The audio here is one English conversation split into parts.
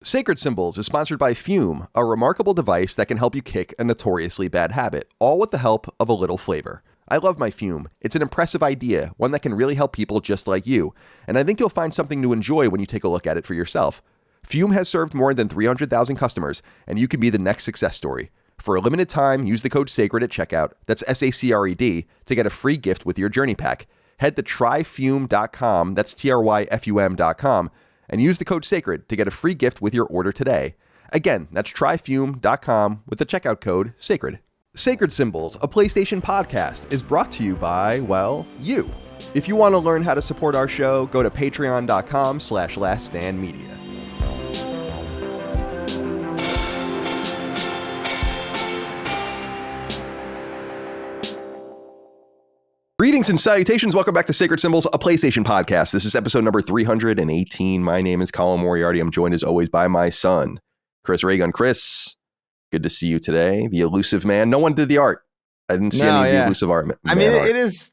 Sacred Symbols is sponsored by Fume, a remarkable device that can help you kick a notoriously bad habit, all with the help of a little flavor. I love my Fume. It's an impressive idea, one that can really help people just like you, and I think you'll find something to enjoy when you take a look at it for yourself. Fume has served more than 300,000 customers, and you could be the next success story. For a limited time, use the code SACRED at checkout, that's SACRED, to get a free gift with your Journey Pack. Head to tryfume.com, that's TRYFUM.com, and use the code SACRED to get a free gift with your order today. Again, that's tryfume.com with the checkout code SACRED. Sacred Symbols, a PlayStation podcast, is brought to you by, well, you. If you want to learn how to support our show, go to patreon.com/laststandmedia. Greetings and salutations. Welcome back to Sacred Symbols, a PlayStation podcast. This is episode number 318. My name is Colin Moriarty. I'm joined as always by my son, Chris Raygun. Chris, good to see you today. The elusive man. No one did the art. I didn't see any of the elusive art. It is.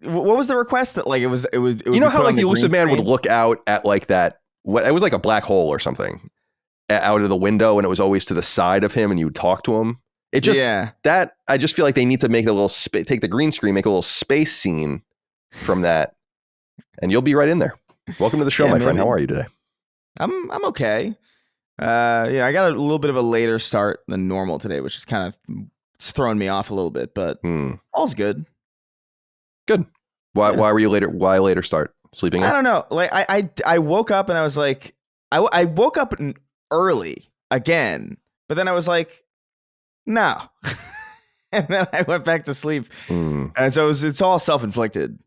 What was the request? That like it was. You know how like the elusive man would look out at like that. What it was like a black hole or something out of the window, and it was always to the side of him, and you would talk to him. It just that I just feel like they need to make a little take the green screen, make a little space scene from that, and you'll be right in there. Welcome to the show, my friend. How are you today? I'm okay. I got a little bit of a later start than normal today, which is kind of throwing me off a little bit, but all's good. Good. Why were you later? Why later start? Sleeping in? I don't know. Like I woke up and I was like, I woke up early again, but then I was like, no. And then I went back to sleep. And so it's all self-inflicted,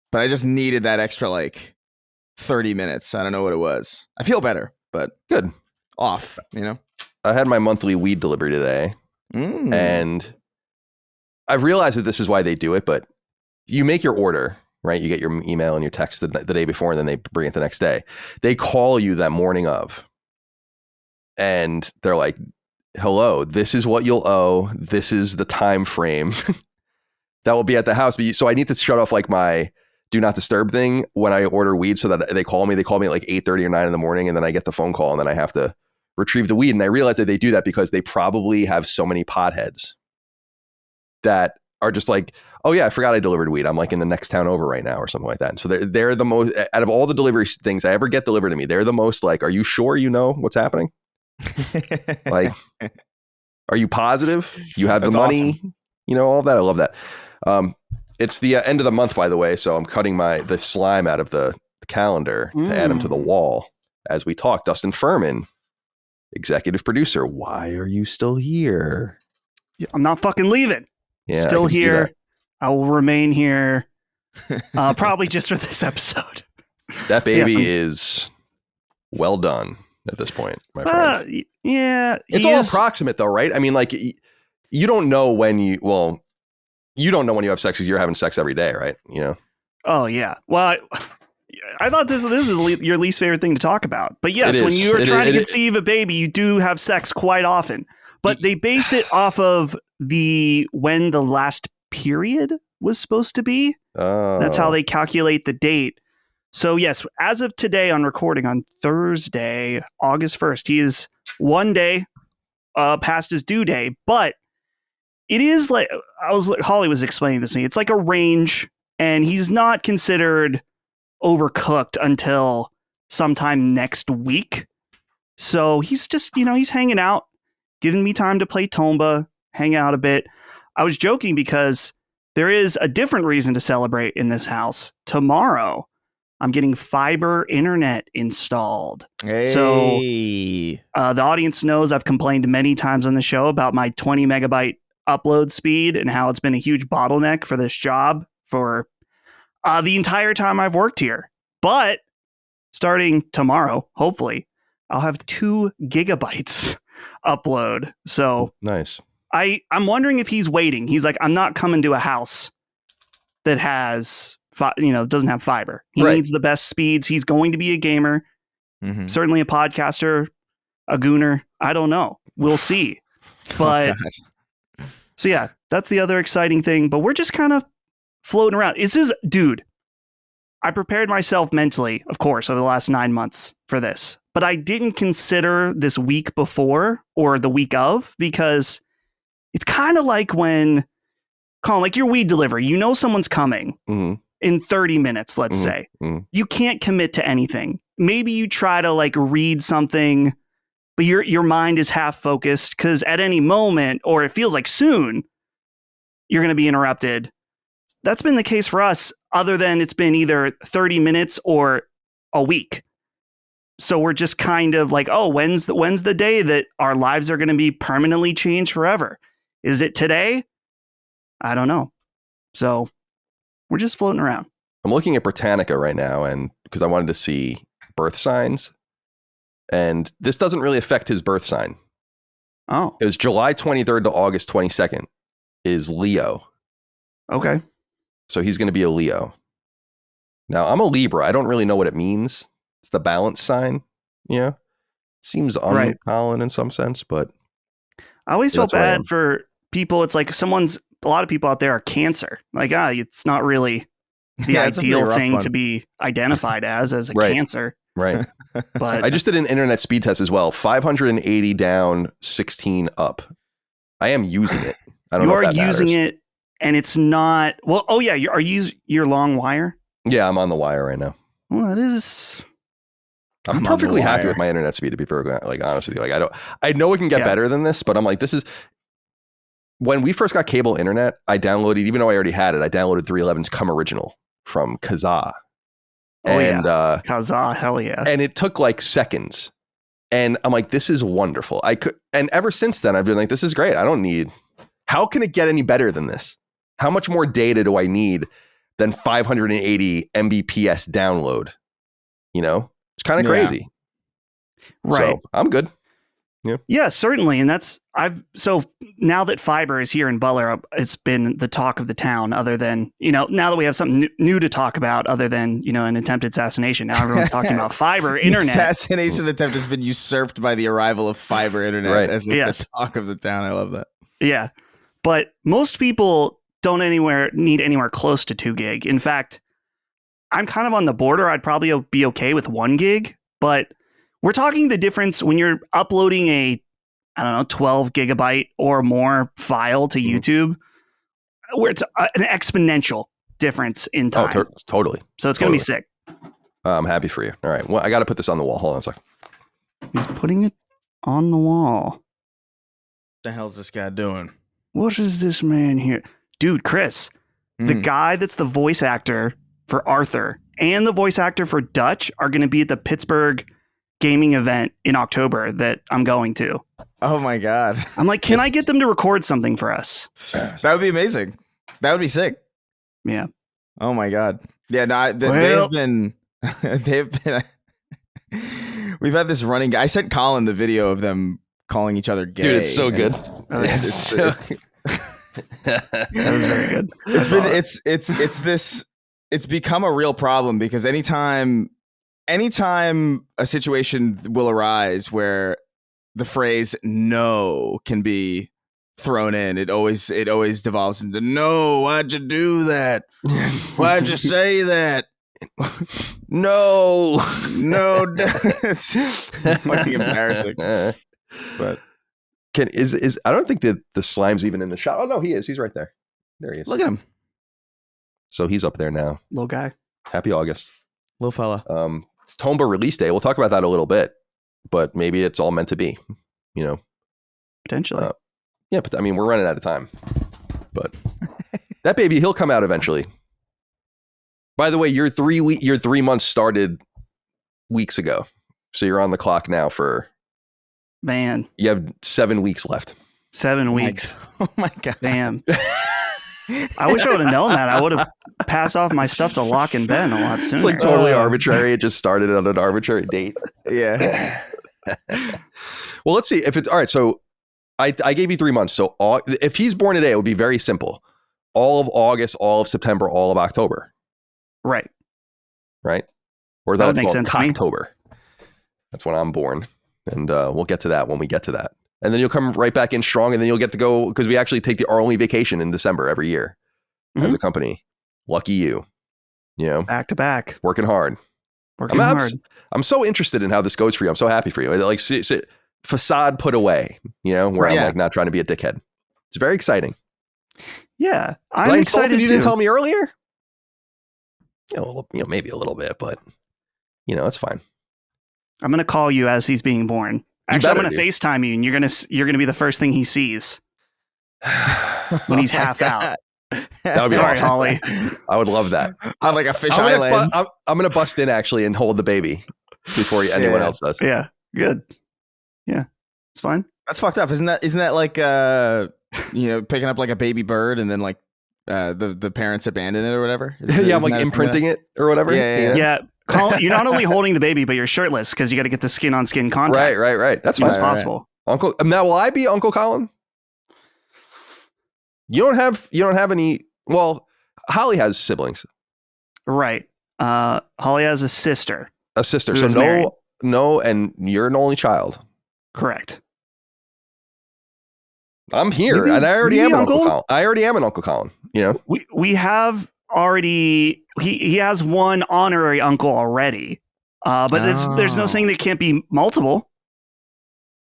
but I just needed that extra like 30 minutes. I don't know what it was. I feel better, but good. Off, you know. I had my monthly weed delivery today, and I've realized that this is why they do it, but you make your order, right? You get your email and your text the day before, and then they bring it the next day. They call you that morning of, and they're like, hello, this is what you'll owe. This is the time frame that will be at the house. So I need to shut off like my do not disturb thing when I order weed so that they call me. They call me at like 8:30 or 9 in the morning, and then I get the phone call, and then I have to retrieve the weed. And I realize that they do that because they probably have so many potheads that are just like, oh yeah, I forgot I delivered weed. I'm like in the next town over right now or something like that. And so they're the most, out of all the delivery things I ever get delivered to me, they're the most like, are you sure you know what's happening? Like, are you positive you have the money? Awesome. You know, all of that. I love that. It's the end of the month, by the way. So I'm cutting the slime out of the calendar to add him to the wall as we talk. Dustin Furman, executive producer. Why are you still here? I'm not fucking leaving. Yeah, still here. I will remain here. Probably just for this episode. That baby is well done at this point, my friend. Yeah. It's all approximate though, right? I mean, like you don't know when you don't know when you have sex because you're having sex every day, right? You know? Oh yeah. Well, I thought this is your least favorite thing to talk about. But yes, when you are trying to conceive a baby, you do have sex quite often. But they base it off of when the last period was supposed to be. Oh. That's how they calculate the date. So yes, as of today on recording on Thursday, August 1st, he is one day past his due day. But it is like Holly was explaining this to me. It's like a range, and he's not considered overcooked until sometime next week. So he's just, he's hanging out, giving me time to play Tomba, hang out a bit. I was joking because there is a different reason to celebrate in this house. Tomorrow, I'm getting fiber internet installed. Hey. So the audience knows I've complained many times on the show about my 20 megabyte upload speed and how it's been a huge bottleneck for this job for the entire time I've worked here. But starting tomorrow, hopefully, I'll have 2 gigabytes upload. So nice. I'm wondering if he's waiting. He's like, I'm not coming to a house that has, doesn't have fiber. He needs the best speeds. He's going to be a gamer, certainly a podcaster, a gooner. I don't know. We'll see. But so yeah, that's the other exciting thing. But we're just kind of floating around. Dude, I prepared myself mentally, of course, over the last 9 months for this, but I didn't consider this week before or the week of, because it's kind of like when, Colin, like your weed delivery, you know someone's coming in 30 minutes, let's say. You can't commit to anything. Maybe you try to like read something, but your mind is half focused because at any moment, or it feels like soon, you're going to be interrupted. That's been the case for us, other than it's been either 30 minutes or a week. So we're just kind of like, oh, when's the day that our lives are going to be permanently changed forever? Is it today? I don't know. So we're just floating around. I'm looking at Britannica right now, and because I wanted to see birth signs, and this doesn't really affect his birth sign. Oh, it was July 23rd to August 22nd is Leo. Okay. So he's going to be a Leo. Now, I'm a Libra. I don't really know what it means. It's the balance sign. Yeah. Seems uncommon in some sense, but I always felt bad for people. It's like a lot of people out there are Cancer. Like, it's not really the ideal thing to be identified as a Cancer. Right. But I just did an internet speed test as well. 580 down, 16 up. I am using it. I don't know if that matters. You are using it. And it's not, well, oh yeah, are you your long wire? Yeah, I'm on the wire right now. Well, that is. I'm perfectly happy with my internet speed, to be like honest with you. Like I know it can get better than this, but I'm like, this is, when we first got cable internet, I downloaded, even though I already had it, I downloaded 311's Come Original from Kazaa. Kazaa, hell yeah. And it took like seconds. And I'm like, this is wonderful. And ever since then, I've been like, this is great. How can it get any better than this? How much more data do I need than 580 Mbps download? You know, it's kind of crazy. Right. So I'm good. Yeah, certainly. And so now that fiber is here in Butler, it's been the talk of the town, other than, now that we have something new to talk about, other than, an attempted assassination. Now everyone's talking about fiber internet. The assassination attempt has been usurped by the arrival of fiber internet as the talk of the town. I love that. Yeah. But most people don't need anywhere close to 2 gig. In fact, I'm kind of on the border. I'd probably be okay with 1 gig, but we're talking the difference when you're uploading a, 12 gigabyte or more file to YouTube, where it's an exponential difference in time. Oh, totally. So it's going to be sick. I'm happy for you. All right. Well, I got to put this on the wall. Hold on a second. He's putting it on the wall. What the hell's this guy doing? What is this man here? Dude, Chris, the guy that's the voice actor for Arthur and the voice actor for Dutch are going to be at the Pittsburgh gaming event in October that I'm going to. Oh my God. I'm like, can I get them to record something for us? That would be amazing. That would be sick. Yeah. Oh my God. Yeah, no, they've been, we've had this running, I sent Colin the video of them calling each other gay. Dude, it's so good. That was very good. It's become a real problem, because anytime a situation will arise where the phrase "no" can be thrown in, it always devolves into "no, why'd you do that? Why'd you say that? No, it's fucking embarrassing." But I don't think that the slime's even in the shot. Oh no, he is. He's right there. There he is. Look at him. So he's up there now. Little guy. Happy August. Little fella. It's Tomba release day. We'll talk about that a little bit, but maybe it's all meant to be, Potentially. Yeah, but I mean, we're running out of time. But that baby, he'll come out eventually. By the way, your 3 months started weeks ago. So you're on the clock now for... Man. You have 7 weeks left. 7 weeks. Oh my God. Damn. I wish I would have known that. I would have passed off my stuff to Lock and Ben a lot sooner. It's like totally arbitrary. It just started on an arbitrary date. Yeah. Well, let's see if it's all right. So I gave you 3 months. So if he's born today, it would be very simple. All of August, all of September, all of October. Right. Or is that makes sense to me. October? That's when I'm born. And we'll get to that when we get to that. And then you'll come right back in strong, and then you'll get to go, because we actually take our only vacation in December every year as a company. Lucky you. back to back, working hard. I'm so interested in how this goes for you. I'm so happy for you. Like facade put away, where I'm like not trying to be a dickhead. It's very exciting. Yeah, I'm excited. You didn't tell me earlier. Maybe a little bit, but it's fine. I'm gonna call you as he's being born. Actually, I'm gonna FaceTime you, and you're gonna be the first thing he sees when he's half out. That would be awesome. Holly. I would love that. On like a fisheye lens. I'm gonna bust in actually and hold the baby before anyone else does. Yeah, good. Yeah, it's fine. That's fucked up. Isn't that like picking up like a baby bird and then like the parents abandon it or whatever? I'm like imprinting it or whatever. Yeah. You're not only holding the baby, but you're shirtless because you got to get the skin on skin contact. Right. That's fine. As possible. Right. Uncle, now will I be Uncle Colin? You don't have any. Well, Holly has siblings, right? Holly has a sister. So no, and you're an only child. Correct. I'm here, and I already am an Uncle Colin. I already am an Uncle Colin. We have already. He has one honorary uncle already, but there's no saying there can't be multiple.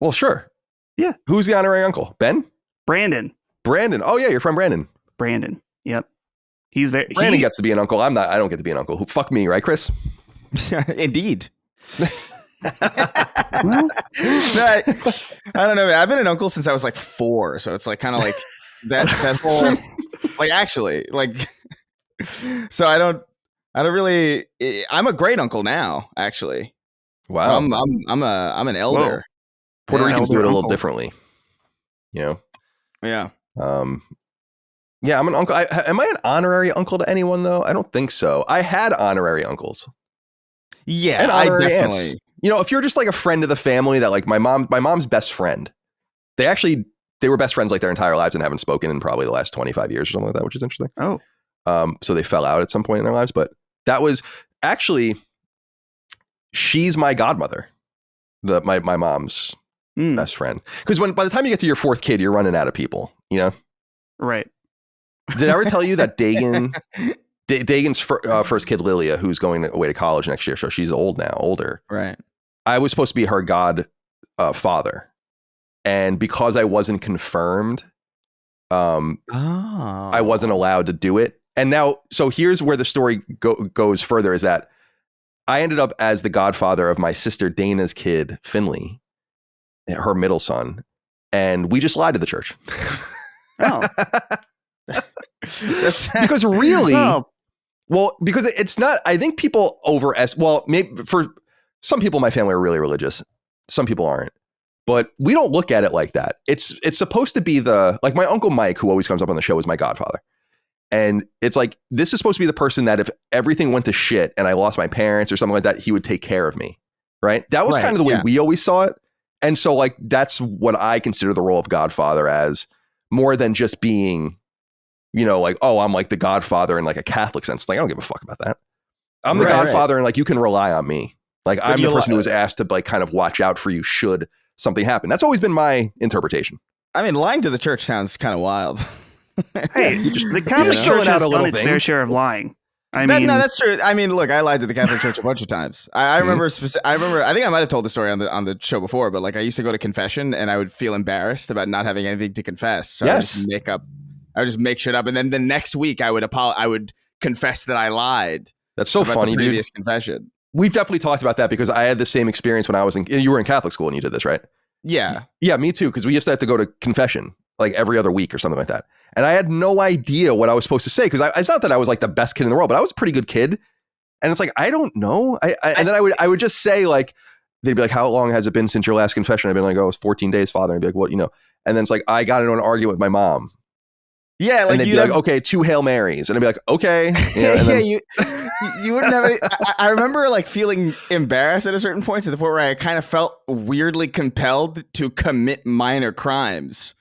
Well, sure. Yeah. Who's the honorary uncle? Ben? Brandon. Oh yeah, your friend Brandon. Brandon. Yep. Brandon gets to be an uncle. I don't get to be an uncle. Fuck me, right, Chris? Indeed. Well, I don't know. I've been an uncle since I was like 4, so it's like kind of like that whole like actually like. So I don't really. I'm a great uncle now, actually. Wow. So I'm an elder. Whoa. Puerto Ricans do it a little differently. Yeah. Yeah, I'm an uncle. Am I an honorary uncle to anyone though? I don't think so. I had honorary uncles. Yeah, and honorary aunts. If you're just like a friend of the family that like my mom's best friend, they were best friends like their entire lives and haven't spoken in probably the last 25 years or something like that, which is interesting. Oh. So they fell out at some point in their lives, but that was actually, she's my godmother, my mom's best friend. Because by the time you get to your 4th kid, you're running out of people, Right. Did I ever tell you that Dagon's first kid, Lilia, who's going away to college next year, so she's older. Right. I was supposed to be her father. And because I wasn't confirmed, I wasn't allowed to do it. And now, so here's where the story goes further, is that I ended up as the godfather of my sister Dana's kid, Finley, her middle son. And we just lied to the church. Oh. Because really, well, because it's not, I think people maybe for some people in my family are really religious. Some people aren't. But we don't look at it like that. It's supposed to be like my Uncle Mike, who always comes up on the show, is my godfather. And it's like, this is supposed to be the person that if everything went to shit and I lost my parents or something like that, he would take care of me. Right. That was kind of the way we always saw it. And so like, that's what I consider the role of godfather as, more than just being, like, oh, I'm like the godfather in like a Catholic sense. Like, I don't give a fuck about that. I'm the godfather and like, you can rely on me. Like, I'm the person who was asked to like kind of watch out for you should something happen. That's always been my interpretation. I mean, lying to the church sounds kind of wild. Hey, the Catholic Church has done its fair share of lying. No, that's true. I mean, look, I lied to the Catholic Church a bunch of times. I remember. I think I might have told the story on the show before, but like I used to go to confession and I would feel embarrassed about not having anything to confess. So I would just make shit up, and then the next week I would confess that I lied. That's so funny, the previous dude. Confession. We've definitely talked about that because I had the same experience when I was you were in Catholic school and you did this, right? Yeah. Yeah, me too. Because we used to have to go to confession like every other week or something like that. And I had no idea what I was supposed to say because it's not that I was like the best kid in the world, but I was a pretty good kid. And it's like, I don't know. And then I would just say like, they'd be like, how long has it been since your last confession? I'd be like, oh, it was 14 days, Father. And I'd be like, what, And then it's like, I got into an argument with my mom. Yeah, like and they'd be like, okay, 2 Hail Marys. And I'd be like, okay. And then, you wouldn't have any. I remember like feeling embarrassed at a certain point to the point where I kind of felt weirdly compelled to commit minor crimes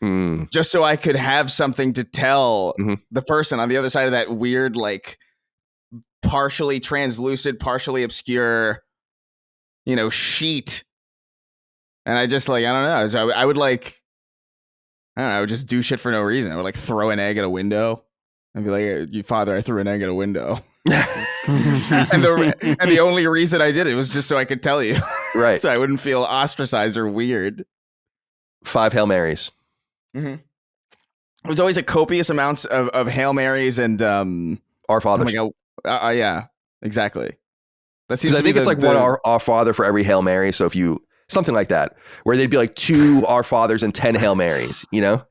just so I could have something to tell the person on the other side of that weird, like partially translucent, partially obscure, sheet. And I just like, I don't know. So I would like, I would just do shit for no reason. I would like throw an egg at a window and be like, Father, I threw an egg at a window. and the only reason I did it was just so I could tell you. Right. So I wouldn't feel ostracized or weird. 5 Hail Marys. Mm-hmm. There was always a copious amounts of Hail Marys and Our Fathers. Oh my God. Yeah, exactly. That seems. I think it's like one Our Father for every Hail Mary. So if you something like that, where they'd be like 2 Our Fathers and 10 Hail Marys. You know,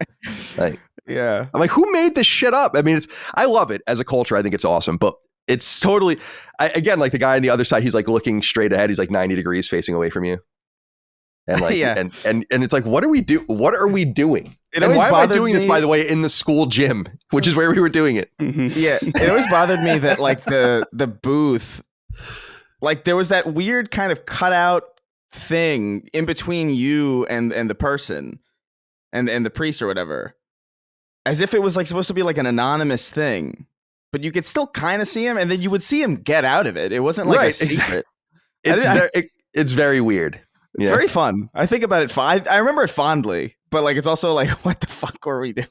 like yeah. I'm like, who made this shit up? I mean, I love it as a culture. I think it's awesome, but it's totally again like the guy on the other side. He's like looking straight ahead. He's like 90 degrees facing away from you, and like and it's like, what are we doing? And why am I doing this, by the way, in the school gym, which is where we were doing it? Mm-hmm. Yeah, it always bothered me that like the booth, like there was that weird kind of cutout thing in between you and the person and the priest or whatever, as if it was like supposed to be like an anonymous thing, but you could still kind of see him, and then you would see him get out of it. It wasn't like a secret. Exactly. It's very weird. It's very fun. I think about it. I remember it fondly, but like it's also like, what the fuck were we doing?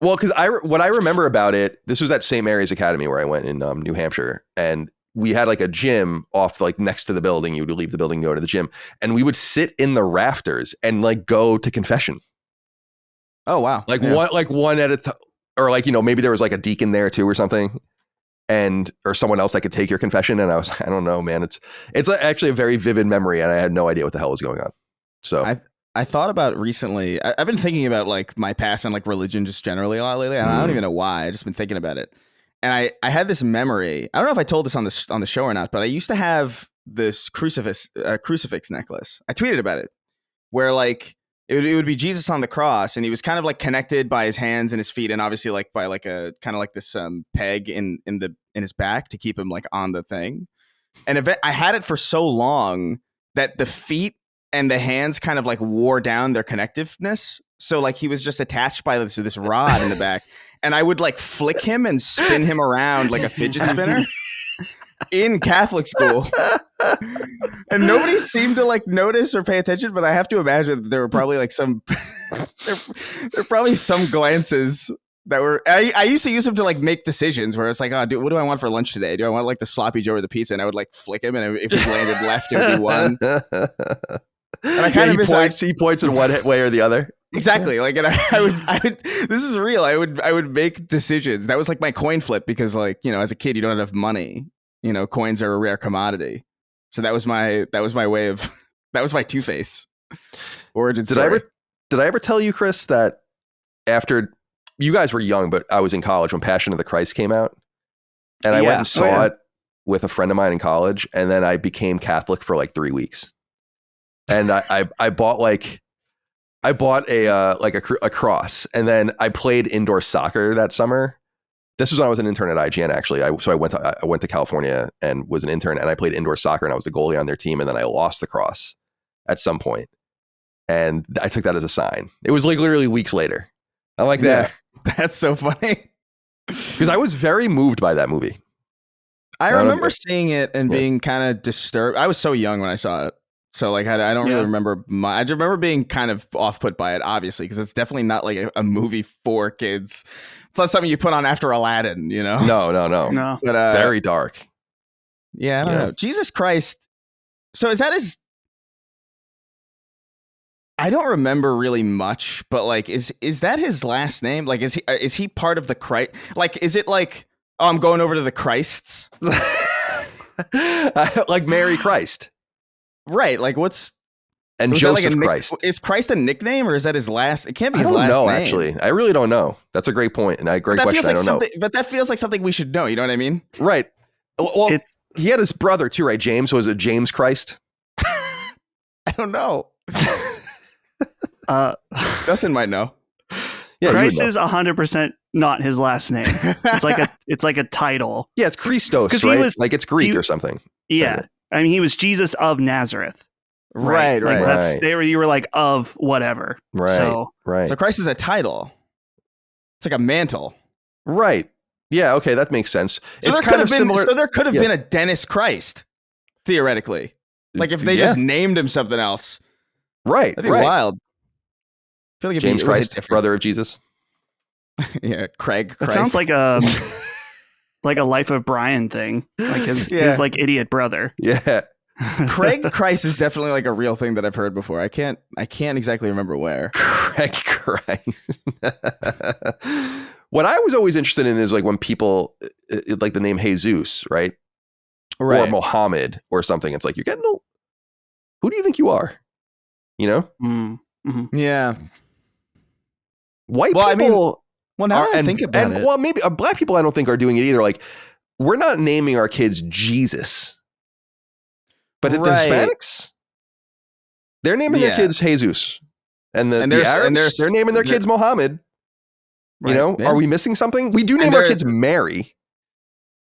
Well, because what I remember about it, this was at St. Mary's Academy where I went in New Hampshire, and we had like a gym off like next to the building. You would leave the building, go to the gym, and we would sit in the rafters and like go to confession. Oh wow! Like one at a time, or like maybe there was like a deacon there too or something. Or someone else that could take your confession. And I don't know, man. It's actually a very vivid memory, and I had no idea what the hell was going on. So I thought about recently, I've been thinking about like my past and like religion just generally a lot lately. And I don't even know why. I just been thinking about it. And I had this memory. I don't know if I told this on the show or not, but I used to have this crucifix necklace. I tweeted about it, where like it would be Jesus on the cross, and he was kind of like connected by his hands and his feet, and obviously like by like a kind of like this peg in his back to keep him like on the thing. And I had it for so long that the feet and the hands kind of like wore down their connectiveness. So like he was just attached by this rod in the back, and I would like flick him and spin him around like a fidget spinner in Catholic school. And nobody seemed to like notice or pay attention, but I have to imagine there were probably like there were probably some glances that were, I used to use them to like make decisions where it's like, oh, what do I want for lunch today? Do I want like the sloppy Joe or the pizza? And I would like flick him, and if he landed left, it would be one. And I kind of he points in one way or the other. Exactly. Like, and I would, this is real. I would make decisions. That was like my coin flip, because like, as a kid, you don't have money. Coins are a rare commodity. So that was my way of, that was my Two-Face origin story. Did I ever tell you, Chris, that after you guys were young, but I was in college when Passion of the Christ came out, and I went and saw it with a friend of mine in college, and then I became Catholic for like 3 weeks. And I bought a cross, and then I played indoor soccer that summer. This was when I was an intern at IGN, actually. So I went to California and was an intern, and I played indoor soccer, and I was the goalie on their team, and then I lost the cross at some point, and I took that as a sign. It was like literally weeks later. I'm like, that's so funny, because I was very moved by that movie. I remember seeing it and being kind of disturbed. I was so young when I saw it. So like I don't really remember I remember being kind of off put by it, obviously, because it's definitely not like a movie for kids. It's not something you put on after Aladdin, No. But very dark. Yeah, I don't know. Jesus Christ. So is that his? I don't remember really much, but like is that his last name? Like is he part of the Christ? Like is it like, oh, I'm going over to the Christs? Like Mary Christ. Right, like what's Joseph Christ? Is Christ a nickname, or is that his last? It can't be his last name. I don't know, actually. I really don't know. That's a great point, and great question. I don't know. But that feels like something we should know. You know what I mean? Right. Well, he had his brother too, right? James, was it James Christ? I don't know. Dustin might know. Yeah, Christ is 100% not his last name. It's like a title. Yeah, it's Christos, right? Like it's Greek or something. Yeah. I mean, he was Jesus of Nazareth. Right. That's you were like of whatever. Right. So Christ is a title. It's like a mantle. Right. Yeah. Okay, that makes sense. So it's kind of similar. So there could have been a Dennis Christ, theoretically. Like if they just named him something else. Right. That'd be wild. I feel like James Christ, brother of Jesus. Yeah, Craig Christ. That sounds like a like a Life of Brian thing, like his like idiot brother. Yeah. Craig Christ is definitely like a real thing that I've heard before. I can't exactly remember where. Craig Christ. What I was always interested in is like when people like the name Jesus, right? Or Mohammed or something. It's like, you're getting old. Who do you think you are? You know? Mm-hmm. Yeah. White people. Now that I think about it. Well, maybe black people I don't think are doing it either. Like, we're not naming our kids Jesus. But the Hispanics, they're naming their kids Jesus. And the Arabs, they're naming their kids Mohammed. Right. You know, are we missing something? We do name our kids Mary.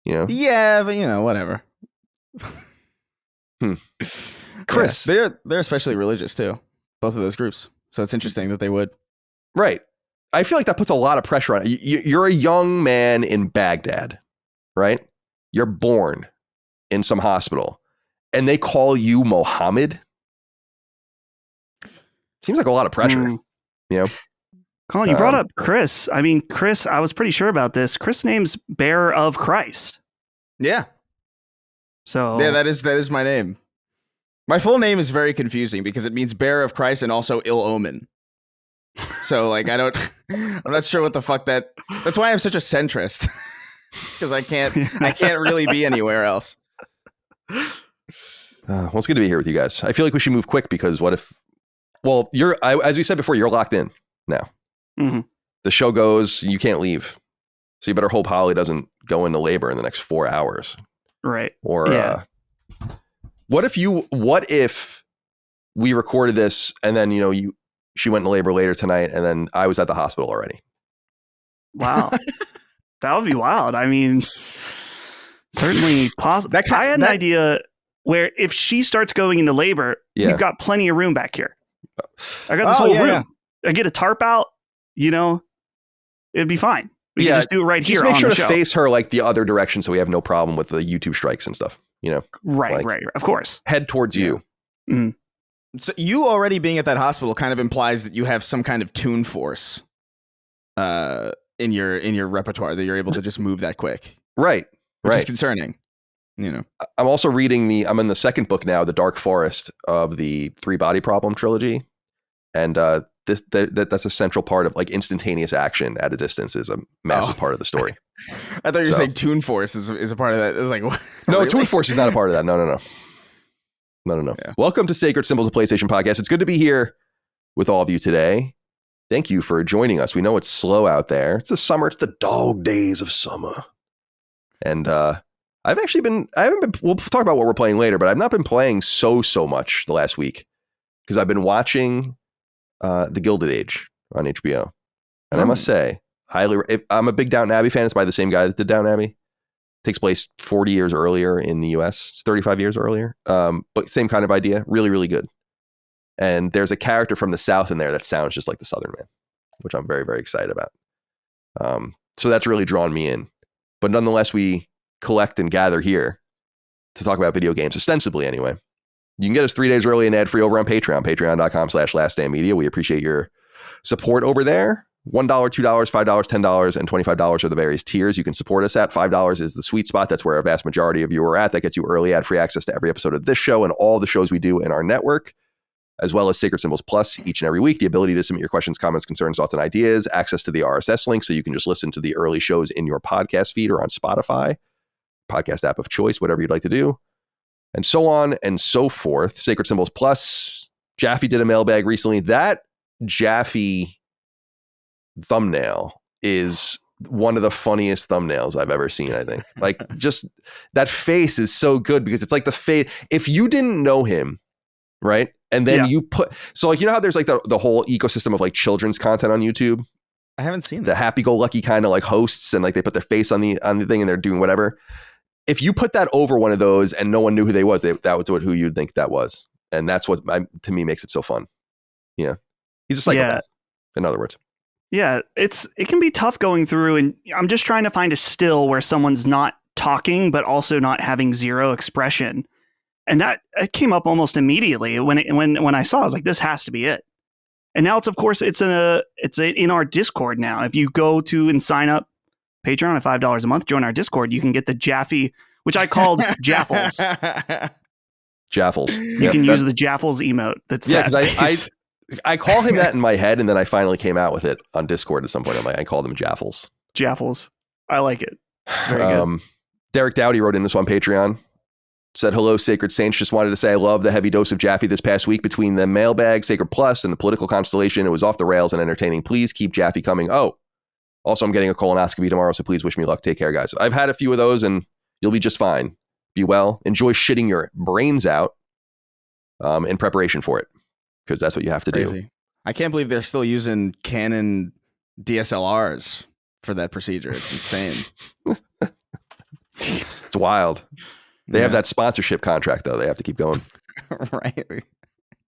You know? Yeah, but you know, whatever. Chris. Yeah, they're especially religious too. Both of those groups. So it's interesting that they would. Right. I feel like that puts a lot of pressure on it. You're a young man in Baghdad, right? You're born in some hospital and they call you Mohammed. Seems like a lot of pressure, you know? Colin, you brought up Chris. I mean, Chris, I was pretty sure about this. Chris' name's Bearer of Christ. Yeah. So yeah, that is my name. My full name is very confusing because it means Bearer of Christ and also ill omen. So like, I'm not sure what the fuck that's why I'm such a centrist. Because I can't really be anywhere else. Well, it's good to be here with you guys. I feel like we should move quick because what if, well, as we said before, you're locked in now. Mm-hmm. The show goes, you can't leave. So you better hope Holly doesn't go into labor in the next 4 hours. Right. Or what if we recorded this and then, you know, she went into labor later tonight and then I was at the hospital already. Wow. That would be wild. I mean, certainly possible. I had an idea where if she starts going into labor, we've got plenty of room back here. I got this whole room. Yeah. I get a tarp out, you know, it'd be fine. We can just do it right here. Just make sure to face her like the other direction so we have no problem with the YouTube strikes and stuff, you know? Right. Of course. Head towards you. Mm-hmm. So you already being at that hospital kind of implies that you have some kind of toon force in your repertoire, that you're able to just move that quick. Right. Which is concerning. You know. I'm also reading I'm in the second book now, The Dark Forest of the 3 Body Problem trilogy. And that's a central part of like instantaneous action at a distance is a massive part of the story. I thought you were saying Toon Force is a part of that. It was like, what? No, really? Toon Force is not a part of that. No. Yeah. Welcome to Sacred Symbols of PlayStation Podcast. It's good to be here with all of you today. Thank you for joining us. We know it's slow out there. It's the summer. It's the dog days of summer. And we'll talk about what we're playing later, but I've not been playing so much the last week because I've been watching The Gilded Age on HBO. And I must say, I'm a big Downton Abbey fan. It's by the same guy that did Downton Abbey. It takes place 40 years earlier in the US. It's 35 years earlier. But same kind of idea. Really, really good. And there's a character from the South in there that sounds just like the Southern man, which I'm very, very excited about. So that's really drawn me in. But nonetheless, we collect and gather here to talk about video games, ostensibly anyway. You can get us 3 days early and ad-free over on Patreon, patreon.com/laststandmedia. We appreciate your support over there. $1, $2, $5, $10, and $25 are the various tiers you can support us at. $5 is the sweet spot. That's where a vast majority of you are at. That gets you early ad-free access to every episode of this show and all the shows we do in our network, as well as Sacred Symbols Plus each and every week. The ability to submit your questions, comments, concerns, thoughts, and ideas. Access to the RSS link so you can just listen to the early shows in your podcast feed or on Spotify, podcast app of choice, whatever you'd like to do. And so on and so forth. Sacred Symbols Plus. Jaffe did a mailbag recently. That Jaffe thumbnail is one of the funniest thumbnails I've ever seen, I think. Like, just that face is so good because it's like the face. If you didn't know him, right? And then you put, so like, you know how there's like the whole ecosystem of like children's content on YouTube? I haven't seen the happy-go-lucky kind of like hosts and like they put their face on the thing and they're doing whatever. If you put that over one of those and no one knew who they was, that was who you'd think that was. And that's what to me makes it so fun. Yeah. He's a psychopath, in other words. Yeah, it can be tough going through, and I'm just trying to find a still where someone's not talking, but also not having zero expression. And that it came up almost immediately when I saw it. I was like, this has to be it. And now it's in our Discord now. If you go to and sign up Patreon at $5 a month. Join our Discord. You can get the Jaffe, which I called Jaffles. Jaffles. You can use the Jaffles emote. That's because I call him that in my head, and then I finally came out with it on Discord at some point. I called him Jaffles. Jaffles. I like it. Very good. Derek Dowdy wrote in this on Patreon. Said, hello, Sacred Saints. Just wanted to say I love the heavy dose of Jaffe this past week between the mailbag, Sacred Plus, and the political constellation. It was off the rails and entertaining. Please keep Jaffe coming. Oh, also, I'm getting a colonoscopy tomorrow, so please wish me luck. Take care, guys. I've had a few of those, and you'll be just fine. Be well. Enjoy shitting your brains out in preparation for it, because that's what you have to do. I can't believe they're still using Canon DSLRs for that procedure. It's insane. It's wild. They have that sponsorship contract, though. They have to keep going. Right.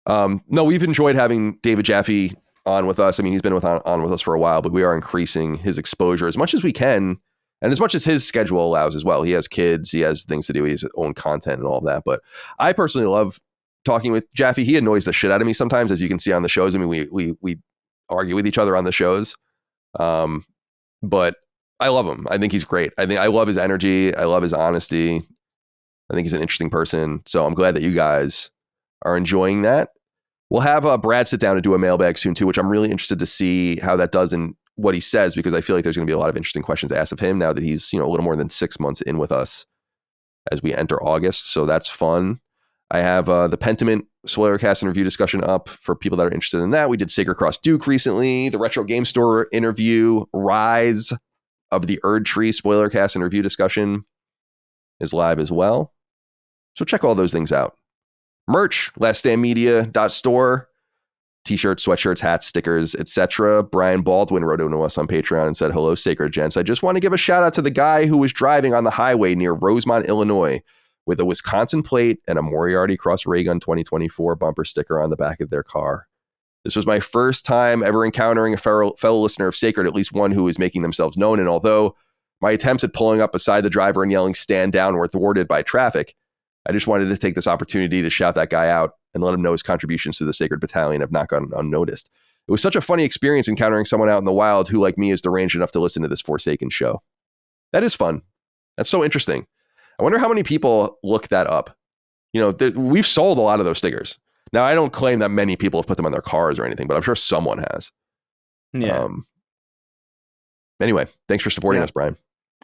No, we've enjoyed having David Jaffe on with us. I mean, he's been on with us for a while, but we are increasing his exposure as much as we can and as much as his schedule allows as well. He has kids. He has things to do. He has his own content and all of that. But I personally love talking with Jaffe. He annoys the shit out of me sometimes, as you can see on the shows. I mean, we argue with each other on the shows. But I love him. I think he's great. I love his energy. I love his honesty. I think he's an interesting person. So I'm glad that you guys are enjoying that. We'll have Brad sit down and do a mailbag soon too, which I'm really interested to see how that does and what he says, because I feel like there's going to be a lot of interesting questions asked of him now that he's, a little more than 6 months in with us as we enter August. So that's fun. I have the Pentiment Spoilercast and review discussion up for people that are interested in that. We did Sacred Cross Duke recently, the Retro Game Store interview, Rise of the Erd Tree Spoilercast and review discussion is live as well. So check all those things out. Merch, laststandmedia.store, t-shirts, sweatshirts, hats, stickers, etc. Brian Baldwin wrote into us on Patreon and said, hello, Sacred Gents. I just want to give a shout out to the guy who was driving on the highway near Rosemont, Illinois, with a Wisconsin plate and a Moriarty Cross Raygun 2024 bumper sticker on the back of their car. This was my first time ever encountering a fellow listener of Sacred, at least one who is making themselves known. And although my attempts at pulling up beside the driver and yelling stand down were thwarted by traffic, I just wanted to take this opportunity to shout that guy out and let him know his contributions to the Sacred Battalion have not gone unnoticed. It was such a funny experience encountering someone out in the wild who, like me, is deranged enough to listen to this Forsaken show. That is fun. That's so interesting. I wonder how many people look that up. We've sold a lot of those stickers. Now, I don't claim that many people have put them on their cars or anything, but I'm sure someone has. Yeah. Anyway, thanks for supporting us, Brian.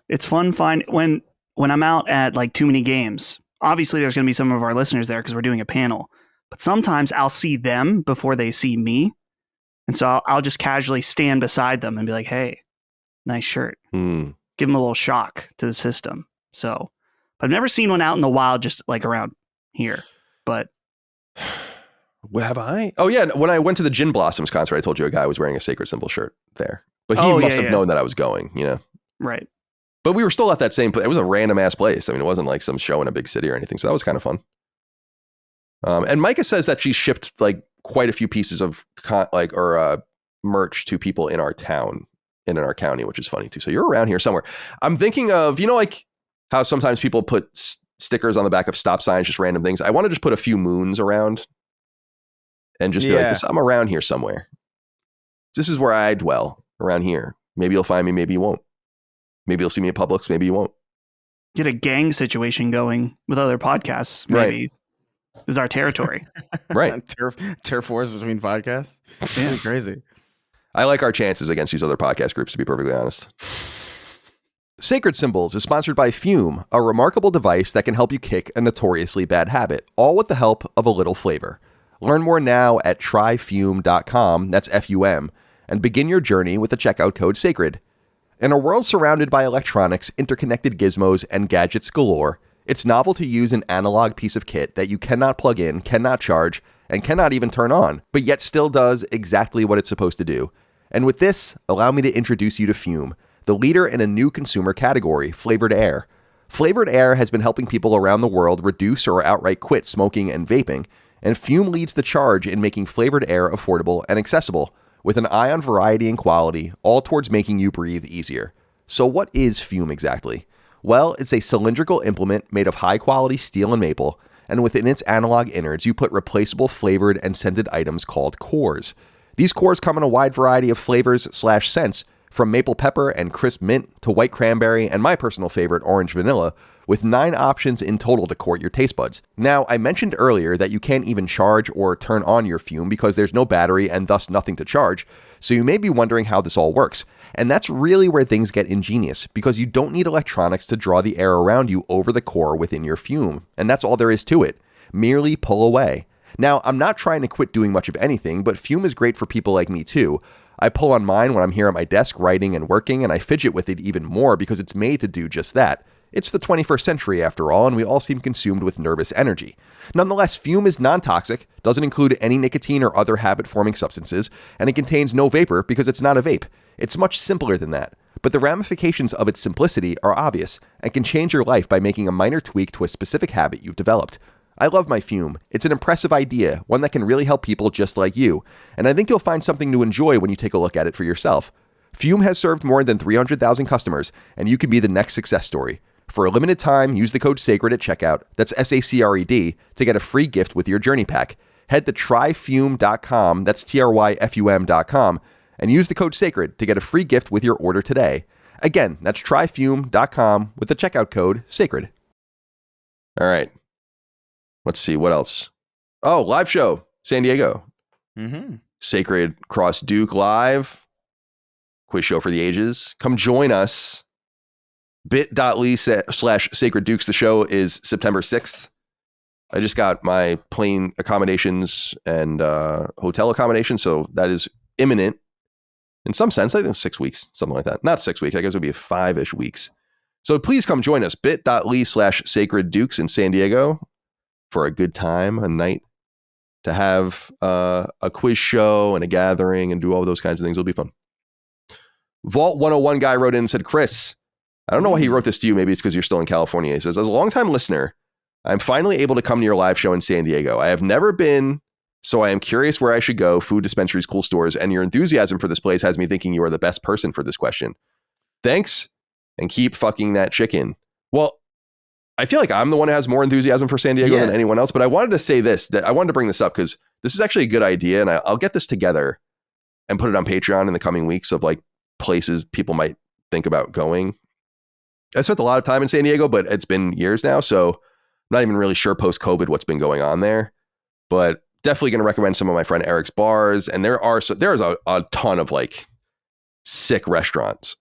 It's fun when I'm out at like too many games. Obviously, there's going to be some of our listeners there because we're doing a panel. But sometimes I'll see them before they see me. And so I'll just casually stand beside them and be like, hey, nice shirt. Give them a little shock to the system. So I've never seen one out in the wild just like around here. But have I? Oh, yeah. When I went to the Gin Blossoms concert, I told you a guy was wearing a Sacred Symbol shirt there. But he must have known that I was going, Right. But we were still at that same place. It was a random ass place. I mean, it wasn't like some show in a big city or anything. So that was kind of fun. And Micah says that she shipped like quite a few pieces of merch to people in our town and in our county, which is funny too. So you're around here somewhere. I'm thinking of, like how sometimes people put stickers on the back of stop signs, just random things. I want to just put a few moons around and just be like, I'm around here somewhere. This is where I dwell, around here. Maybe you'll find me. Maybe you won't. Maybe you'll see me at Publix. Maybe you won't. Get a gang situation going with other podcasts. Maybe. Right. This is our territory. Right. Turf wars between podcasts. Yeah. Crazy. I like our chances against these other podcast groups, to be perfectly honest. Sacred Symbols is sponsored by Fume, a remarkable device that can help you kick a notoriously bad habit, all with the help of a little flavor. Learn more now at tryfume.com, that's F-U-M, and begin your journey with the checkout code SACRED. In a world surrounded by electronics, interconnected gizmos, and gadgets galore, it's novel to use an analog piece of kit that you cannot plug in, cannot charge, and cannot even turn on, but yet still does exactly what it's supposed to do. And with this, allow me to introduce you to Fume, the leader in a new consumer category, flavored air. Flavored air has been helping people around the world reduce or outright quit smoking and vaping, and Fume leads the charge in making flavored air affordable and accessible, with an eye on variety and quality, all towards making you breathe easier. So what is Fume exactly? Well, it's a cylindrical implement made of high-quality steel and maple, and within its analog innards, you put replaceable flavored and scented items called cores. These cores come in a wide variety of flavors/scents, from maple pepper and crisp mint to white cranberry and my personal favorite, orange vanilla, with 9 options in total to court your taste buds. Now, I mentioned earlier that you can't even charge or turn on your Fume because there's no battery and thus nothing to charge, so you may be wondering how this all works. And that's really where things get ingenious, because you don't need electronics to draw the air around you over the core within your Fume, and that's all there is to it. Merely pull away. Now, I'm not trying to quit doing much of anything, but Fume is great for people like me too. I pull on mine when I'm here at my desk writing and working, and I fidget with it even more because it's made to do just that. It's the 21st century after all, and we all seem consumed with nervous energy. Nonetheless, Fume is non-toxic, doesn't include any nicotine or other habit-forming substances, and it contains no vapor because it's not a vape. It's much simpler than that. But the ramifications of its simplicity are obvious and can change your life by making a minor tweak to a specific habit you've developed. I love my Fume. It's an impressive idea, one that can really help people just like you, and I think you'll find something to enjoy when you take a look at it for yourself. Fume has served more than 300,000 customers, and you can be the next success story. For a limited time, use the code SACRED at checkout, that's SACRED, to get a free gift with your journey pack. Head to tryfume.com, that's TRYFUM.com, and use the code SACRED to get a free gift with your order today. Again, that's tryfume.com with the checkout code SACRED. All right. Let's see, what else? Oh, live show, San Diego. Sacred Cross Duke live. Quiz show for the ages. Come join us. bit.ly/Sacred Dukes. The show is September 6th. I just got my plane accommodations and hotel accommodations, so that is imminent. In some sense, I think 6 weeks, something like that. Not 6 weeks, I guess it would be 5-ish weeks. So please come join us. bit.ly/Sacred Dukes in San Diego for a good time, a night to have a quiz show and a gathering and do all those kinds of things. It'll be fun. Vault 101 guy wrote in and said, Chris, I don't know why he wrote this to you. Maybe it's because you're still in California. He says, as a longtime listener, I'm finally able to come to your live show in San Diego. I have never been, so I am curious where I should go, food dispensaries, cool stores, and your enthusiasm for this place has me thinking you are the best person for this question. Thanks, and keep fucking that chicken. Well, I feel like I'm the one who has more enthusiasm for San Diego than anyone else, but I wanted to say this, that I wanted to bring this up because this is actually a good idea, and I'll get this together and put it on Patreon in the coming weeks of like places people might think about going. I spent a lot of time in San Diego, but it's been years now, so I'm not even really sure post-COVID what's been going on there, but definitely going to recommend some of my friend Eric's bars, and there's a ton of like sick restaurants.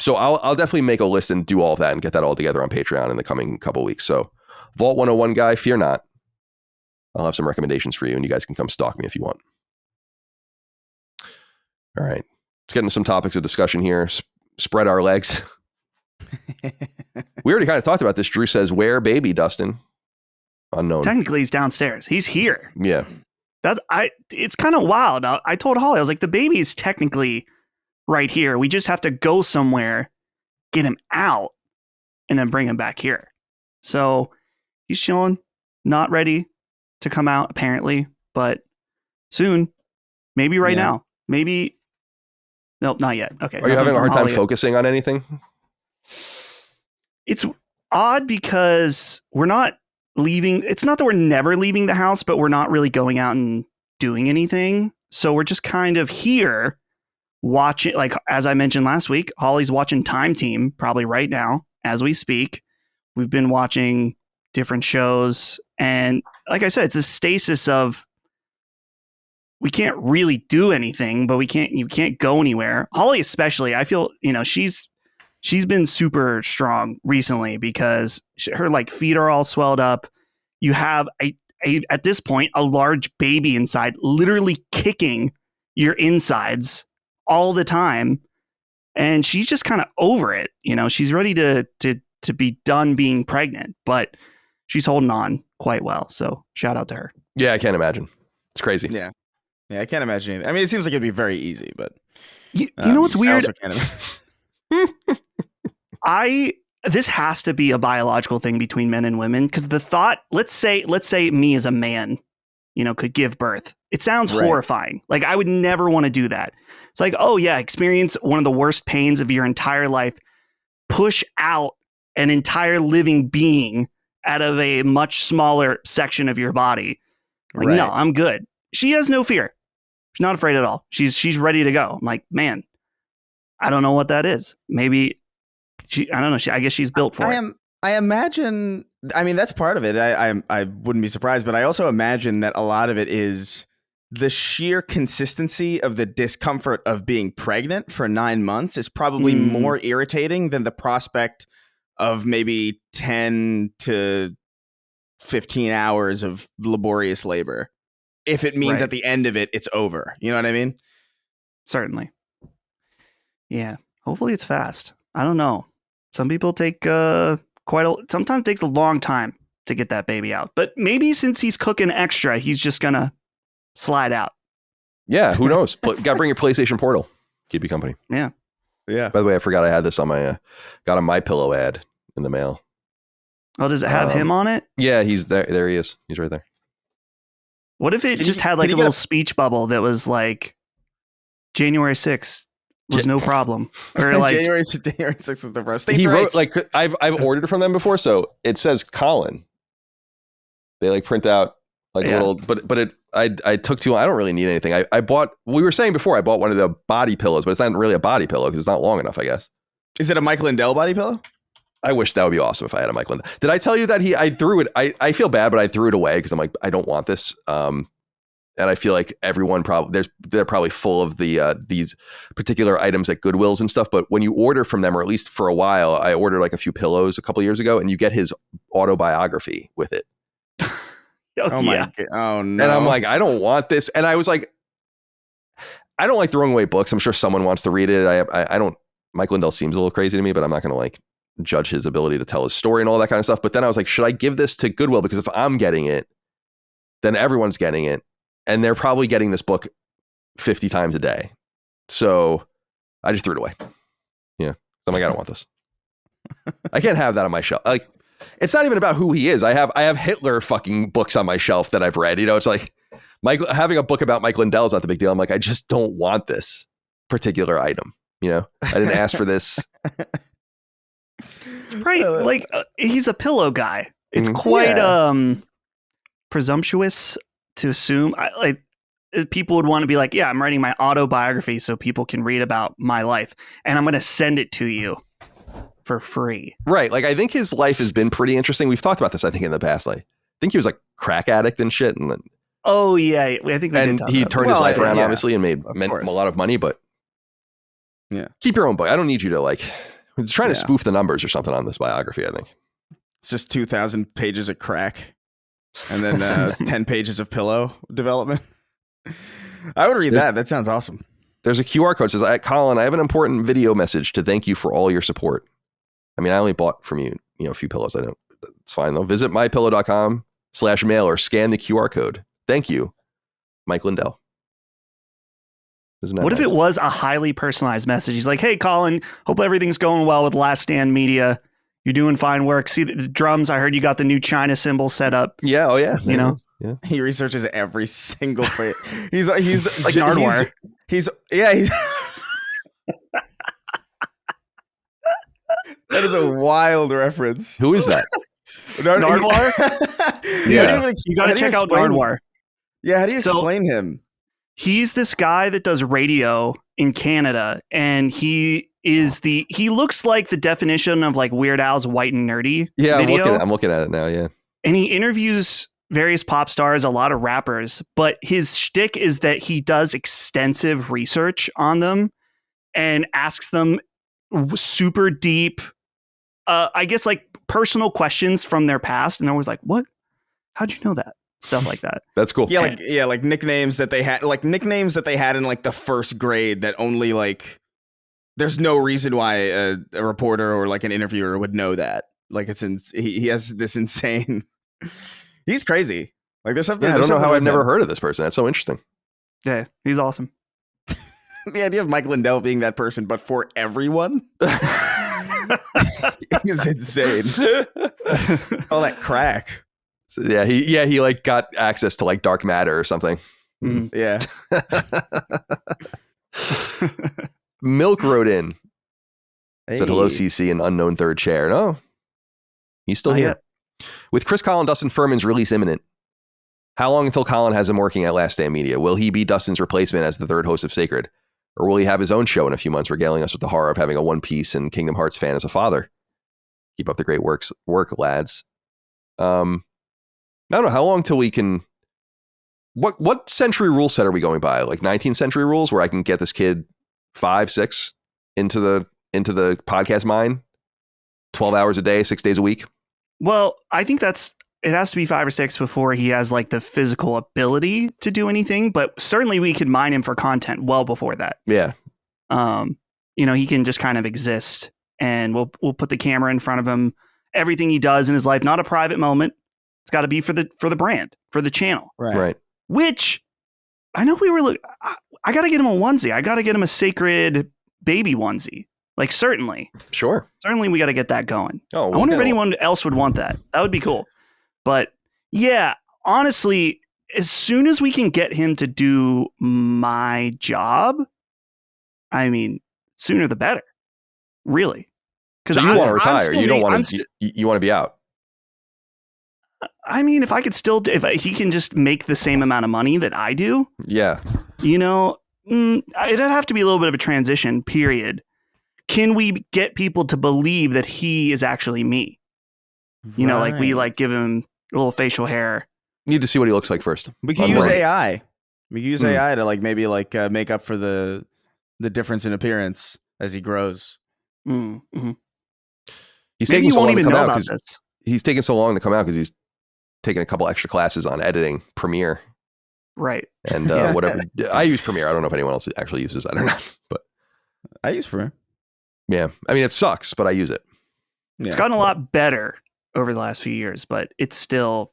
So I'll definitely make a list and do all of that and get that all together on Patreon in the coming couple of weeks. So Vault 101 guy, fear not. I'll have some recommendations for you, and you guys can come stalk me if you want. All right. Let's get into some topics of discussion here. Spread our legs. We already kind of talked about this. Drew says, where baby, Dustin? Unknown. Technically, he's downstairs. He's here. Yeah. It's kind of wild. I told Holly, I was like, the baby is technically right here. We just have to go somewhere, get him out, and then bring him back here. So he's chilling, not ready to come out, apparently, but soon. Maybe right now. Maybe. Nope, not yet. Okay. Are you having a hard time focusing on anything? It's odd because we're not leaving. It's not that we're never leaving the house, but we're not really going out and doing anything. So we're just kind of here watching, like, as I mentioned last week, Holly's watching Time Team probably right now as we speak. We've been watching different shows. And like I said, it's a stasis of we can't really do anything, but you can't go anywhere. Holly, especially, I feel, she's been super strong recently because her like feet are all swelled up. You have at this point, a large baby inside, literally kicking your insides all the time. And she's just kind of over it. She's ready to be done being pregnant, but she's holding on quite well. So shout out to her. Yeah, I can't imagine. It's crazy. Yeah, I can't imagine either. I mean, it seems like it'd be very easy, but you know what's weird? This has to be a biological thing between men and women, because the thought, let's say me as a man, could give birth. It sounds horrifying. Like, I would never want to do that. It's like, oh yeah, experience one of the worst pains of your entire life. Push out an entire living being out of a much smaller section of your body. Like, no, I'm good. She has no fear. She's not afraid at all. She's ready to go. I'm like, man, I don't know what that is. Maybe I don't know. I guess she's built for it. I imagine. I mean, that's part of it. I wouldn't be surprised, but I also imagine that a lot of it is the sheer consistency of the discomfort of being pregnant for 9 months is probably more irritating than the prospect of maybe 10 to 15 hours of laborious labor. If it means at the end of it, it's over. You know what I mean? Certainly. Yeah. Hopefully it's fast. I don't know. Some people take sometimes it takes a long time to get that baby out. But maybe since he's cooking extra, he's just going to slide out. Yeah, who knows? Got to bring your PlayStation Portal. Keep you company. Yeah. Yeah. By the way, I forgot I had this on my got a MyPillow ad in the mail. Oh, does it have him on it? Yeah, he's there. There he is. He's right there. What if it just had like a little speech bubble that was like January 6th was no problem, or like January 6th is the first. He wrote like I've ordered from them before, so it says Colin. They like print out like a little, but I took too long. I don't really need anything. I bought. We were saying before I bought one of the body pillows, but it's not really a body pillow because it's not long enough. I guess. Is it a Mike Lindell body pillow? I wish that would be awesome if I had a Mike Lindell. Did I tell you that I threw it? I feel bad, but I threw it away because I'm like, I don't want this. And I feel like everyone they're probably full of these particular items at Goodwills and stuff. But when you order from them, or at least for a while, I ordered like a few pillows a couple of years ago, and you get his autobiography with it. Oh my God. Oh no. And I'm like, I don't want this. And I was like, I don't like throwing away books. I'm sure someone wants to read it. I don't. Mike Lindell seems a little crazy to me, but I'm not going to like judge his ability to tell his story and all that kind of stuff. But then I was like, should I give this to Goodwill? Because if I'm getting it, then everyone's getting it. And they're probably getting this book 50 times a day. So I just threw it away. Yeah. I'm like, I don't want this. I can't have that on my shelf. Like, it's not even about who he is. I have Hitler fucking books on my shelf that I've read. You know, it's like having a book about Mike Lindell is not the big deal. I'm like, I just don't want this particular item. You know, I didn't ask for this. It's right. Like he's a pillow guy. It's quite presumptuous to assume. Like people would want to be like, yeah, I'm writing my autobiography so people can read about my life, and I'm going to send it to you for free. Right. Like I think his life has been pretty interesting. We've talked about this, I think, in the past. Like, I think he was like crack addict and shit. And oh yeah, I think he turned his life around, obviously, and made a lot of money. But yeah, keep your own book. I don't need you to like trying to spoof the numbers or something on this biography. I think it's just 2,000 pages of crack. And then 10 pages of pillow development. I would read that. That sounds awesome. There's a QR code that says, Colin, I have an important video message to thank you for all your support. I mean, I only bought from you, a few pillows. I don't. It's fine though. Visit mypillow.com/mail or scan the QR code. Thank you, Mike Lindell. What if it was a highly personalized message? He's like, hey, Colin, hope everything's going well with Last Stand Media. You're doing fine work. See the drums. I heard you got the new China cymbal set up. Yeah. Oh yeah. You know. Yeah. He researches every single place. He's like Nardwuar. He's That is a wild reference. Who is that? Nardwuar? Yeah. You got to check out Nardwuar. Yeah. How do you explain him? He's this guy that does radio in Canada, and he looks like the definition of like Weird Al's White and Nerdy. Yeah, video. I'm looking at it now. Yeah. And he interviews various pop stars, a lot of rappers, but his shtick is that he does extensive research on them and asks them super deep, I guess like personal questions from their past. And they're always like, what? How'd you know that? Stuff like that. That's cool. Yeah. Like nicknames that they had in like the first grade that only like, there's no reason why a reporter or like an interviewer would know that. Like he has this insane. He's crazy. Like there's something. Yeah, I don't know how I've never heard of this person. That's so interesting. Yeah, he's awesome. The idea of Mike Lindell being that person, but for everyone, is insane. All that crack. So, he like got access to like dark matter or something. Mm-hmm. Yeah. Milk wrote in. Said hello, CC, an unknown third chair. No, he's still here. With Chris Collin, Dustin Furman's release imminent, How long until Colin has him working at Last Stand Media? Will he be Dustin's replacement as the third host of Sacred? Or will he have his own show in a few months, regaling us with the horror of having a One Piece and Kingdom Hearts fan as a father? Keep up the great work, lads. I don't know. How long till we can... What century rule set are we going by? Like 19th century rules where I can get this kid 5, 6 into the podcast mine? 12 hours a day, 6 days a week? Well, I think it has to be 5 or 6 before he has like the physical ability to do anything, but certainly we could mine him for content well before that. Yeah. He can just kind of exist, and we'll put the camera in front of him. Everything he does in his life, not a private moment. It's got to be for the brand, for the channel. Right. Which I know I got to get him a onesie. I got to get him a Sacred baby onesie. Like, certainly. Sure. Certainly we got to get that going. Oh, I wonder if anyone else would want that. That would be cool. But yeah, honestly, as soon as we can get him to do my job, I mean, sooner the better. Really. Because you want to retire. You don't want to. You want to be out. I mean, if he can just make the same amount of money that I do. Yeah. It'd have to be a little bit of a transition period. Can we get people to believe that he is actually me? Like we give him a little facial hair. Need to see what he looks like first. We can use AI. We can use AI to maybe make up for the difference in appearance as he grows. Mm-hmm. He's taking so long to come out because he's taking so long to come out because he's taking a couple extra classes on editing Premiere. Right. And whatever. I use Premiere. I don't know if anyone else actually uses that or not, but I use Premiere. Yeah. I mean, it sucks, but I use it. Yeah. It's gotten a lot better over the last few years, but it still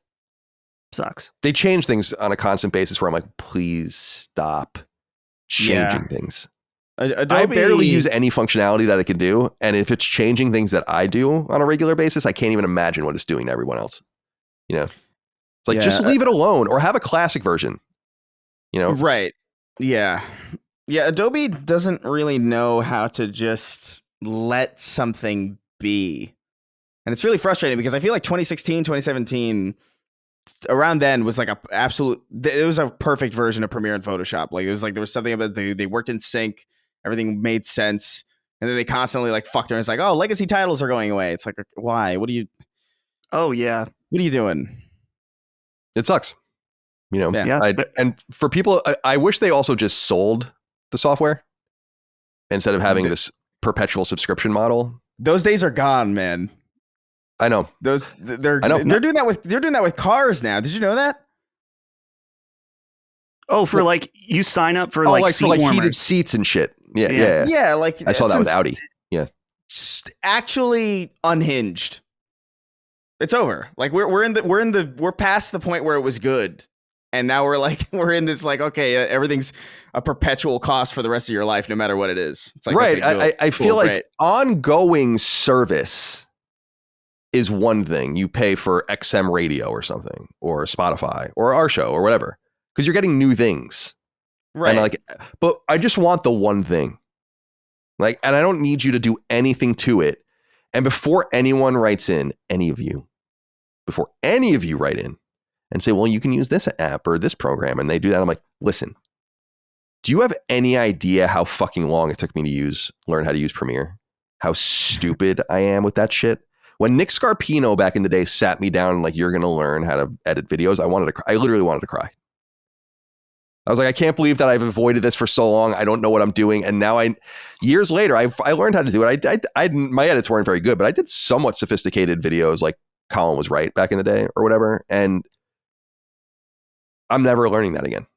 sucks. They change things on a constant basis where I'm like, please stop changing things. Adobe... I barely use any functionality that it can do. And if it's changing things that I do on a regular basis, I can't even imagine what it's doing to everyone else. It's like, just leave it alone or have a classic version, Right. Yeah. Yeah. Adobe doesn't really know how to just let something be. And it's really frustrating because I feel like 2016, 2017, around then was like it was a perfect version of Premiere and Photoshop. Like, it was like, there was something about they worked in sync. Everything made sense. And then they constantly fucked her. And it's like, oh, legacy titles are going away. It's like, why? Oh, yeah. What are you doing? It sucks. Yeah. And for people, I wish they also just sold the software instead of having this perpetual subscription model. Those days are gone, man. I know. They're doing that with cars now. Did you know that? Oh, for you sign up for for heated seats and shit. Yeah. I saw that with Audi. Yeah. Actually unhinged. It's over. We're past the point where it was good. And now we're in this okay, everything's a perpetual cost for the rest of your life, no matter what it is. It's like, right. Okay, I feel like ongoing service is one thing. You pay for XM radio or something, or Spotify or our show or whatever, because you're getting new things. Right. And but I just want the one thing. And I don't need you to do anything to it. And before anyone writes in, before any of you write in and say, well, you can use this app or this program, and they do that, I'm like, listen, do you have any idea how fucking long it took me to learn how to use Premiere? How stupid I am with that shit? When Nick Scarpino back in the day sat me down and you're going to learn how to edit videos, I literally wanted to cry. I was like, I can't believe that I've avoided this for so long. I don't know what I'm doing. And now years later, I learned how to do it. My edits weren't very good, but I did somewhat sophisticated videos like Colin was right back in the day or whatever. And I'm never learning that again.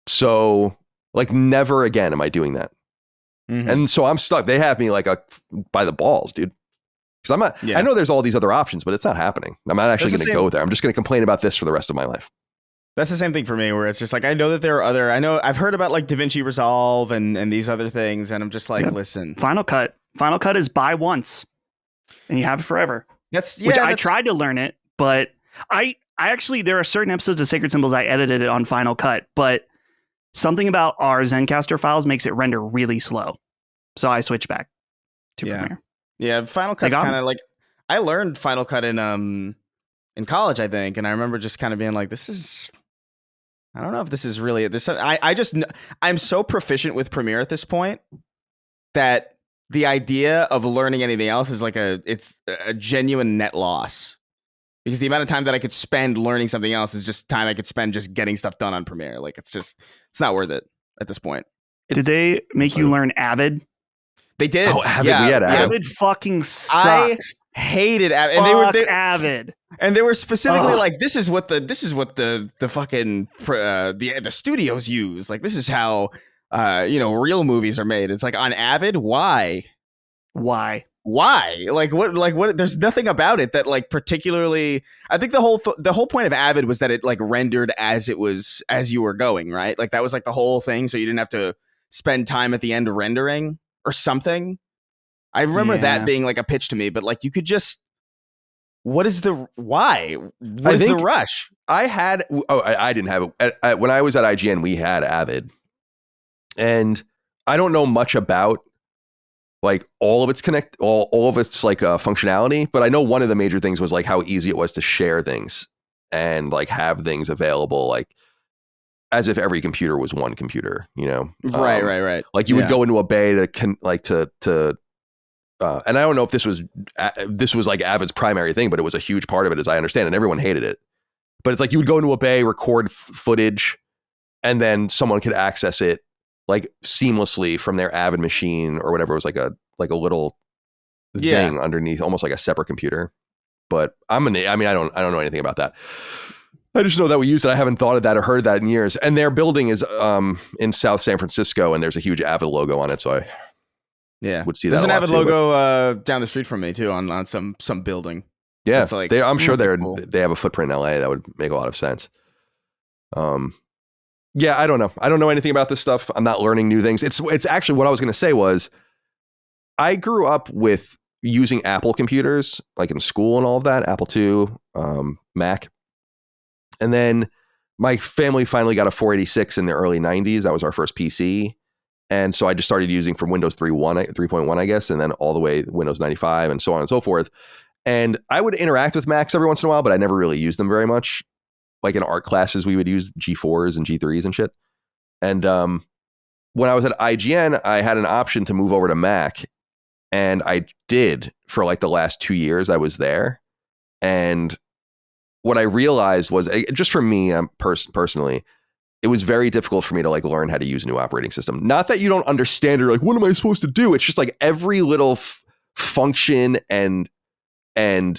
So never again am I doing that. Mm-hmm. And so I'm stuck. They have me by the balls, dude. Because I'm not, I know there's all these other options, but it's not happening. I'm not actually going to go there. I'm just going to complain about this for the rest of my life. That's the same thing for me, where it's just I know that there are I've heard about DaVinci Resolve and these other things. And I'm just listen. Final Cut is buy once and you have it forever. I tried to learn it, but I actually, there are certain episodes of Sacred Symbols I edited it on Final Cut, but something about our Zencaster files makes it render really slow. So I switched back to Premiere. Yeah, Final Cut's kind of I learned Final Cut in college, I think, and I remember just kind of being this is I don't know if this is really this. I'm so proficient with Premiere at this point that the idea of learning anything else is like it's a genuine net loss, because the amount of time that I could spend learning something else is just time I could spend just getting stuff done on Premiere. Like it's not worth it at this point. Did they make you learn Avid? They did. Oh, Avid. Yeah, we had Avid. Avid fucking sucks. I hated Avid. And they Avid. And they were specifically like, this is what the fucking the studios use. Like, this is how real movies are made. It's like, on Avid, why? Like what? There's nothing about it that like particularly. I think the whole point of Avid was that it like rendered as you were going, right? Like that was like the whole thing, so you didn't have to spend time at the end rendering or something. I remember that being like a pitch to me, but like you could just. What is the why? What is the rush? I didn't have it when I was at IGN. We had Avid, and I don't know much about like all of its all of its like functionality, but I know one of the major things was like how easy it was to share things and like have things available, like as if every computer was one computer, Right. Like you would go into a bay to and I don't know if this was like Avid's primary thing, but it was a huge part of it, as I understand, and everyone hated it. But it's like you would go into a bay, record footage, and then someone could access it like seamlessly from their Avid machine or whatever. It was like a little thing underneath, almost like a separate computer. But I don't know anything about that. I just know that we used it. I haven't thought of that or heard that in years. And their building is in South San Francisco, and there's a huge Avid logo on it, so I would see that. There's an Avid logo down the street from me too on some building. Yeah, like, I'm sure cool. They have a footprint in LA that would make a lot of sense. Yeah, I don't know. I don't know anything about this stuff. I'm not learning new things. It's actually what I was going to say was I grew up with using Apple computers, like in school and all of that, Apple II, Mac. And then my family finally got a 486 in the early 90s. That was our first PC. And so I just started using from Windows 3.1, I guess, and then all the way Windows 95 and so on and so forth. And I would interact with Macs every once in a while, but I never really used them very much. Like in art classes, we would use G4s and G3s and shit. And when I was at IGN, I had an option to move over to Mac. And I did for like the last 2 years I was there. And what I realized was, just for me personally, it was very difficult for me to like learn how to use a new operating system. Not that you don't understand or like, what am I supposed to do? It's just like every little function and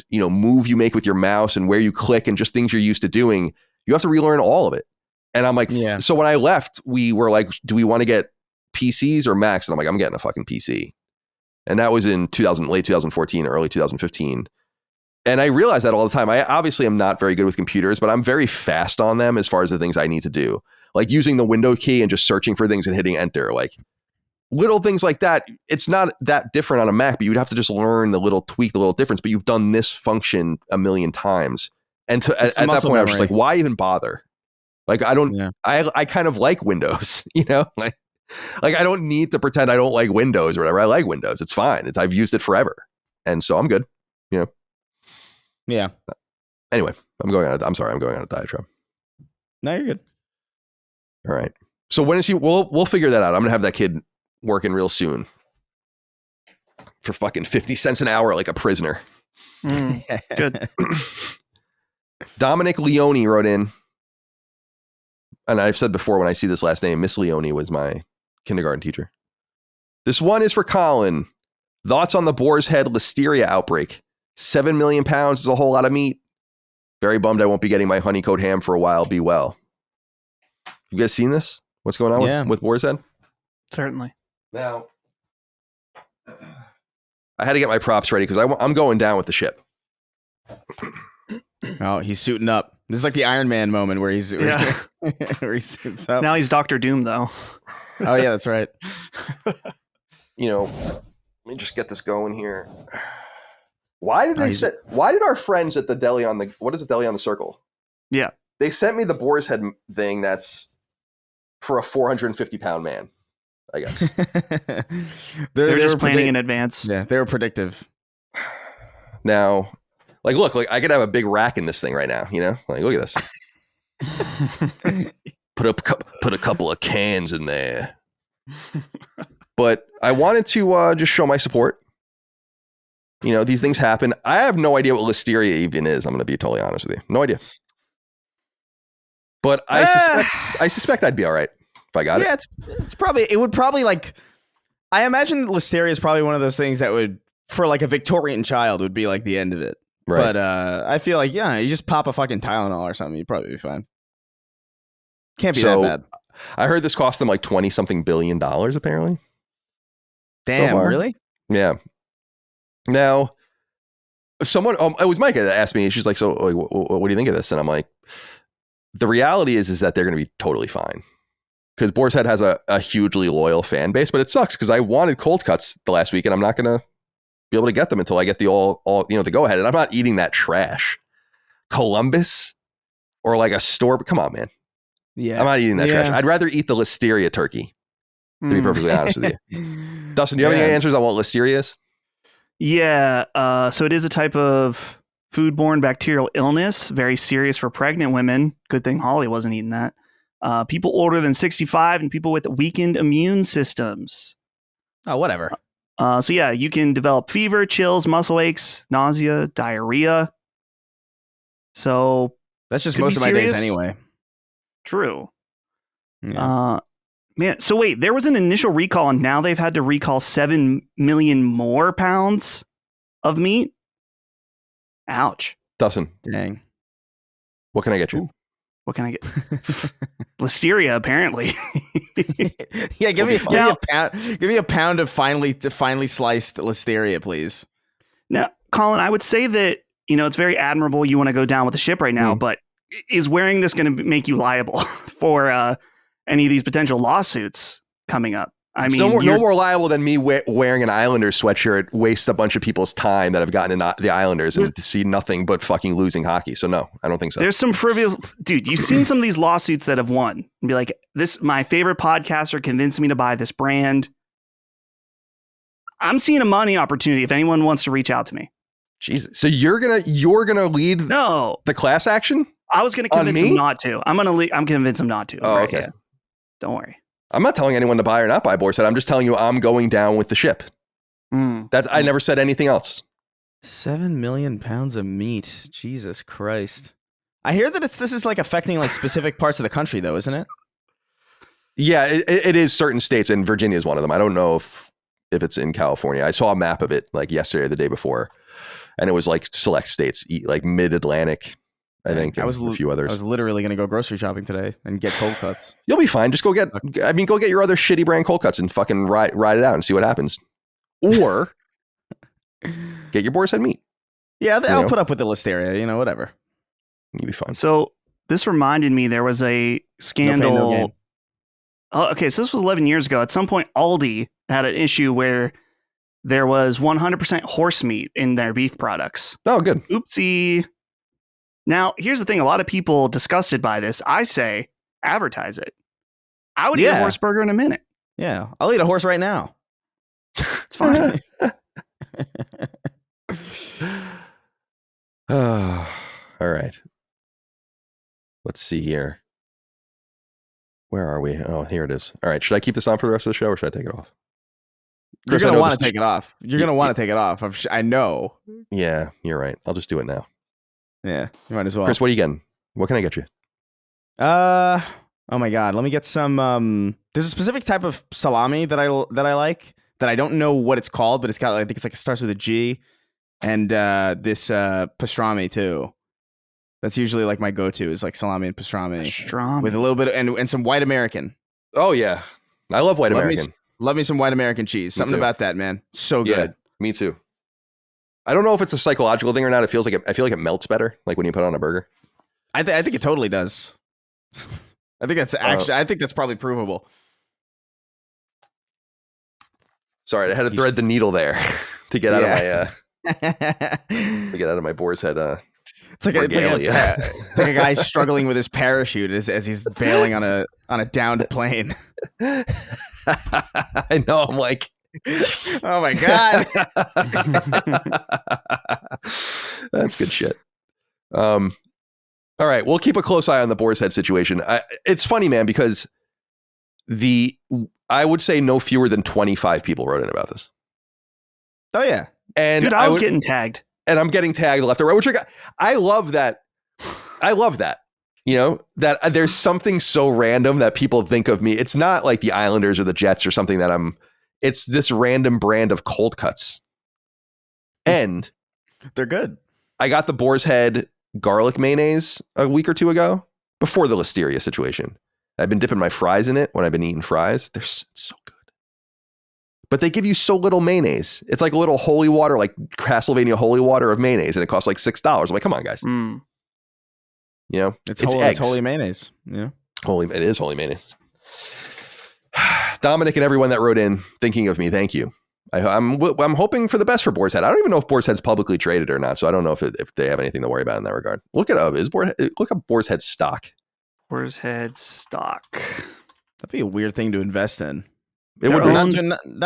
move you make with your mouse and where you click and just things you're used to doing, you have to relearn all of it. And I'm like, So when I left, we were like, do we want to get PCs or Macs? And I'm like, I'm getting a fucking PC. And that was in late 2014, early 2015. And I realize that all the time. I obviously am not very good with computers, but I'm very fast on them as far as the things I need to do. Like using the window key and just searching for things and hitting enter. Like little things like that. It's not that different on a Mac, but you'd have to just learn the little difference. But you've done this function a million times. And at that point, I was just like, why even bother? Like, I don't, I kind of like Windows, like I don't need to pretend I don't like Windows or whatever. I like Windows. It's fine. I've used it forever. And so I'm good, Yeah. Anyway, I'm going on a diatribe. No, you're good. All right. So when is he? We'll figure that out. I'm gonna have that kid working real soon for fucking 50 cents an hour, like a prisoner. Good. Dominic Leone wrote in, and I've said before when I see this last name, Miss Leone was my kindergarten teacher. This one is for Colin. Thoughts on the Boar's Head listeria outbreak? 7 million pounds is a whole lot of meat. Very bummed I won't be getting my honeycoat ham for a while. Be well. You guys seen this? What's going on with Boar's Head? Certainly. Now, I had to get my props ready because I'm going down with the ship. Oh, he's suiting up. This is like the Iron Man moment where where he suits up. Now he's Dr. Doom, though. Oh, yeah, that's right. Let me just get this going here. Why did our friends at the deli what is it, Deli on the Circle? Yeah. They sent me the Boar's Head thing that's for a 450-pound man, I guess. They're just planning in advance. Yeah, they were predictive. Now, look, I could have a big rack in this thing right now, Like, look at this. Put a couple of cans in there. But I wanted to just show my support. You know, these things happen. I have no idea what listeria even is. I'm going to be totally honest with you. No idea. But I suspect I'd be all right if I got it. Yeah, it would probably like, I imagine listeria is probably one of those things that would, for like a Victorian child, would be like the end of it. Right. But I feel like, you just pop a fucking Tylenol or something, you'd probably be fine. Can't be that bad. I heard this cost them like $20-something billion, apparently. Damn, really? Yeah. Now, someone, it was Micah that asked me, she's like, so like, what do you think of this? And I'm like, the reality is that they're going to be totally fine. Because Boar's Head has a hugely loyal fan base, but it sucks because I wanted cold cuts the last week and I'm not going to be able to get them until I get the the go ahead. And I'm not eating that trash. Columbus or like a store. Come on, man. Yeah. I'm not eating that trash. I'd rather eat the listeria turkey, to be perfectly honest with you. Dustin, do you have any answers on what listeria is? Yeah. So it is a type of foodborne bacterial illness, very serious for pregnant women. Good thing Holly wasn't eating that. People older than 65 and people with weakened immune systems. Oh, whatever. So yeah, you can develop fever, chills, muscle aches, nausea, diarrhea. So that's just most of my days anyway. True. Yeah. Man, so wait, there was an initial recall and now they've had to recall 7 million more pounds of meat? Ouch. Dustin. Dang. What can I get you? Ooh. What can I get? Listeria, apparently. Yeah, give me a pound of finely sliced listeria, please. Now, Colin, I would say that, it's very admirable you want to go down with the ship right now, but is wearing this going to make you liable for any of these potential lawsuits coming up? I mean, no more liable than me wearing an Islanders sweatshirt wastes a bunch of people's time that have gotten in the Islanders and see nothing but fucking losing hockey. So no, I don't think so. There's some frivolous, dude. You've seen some of these lawsuits that have won and be like, my favorite podcaster convinced me to buy this brand. I'm seeing a money opportunity if anyone wants to reach out to me. Jesus. So you're gonna lead the class action? I was gonna convince him not to. I'm convinced him not to. Oh, okay. Yeah. Don't worry. I'm not telling anyone to buy or not buy Boar's Head. I'm just telling you I'm going down with the ship. I never said anything else. 7 million pounds of meat. Jesus Christ. I hear that this is like affecting like specific parts of the country though, isn't it? Yeah, it is certain states, and Virginia is one of them. I don't know if it's in California. I saw a map of it like yesterday or the day before, and it was like select states, like mid-Atlantic. I think a few others. I was literally going to go grocery shopping today and get cold cuts. You'll be fine. Just go get your other shitty brand cold cuts and fucking ride it out and see what happens. Or get your Boar's Head meat. Yeah, I'll put up with the listeria, whatever. You'll be fine. So this reminded me, there was a scandal. No pain, no gain. Okay, so this was 11 years ago. At some point, Aldi had an issue where there was 100% horse meat in their beef products. Oh, good. Oopsie. Now, here's the thing. A lot of people disgusted by this. I say, advertise it. I would eat a horse burger in a minute. Yeah, I'll eat a horse right now. It's fine. All right. Let's see here. Where are we? Oh, here it is. All right. Should I keep this on for the rest of the show or should I take it off? Chris, you're going to want to take it off. You're going to want to take it off. I know. Yeah, you're right. I'll just do it now. Yeah, you might as well. Chris, what are you getting? What can I get you? Oh my God. Let me get some, there's a specific type of salami that I like that I don't know what it's called, but it's got, I think it's like, it starts with a G, and this pastrami too. That's usually like my go-to is like salami and pastrami. With a little bit and some white American. Oh yeah. I love white American. Love me some white American cheese. Something about that, man. So good. Yeah, me too. I don't know if it's a psychological thing or not. I feel like it melts better, like when you put it on a burger. I think it totally does. I think that's probably provable. Sorry, I had to thread the needle there to get out of my Boar's Head. It's like a guy struggling with his parachute as he's bailing on a downed plane. I know. I'm like, oh my God. That's good shit. All right, we'll keep a close eye on the Boar's Head situation. It's funny, man, because I would say no fewer than 25 people wrote in about this. Oh yeah, and dude, I was getting tagged, and I'm getting tagged left or right. Which I love that. I love that. You know, that there's something so random that people think of me. It's not like the Islanders or the Jets or something that it's this random brand of cold cuts. And they're good. I got the Boar's Head garlic mayonnaise a week or two ago before the listeria situation. I've been dipping my fries in it when I've been eating fries. It's so good. But they give you so little mayonnaise. It's like a little holy water, like Castlevania holy water of mayonnaise, and it costs like $6. I'm like, come on, guys. Mm. You know, it's holy mayonnaise. Yeah, it is holy mayonnaise. Dominic and everyone that wrote in thinking of me, thank you. I'm hoping for the best for Boar's Head. I don't even know if Boar's Head's publicly traded or not, so I don't know if they have anything to worry about in that regard. Look it up. Look up Boar's Head stock. Boar's Head stock. That'd be a weird thing to invest in. It would be not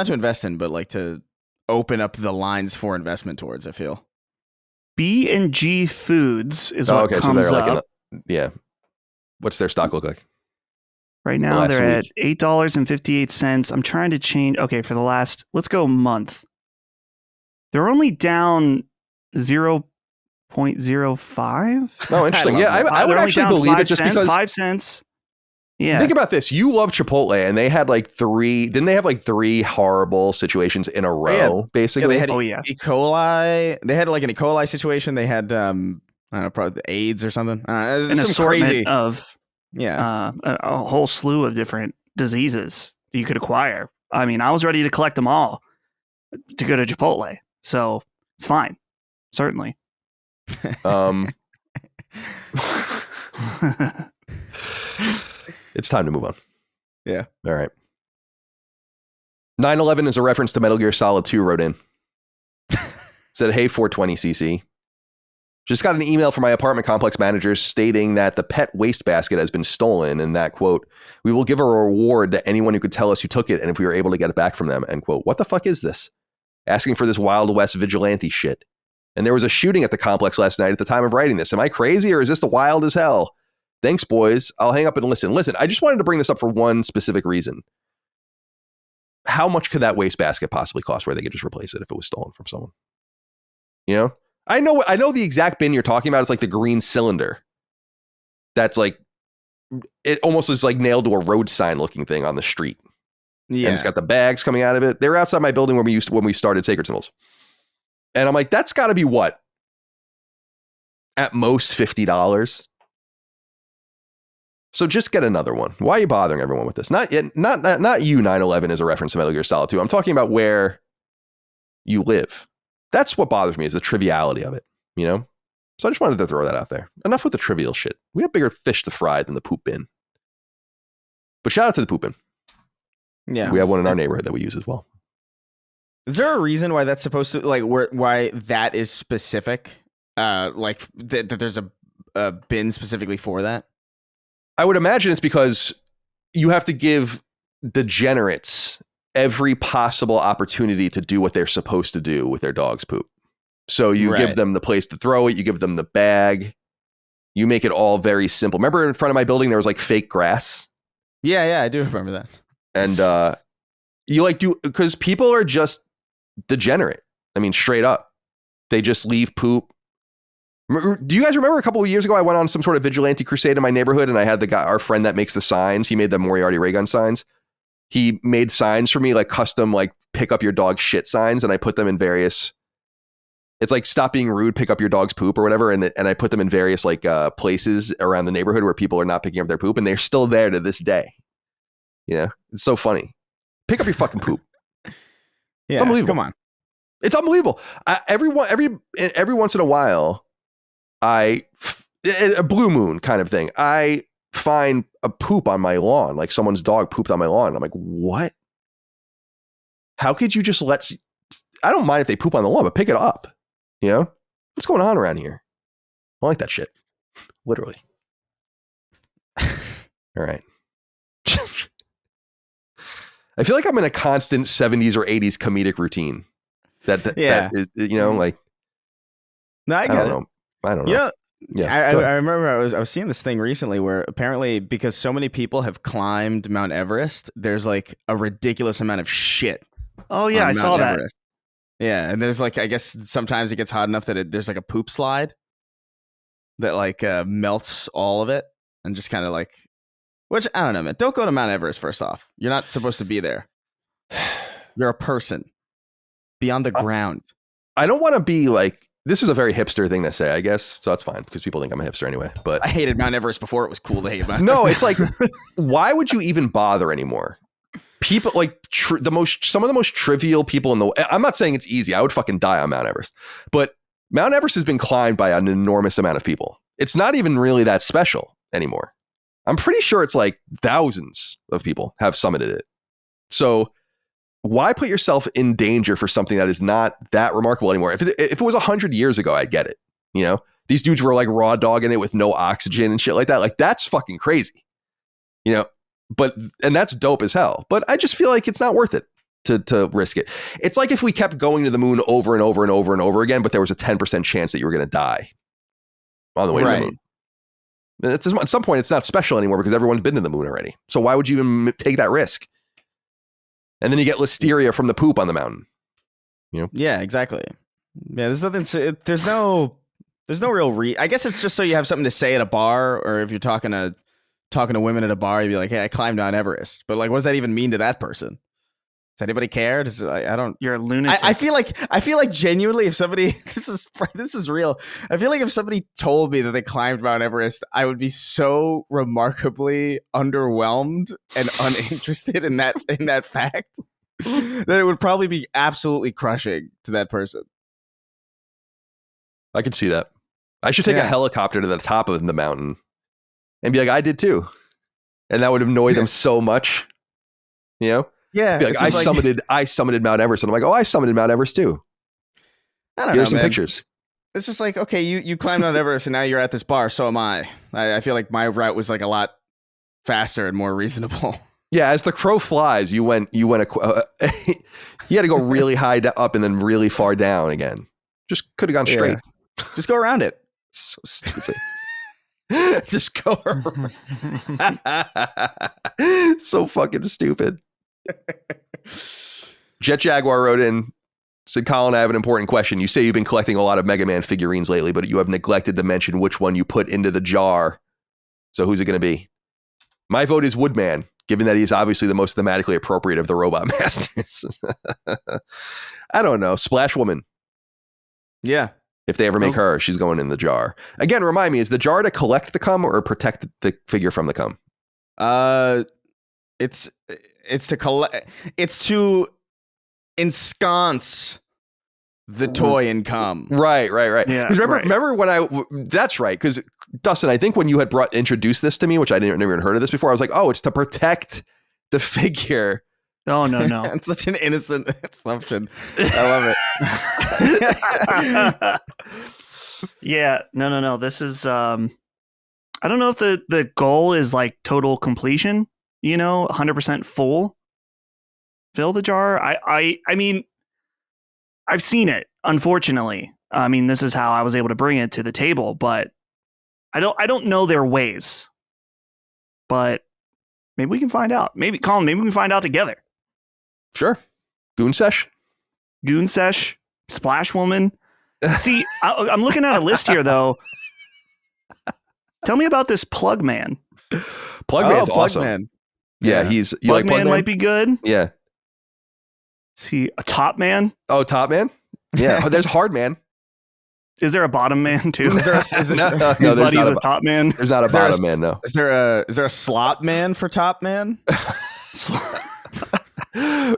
to invest in, but like to open up the lines for investment towards. I feel B&G Foods is what comes up. Yeah. What's their stock look like? Right now they're at $8.58. I'm trying to change. Okay, for the last, let's go month. They're only down 0.05. Oh, interesting. Yeah, I would actually believe it just because 5 cents. Yeah. Think about this. You love Chipotle, and they had like didn't they have like 3 horrible situations in a row, basically? Yeah, they had E. coli. They had like an E. coli situation. They had, I don't know, probably AIDS or something. It was some crazy of a whole slew of different diseases you could acquire. I mean, I was ready to collect them all to go to Chipotle, so it's fine, certainly. It's time to move on. Yeah. All right. 9/11 is a reference to Metal Gear Solid 2. Wrote in. Said, hey, 420cc. Just got an email from my apartment complex manager stating that the pet wastebasket has been stolen and that, quote, we will give a reward to anyone who could tell us who took it and if we were able to get it back from them, end quote. What the fuck is this? Asking for this Wild West vigilante shit. And there was a shooting at the complex last night at the time of writing this. Am I crazy or is this the wild as hell? Thanks, boys. I'll hang up and listen. Listen, I just wanted to bring this up for one specific reason. How much could that wastebasket possibly cost where they could just replace it if it was stolen from someone? You know? I know the exact bin you're talking about. It's like the green cylinder. That's like, it almost is like nailed to a road sign looking thing on the street. Yeah. And it's got the bags coming out of it. They were outside my building when we started Sacred Symbols. And I'm like, that's got to be what? At most $50. So just get another one. Why are you bothering everyone with this? Not you, 9/11 is a reference to Metal Gear Solid 2. I'm talking about where you live. That's what bothers me is the triviality of it, you know? So I just wanted to throw that out there. Enough with the trivial shit. We have bigger fish to fry than the poop bin. But shout out to the poop bin. Yeah. We have one in our neighborhood that we use as well. Is there a reason why that's supposed to, like, why that is specific? Like, that there's a bin specifically for that? I would imagine it's because you have to give degenerates every possible opportunity to do what they're supposed to do with their dog's poop. So you give them the place to throw it. You give them the bag. You make it all very simple. Remember in front of my building, there was like fake grass. Yeah, I do remember that. And you like do, because people are just degenerate. I mean, straight up, they just leave poop. Do you guys remember a couple of years ago, I went on some sort of vigilante crusade in my neighborhood and I had our friend that makes the signs. He made the Moriarty ray gun signs. He made signs for me, like custom, like pick up your dog shit signs. And I put them in various, it's like stop being rude, pick up your dog's poop or whatever. And I put them in various like places around the neighborhood where people are not picking up their poop and they're still there to this day. You know, it's so funny. Pick up your fucking poop. Yeah, unbelievable. Come on. It's unbelievable. Every once in a while, a blue moon kind of thing, I find a poop on my lawn, like someone's dog pooped on my lawn. I'm like, what? How could you just I don't mind if they poop on the lawn, but pick it up. You know? What's going on around here? I like that shit. Literally. All right. I feel like I'm in a constant 70s or 80s comedic routine. That is, you know, like, no, I don't know. You know, Yeah, I remember I was seeing this thing recently where apparently because so many people have climbed Mount Everest, there's like a ridiculous amount of shit. Oh yeah, I saw that. Yeah, and there's like, I guess sometimes it gets hot enough that there's like a poop slide that like melts all of it and just kind of like, which I don't know, man. Don't go to Mount Everest. First off, you're not supposed to be there. You're a person. Be on the ground. I don't want to be like, this is a very hipster thing to say, I guess. So that's fine because people think I'm a hipster anyway. But I hated Mount Everest before it was cool to hate Mount Everest. No, it's like, why would you even bother anymore? People like some of the most trivial people in the. I'm not saying it's easy. I would fucking die on Mount Everest, but Mount Everest has been climbed by an enormous amount of people. It's not even really that special anymore. I'm pretty sure it's like thousands of people have summited it. So why put yourself in danger for something that is not that remarkable anymore? If it was 100 years ago, I'd get it. You know, these dudes were like raw dogging it with no oxygen and shit like that. Like that's fucking crazy. You know, and that's dope as hell. But I just feel like it's not worth it to risk it. It's like if we kept going to the moon over and over and over and over again, but there was a 10% chance that you were going to die on the way to the moon. At some point, it's not special anymore because everyone's been to the moon already. So why would you even take that risk? And then you get listeria from the poop on the mountain. You know? Yeah, exactly. Yeah, there's nothing. There's no real I guess it's just so you have something to say at a bar, or if you're talking to women at a bar, you'd be like, "Hey, I climbed Mount Everest." But like, what does that even mean to that person? Does anybody care? I don't. You're a lunatic. I feel like genuinely, if somebody this is real. I feel like if somebody told me that they climbed Mount Everest, I would be so remarkably underwhelmed and uninterested in that fact that it would probably be absolutely crushing to that person. I could see that. I should take a helicopter to the top of the mountain and be like, "I did too," and that would annoy them so much. You know. Yeah, like, I summited Mount Everest, and I'm like, "Oh, I summited Mount Everest too." I don't know. Here's some pictures. It's just like, okay, you climbed Mount Everest, and now you're at this bar. So am I. I feel like my route was like a lot faster and more reasonable. Yeah, as the crow flies, you had to go really high up and then really far down again. Just could have gone straight. Just go around it. So stupid. Just go around. So fucking stupid. Jet Jaguar wrote in, said, "Colin, I have an important question. You say you've been collecting a lot of Mega Man figurines lately, but you have neglected to mention which one you put into the jar. So who's it going to be?" My vote is Woodman, given that he's obviously the most thematically appropriate of the Robot Masters. I don't know. Splash Woman. Yeah. If they ever make her, she's going in the jar. Again, remind me, is the jar to collect the cum or protect the figure from the cum? It's to collect. It's to ensconce the toy in cum. Right. Yeah. Remember when that's right. Because Dustin, I think when you had introduced this to me, which I never even heard of this before, I was like, "Oh, it's to protect the figure." Oh no! It's such an innocent assumption. I love it. Yeah. No. This is. I don't know if the goal is like total completion. 100% full. Fill the jar. I mean, I've seen it. Unfortunately, I mean, this is how I was able to bring it to the table. But I don't know their ways. But maybe we can find out. Colin, maybe we can find out together. Sure. Goon Sesh, Splash Woman. See, I'm looking at a list here, though. Tell me about this Plug Man. Plug Man's awesome. Man. Yeah, Plug Man might be good. Yeah. See, a Top Man. Oh, Top Man? Yeah. There's Hard Man. Is there a Bottom Man too? No, his buddy's a Top Man. There's not a Bottom Man, no. Is there a Slop Man for Top Man?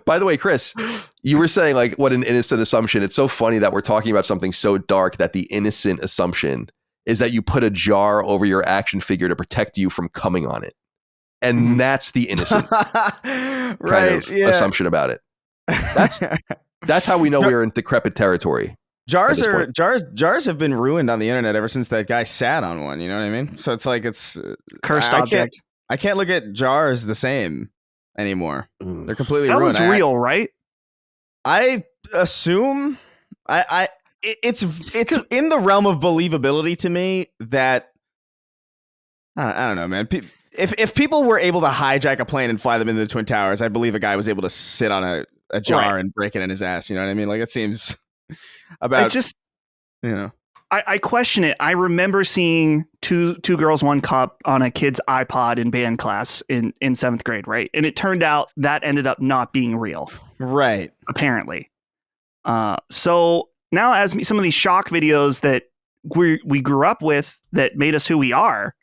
By the way, Chris, you were saying like what an innocent assumption. It's so funny that we're talking about something so dark that the innocent assumption is that you put a jar over your action figure to protect you from coming on it. And that's the innocent kind of assumption about it. That's how we know we're in decrepit territory. Jars have been ruined on the internet ever since that guy sat on one. You know what I mean? So it's like it's cursed object. I can't look at jars the same anymore. They're completely ruined. That was real, right? I assume it's in the realm of believability to me that I don't know, man. If people were able to hijack a plane and fly them into the Twin Towers, I believe a guy was able to sit on a jar and break it in his ass. You know what I mean? Like, it seems about. It's just, I question it. I remember seeing two girls, one cup on a kid's iPod in band class in 7th grade, right? And it turned out that ended up not being real. Right. Apparently. So now as some of these shock videos that we grew up with that made us who we are,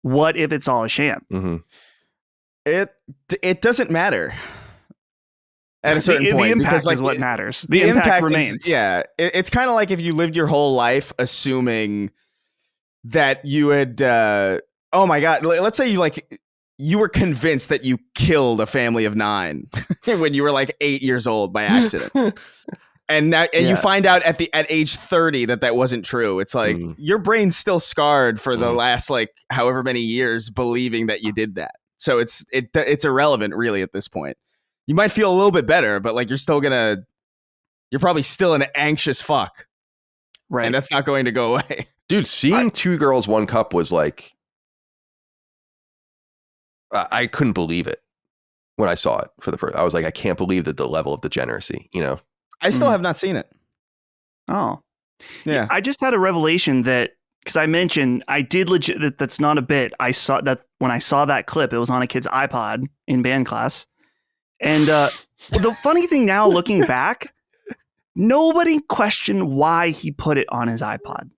what if it's all a sham? Mm-hmm. It doesn't matter. At a certain point, the impact because, is what matters. The impact remains. It's kind of like if you lived your whole life assuming that you had. Oh my God! Let's say you were convinced that you killed a family of 9 when you were like 8 years old by accident, and you find out at age 30 that wasn't true. It's like your brain's still scarred for the last however many years believing that you did that. So it's irrelevant really at this point. You might feel a little bit better, but you're probably still an anxious fuck. Right. And that's not going to go away. Dude, seeing 2 girls, 1 cup was like, I couldn't believe it when I saw it for the first. I was like, I can't believe that the level of degeneracy, I still have not seen it. Oh, yeah. I just had a revelation that, because I mentioned I did legit, that's not a bit. I saw that when I saw that clip, it was on a kid's iPod in band class. And the funny thing now, looking back, nobody questioned why he put it on his iPod.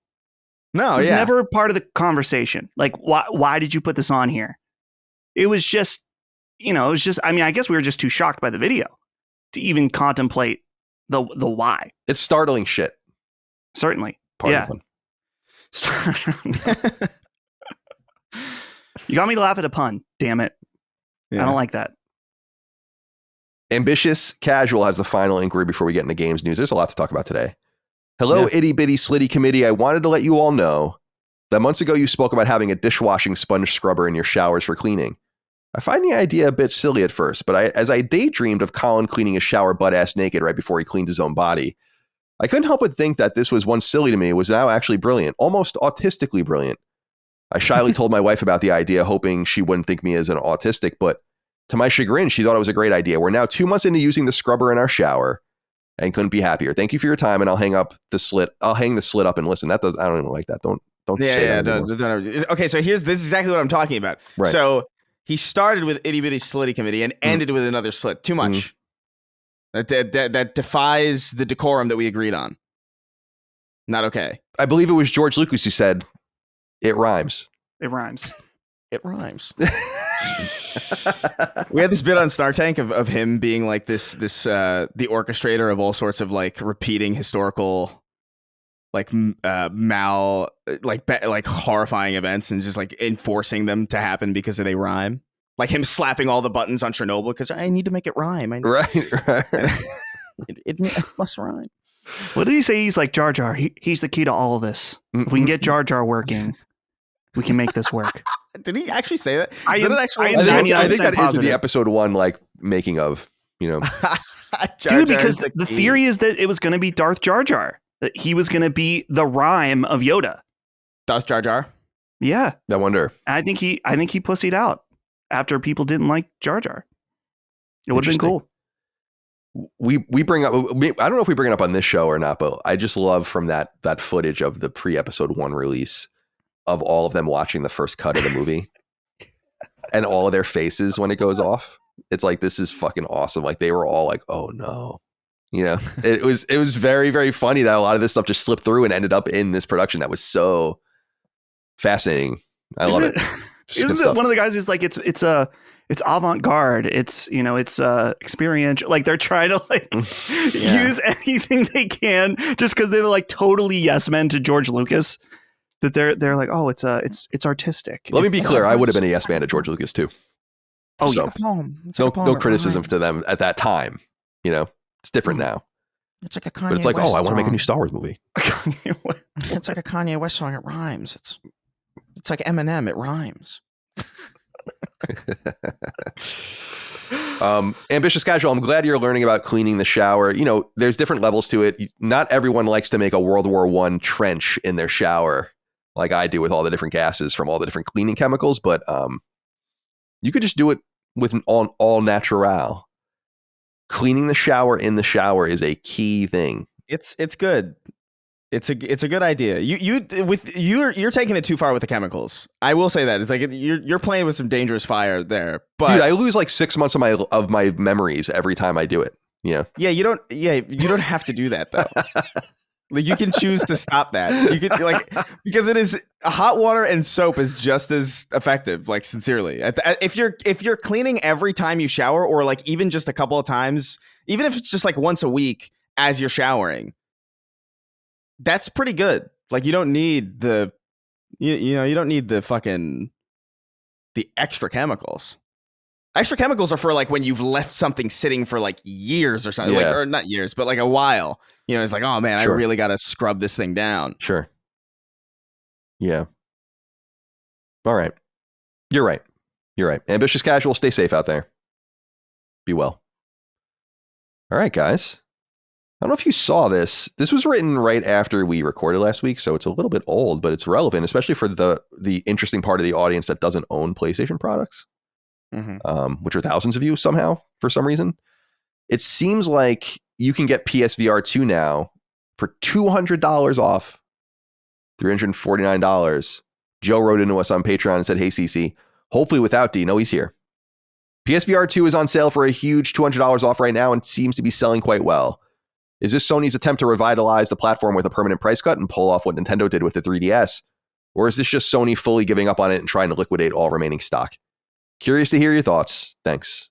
No, it was never part of the conversation. Like, why did you put this on here? It was just, I mean, I guess we were just too shocked by the video to even contemplate the why. It's startling shit. Certainly. Part of You got me to laugh at a pun. Damn it. Yeah. I don't like that. Ambitious Casual has the final inquiry before we get into games news. There's a lot to talk about today. Hello, itty bitty slitty committee. I wanted to let you all know that months ago you spoke about having a dishwashing sponge scrubber in your showers for cleaning. I find the idea a bit silly at first, but as I daydreamed of Colin cleaning his shower butt-ass naked right before he cleaned his own body, I couldn't help but think that this was once silly to me was now actually brilliant, almost autistically brilliant. I shyly told my wife about the idea, hoping she wouldn't think me as an autistic, but to my chagrin, she thought it was a great idea. We're now 2 months into using the scrubber in our shower and couldn't be happier. Thank you for your time, and I'll hang the slit up and listen. I don't even like that. Don't say that anymore. Okay, so this is exactly what I'm talking about. Right. So he started with itty bitty slitty committee and ended with another slit. Too much. That defies the decorum that we agreed on. Not okay. I believe it was George Lucas who said, "It rhymes." It rhymes. It rhymes. We had this bit on Star Tank of him being like the orchestrator of all sorts of repeating historical horrifying events and just enforcing them to happen because they rhyme. Like him slapping all the buttons on Chernobyl because I need to make it rhyme. Right. It must rhyme. What did he say? He's like Jar Jar. He's the key to all of this. If we can get Jar Jar working, we can make this work. Did he actually say that? I think that is the episode 1 making of, Dude, because the theory is that it was going to be Darth Jar Jar. That he was going to be the rhyme of Yoda. Darth Jar Jar? Yeah. I wonder. I think he pussied out after people didn't like Jar Jar. It would have been cool. We bring up, I don't know if we bring it up on this show or not, but I just love from that footage of the pre-episode 1 release of all of them watching the first cut of the movie and all of their faces when it goes off. It's like, this is fucking awesome. Like they were all like, oh no. It was very, very funny that a lot of this stuff just slipped through and ended up in this production. That was so fascinating. I love it. Isn't it one of the guys is like, it's avant-garde. It's experiential. Like they're trying to use anything they can just because they're totally yes men to George Lucas. That they're like, oh, it's artistic. Let me be clear. I would have been a yes man to George Lucas too. Oh, so, no criticism to them at that time. It's different now. It's like a Kanye But it's like, West I want to make a song. new Star Wars movie. It's like a Kanye West song. It rhymes. It's like Eminem. It rhymes. Ambitious Casual, I'm glad you're learning about cleaning the shower. You know, there's different levels to it. Not everyone likes to make a World War I trench in their shower like I do with all the different gases from all the different cleaning chemicals, but you could just do it with an all natural. Cleaning the shower in the shower is a key thing. It's good. It's a good idea. You're taking it too far with the chemicals. I will say that it's like you're playing with some dangerous fire there. But dude, I lose like 6 months of my memories every time I do it. Yeah. Yeah, you don't have to do that though. Like you can choose to stop that. You can because it is hot water and soap is just as effective. Like sincerely, if you're cleaning every time you shower, or like even just a couple of times, even if it's just like once a week as you're showering, that's pretty good. Like you don't need the you don't need the fucking the extra chemicals. Extra chemicals are for like when you've left something sitting for like years or something, like, or not years, but like a while. You know, it's like, oh man, sure. I really got to scrub this thing down. Sure. Yeah. All right. You're right. Ambitious Casual, stay safe out there. Be well. All right, guys. I don't know if you saw this. This was written right after we recorded last week, so it's a little bit old, but it's relevant, especially for the interesting part of the audience that doesn't own PlayStation products. Which are thousands of you somehow for some reason. It seems like you can get PSVR2 now for $200 off, $349. Joe wrote into us on Patreon and said, "Hey CC, hopefully without D. No, he's here. PSVR2 is on sale for a huge $200 off right now and seems to be selling quite well. Is this Sony's attempt to revitalize the platform with a permanent price cut and pull off what Nintendo did with the 3DS? Or is this just Sony fully giving up on it and trying to liquidate all remaining stock? Curious to hear your thoughts. Thanks."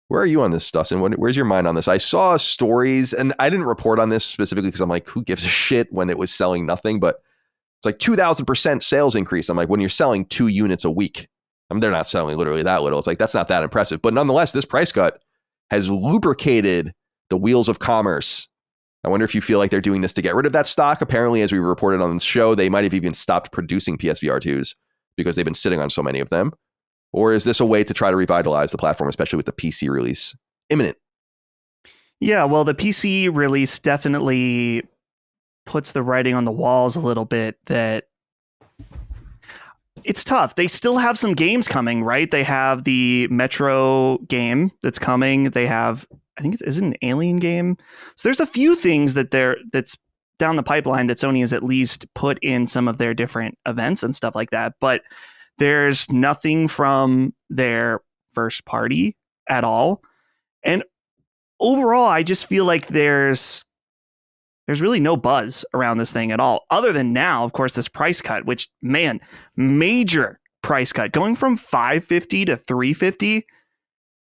Where are you on this, Dustin? Where's your mind on this? I saw stories, and I didn't report on this specifically because I'm like, who gives a shit when it was selling nothing? But it's like 2,000% sales increase. I'm like, when you're selling 2 units a week, I mean, they're not selling literally that little. It's like, that's not that impressive. But nonetheless, this price cut has lubricated the wheels of commerce. I wonder if you feel like they're doing this to get rid of that stock. Apparently, as we reported on the show, they might have even stopped producing PSVR2s because they've been sitting on so many of them. Or is this a way to try to revitalize the platform, especially with the PC release imminent? Yeah, well, the PC release definitely puts the writing on the walls a little bit that it's tough. They still have some games coming, right? They have the Metro game that's coming. They have, I think is it an Alien game? So there's a few things that's down the pipeline that Sony has at least put in some of their different events and stuff like that. But there's nothing from their first party at all. And overall, I just feel like there's really no buzz around this thing at all. Other than now, of course, this price cut, which, man, major price cut. Going from $550 to $350.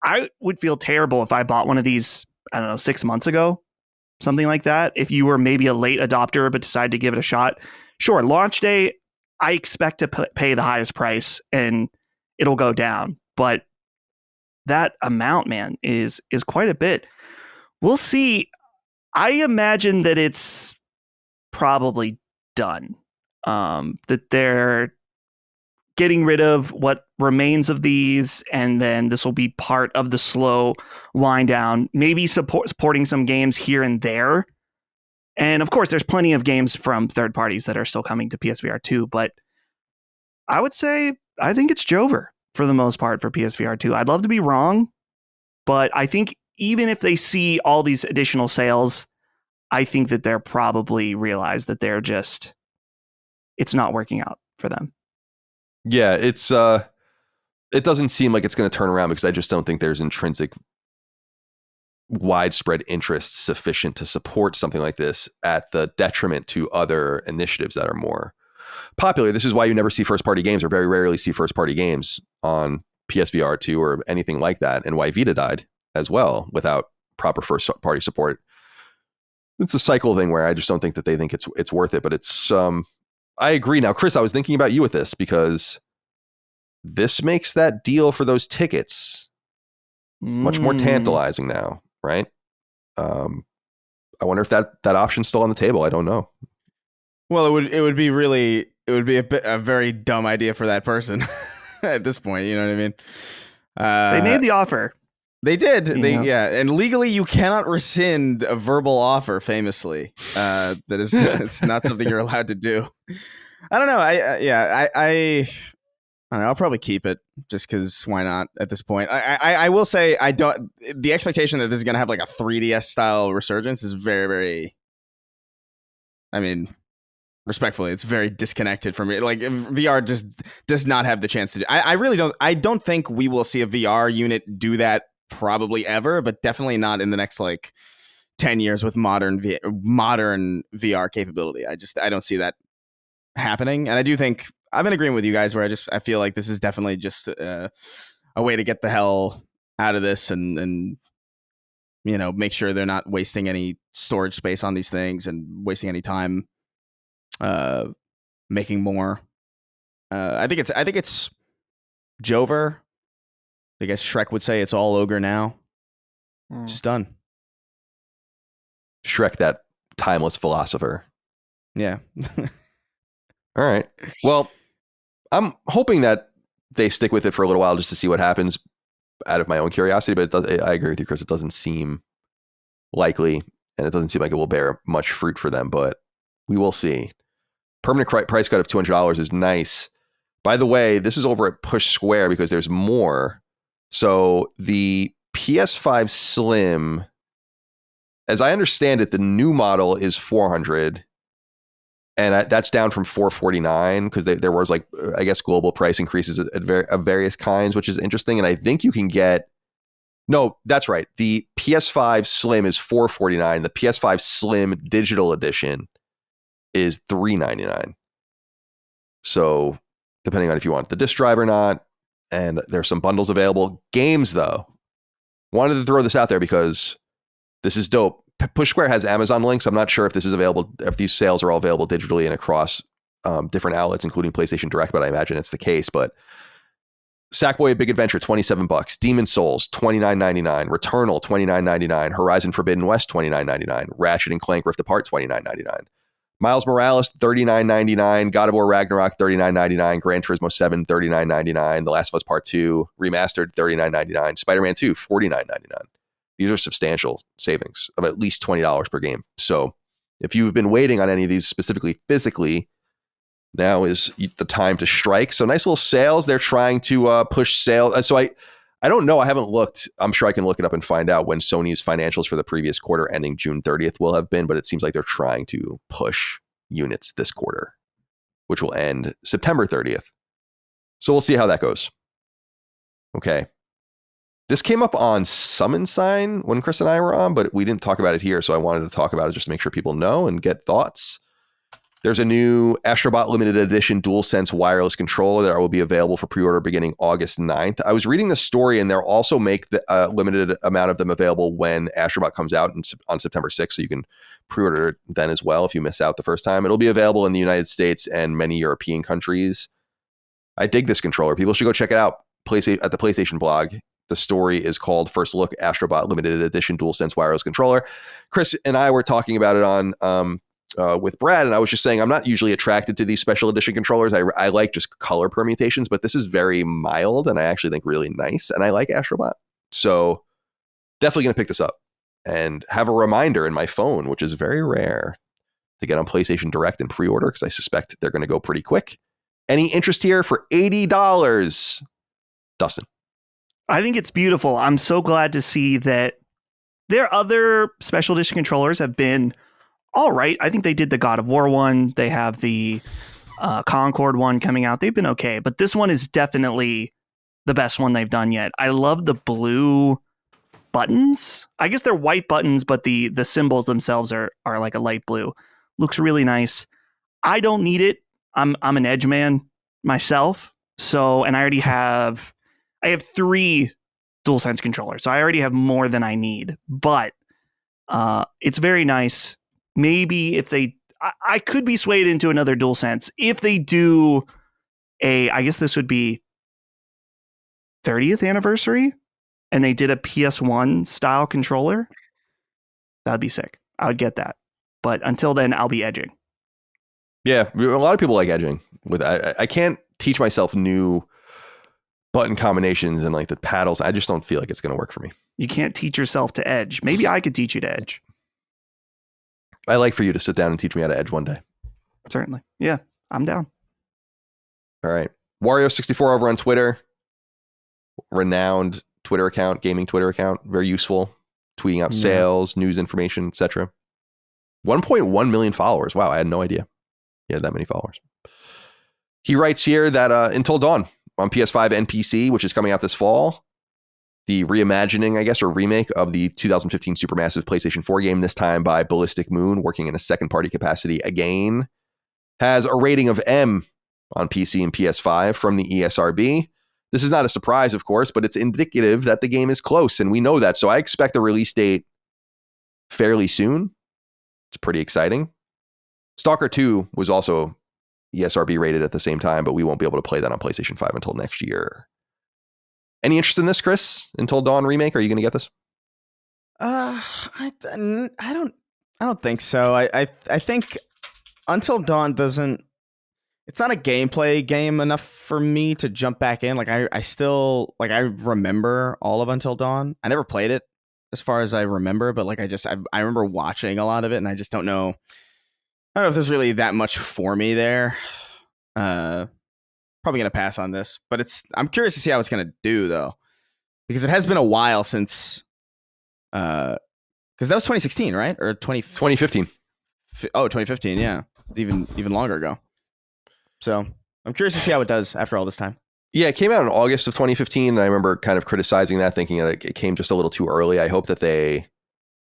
I would feel terrible if I bought one of these, I don't know, 6 months ago. Something like that. If you were maybe a late adopter but decided to give it a shot. Sure, launch day, I expect to pay the highest price and it'll go down. But that amount, man, is quite a bit. We'll see. I imagine that it's probably done. That they're getting rid of what remains of these, and then this will be part of the slow wind down. Maybe supporting some games here and there. And of course, there's plenty of games from third parties that are still coming to PSVR 2, but I would say I think it's Jover for the most part for PSVR 2. I'd love to be wrong, but I think even if they see all these additional sales, I think that they're probably realize that it's not working out for them. Yeah, it doesn't seem like it's going to turn around because I just don't think there's intrinsic widespread interest sufficient to support something like this at the detriment to other initiatives that are more popular. This is why you never see first party games, or very rarely see first party games on PSVR 2 or anything like that, and why Vita died as well without proper first party support. It's a cycle thing where I just don't think that they think it's worth it, but it's I agree. Now, Chris, I was thinking about you with this because this makes that deal for those tickets much more tantalizing now, right? I wonder if that option's still on the table. I don't know. Well, it would be a very dumb idea for that person at this point. You know what I mean? They made the offer. They did. And legally you cannot rescind a verbal offer, famously. It's not something you're allowed to do. I don't know. I don't know. I'll probably keep it just because why not at this point? I will say the expectation that this is going to have like a 3DS style resurgence is very, very, I mean, respectfully, it's very disconnected from it. Like VR just does not have the chance to do. I don't think we will see a VR unit do that probably ever, but definitely not in the next like 10 years with modern VR capability. I don't see that happening. And I do think I'm in agreement with you guys where I feel like this is definitely just a way to get the hell out of this and make sure they're not wasting any storage space on these things and wasting any time making more. I think it's Jover. I guess Shrek would say it's all ogre now. It's just done. Shrek, that timeless philosopher. Yeah. All right. Well, I'm hoping that they stick with it for a little while just to see what happens out of my own curiosity. But I agree with you, Chris. It doesn't seem likely, and it doesn't seem like it will bear much fruit for them, but we will see. Permanent price cut of $200 is nice. By the way, this is over at Push Square because there's more. So the PS5 Slim, as I understand it, the new model is $400, and that's down from $449 because there was like, I guess, global price increases of various kinds, which is interesting. And I think you can get, no, that's right. The PS5 Slim is $449. The PS5 Slim Digital Edition is $399. So depending on if you want the disc drive or not, and there's some bundles available. Games, though, wanted to throw this out there because this is dope. Push Square has Amazon links. I'm not sure if this is available, if these sales are all available digitally and across different outlets, including PlayStation Direct, but I imagine it's the case. But Sackboy: A Big Adventure, $27. Demon Souls, $29.99. Returnal, $29.99. Horizon Forbidden West, $29.99. Ratchet and Clank Rift Apart, $29.99. Miles Morales, $39.99. God of War Ragnarok, $39.99. Gran Turismo 7, $39.99. The Last of Us Part 2 Remastered, $39.99. Spider-Man 2, $49.99. These are substantial savings of at least $20 per game. So if you've been waiting on any of these specifically physically, now is the time to strike. So nice little sales. They're trying to push sales. So I don't know. I haven't looked. I'm sure I can look it up and find out when Sony's financials for the previous quarter ending June 30th will have been, but it seems like they're trying to push units this quarter, which will end September 30th. So we'll see how that goes. Okay. This came up on Summon Sign when Chris and I were on, but we didn't talk about it here. So I wanted to talk about it just to make sure people know and get thoughts. There's a new Astro Bot limited edition DualSense wireless controller that will be available for pre-order beginning August 9th. I was reading the story, and they'll also make the limited amount of them available when Astro Bot comes out on September 6th, so you can pre-order it then as well if you miss out the first time. It'll be available in the United States and many European countries. I dig this controller. People should go check it out at the PlayStation blog. The story is called First Look Astro Bot Limited Edition DualSense Wireless Controller. Chris and I were talking about it on with Brad, and I was just saying I'm not usually attracted to these special edition controllers. I like just color permutations, but this is very mild and I actually think really nice, and I like Astro Bot. So definitely going to pick this up and have a reminder in my phone, which is very rare, to get on PlayStation Direct and pre-order because I suspect they're going to go pretty quick. Any interest here for $80? Dustin. I think it's beautiful. I'm so glad to see that their other special edition controllers have been all right. I think they did the God of War one. They have the Concord one coming out. They've been okay, but this one is definitely the best one they've done yet. I love the blue buttons. I guess they're white buttons, but the symbols themselves are like a light blue. Looks really nice. I don't need it. I'm an Edge man myself. So, and I have 3 DualSense controllers. So I already have more than I need, but it's very nice. Maybe if I could be swayed into another DualSense if they do I guess this would be 30th anniversary and they did a PS1 style controller. That'd be sick. I would get that. But until then, I'll be edging. Yeah, a lot of people like edging. I can't teach myself new button combinations and like the paddles. I just don't feel like it's going to work for me. You can't teach yourself to edge. Maybe I could teach you to edge. I like for you to sit down and teach me how to edge one day. Certainly. Yeah, I'm down. All right. Wario64 over on Twitter. Renowned Twitter account, gaming Twitter account. Very useful. Tweeting out sales, news information, etc. 1.1 million followers. Wow, I had no idea he had that many followers. He writes here that Until Dawn on PS5 and PC, which is coming out this fall, the reimagining, I guess, or remake of the 2015 supermassive PlayStation 4 game, this time by Ballistic Moon, working in a second-party capacity again, has a rating of M on PC and PS5 from the ESRB. This is not a surprise, of course, but it's indicative that the game is close, and we know that. So I expect a release date fairly soon. It's pretty exciting. Stalker 2 was also ESRB rated at the same time, but we won't be able to play that on PlayStation 5 until next year. Any interest in this, Chris? Until Dawn remake? Are you going to get this? I don't think so. I think Until Dawn doesn't. It's not a gameplay game enough for me to jump back in. Like I still like I remember all of Until Dawn. I never played it as far as I remember, but like I remember watching a lot of it, and I just don't know. I don't know if there's really that much for me there. Probably gonna pass on this, but I'm curious to see how it's gonna do though, because it has been a while since. Because that was 2016, right? Or 2015. Oh, 2015. Yeah, it's even longer ago. So I'm curious to see how it does after all this time. Yeah, it came out in August of 2015, and I remember kind of criticizing that, thinking that it came just a little too early. I hope that they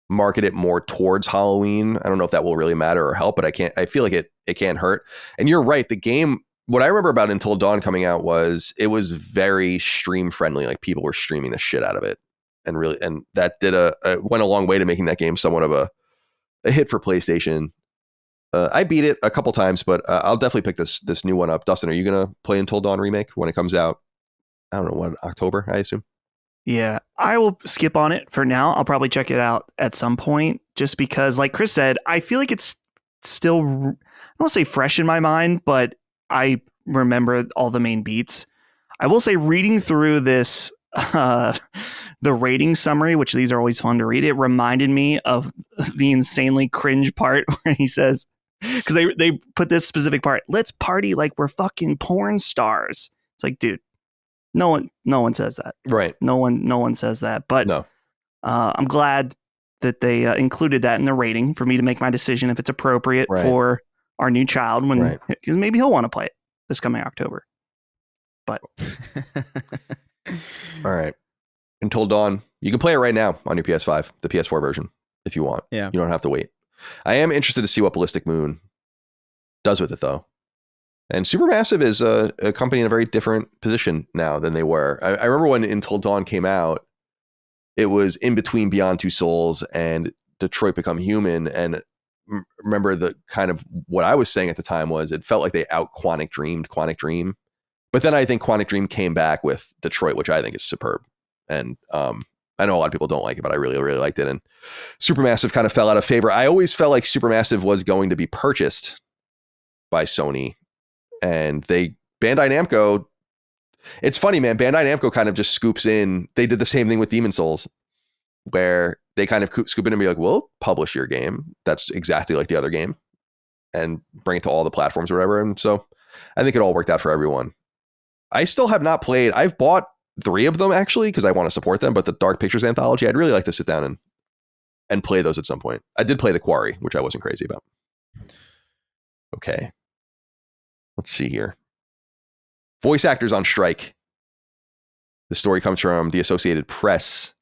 market it more towards Halloween. I don't know if that will really matter or help, but I feel like it can't hurt. And you're right, the game, what I remember about Until Dawn coming out was it was very stream friendly. Like people were streaming the shit out of it, and that went a long way to making that game somewhat of a hit for PlayStation. I beat it a couple times, but I'll definitely pick this new one up. Dustin, are you going to play Until Dawn remake when it comes out? I don't know, what, October, I assume? Yeah, I will skip on it for now. I'll probably check it out at some point, just because, like Chris said, I feel like it's still, I don't want to say fresh in my mind, but I remember all the main beats. I will say, reading through this, the rating summary, which these are always fun to read, it reminded me of the insanely cringe part where he says, because they put this specific part, let's party like we're fucking porn stars. It's like, dude, no one says that. Right. No one says that. But no. I'm glad that they included that in the rating for me to make my decision if it's appropriate for our new child, because maybe he'll want to play it this coming October. But all right. Until Dawn, you can play it right now on your PS5, the PS4 version, if you want. Yeah. You don't have to wait. I am interested to see what Ballistic Moon does with it, though. And Supermassive is a company in a very different position now than they were. I remember when Until Dawn came out, it was in between Beyond Two Souls and Detroit Become Human. And remember the kind of what I was saying at the time was it felt like they out Quantic Dream. But then I think Quantic Dream came back with Detroit, which I think is superb. And I know a lot of people don't like it, but I really, really liked it. And Supermassive kind of fell out of favor. I always felt like Supermassive was going to be purchased by Sony. And Bandai Namco, it's funny, man. Bandai Namco kind of just scoops in. They did the same thing with Demon's Souls, where they kind of scoop in and be like, we'll publish your game that's exactly like the other game and bring it to all the platforms or whatever. And so I think it all worked out for everyone. I still have not played. I've bought 3 of them, actually, because I want to support them. But the Dark Pictures anthology, I'd really like to sit down and play those at some point. I did play The Quarry, which I wasn't crazy about. Okay. Let's see here. Voice actors on strike. The story comes from the Associated Press,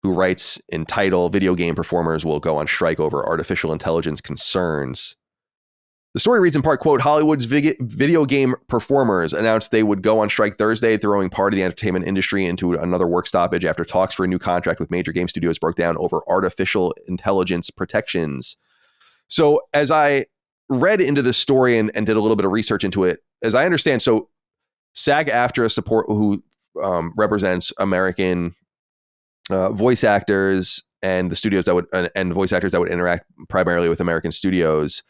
who writes in title, video game performers will go on strike over artificial intelligence concerns. The story reads in part, quote, Hollywood's video game performers announced they would go on strike Thursday, throwing part of the entertainment industry into another work stoppage after talks for a new contract with major game studios broke down over artificial intelligence protections. So as I read into this story and did a little bit of research into it, as I understand, so SAG-AFTRA support, who represents American voice actors and the studios that would and voice actors that would interact primarily with American studios,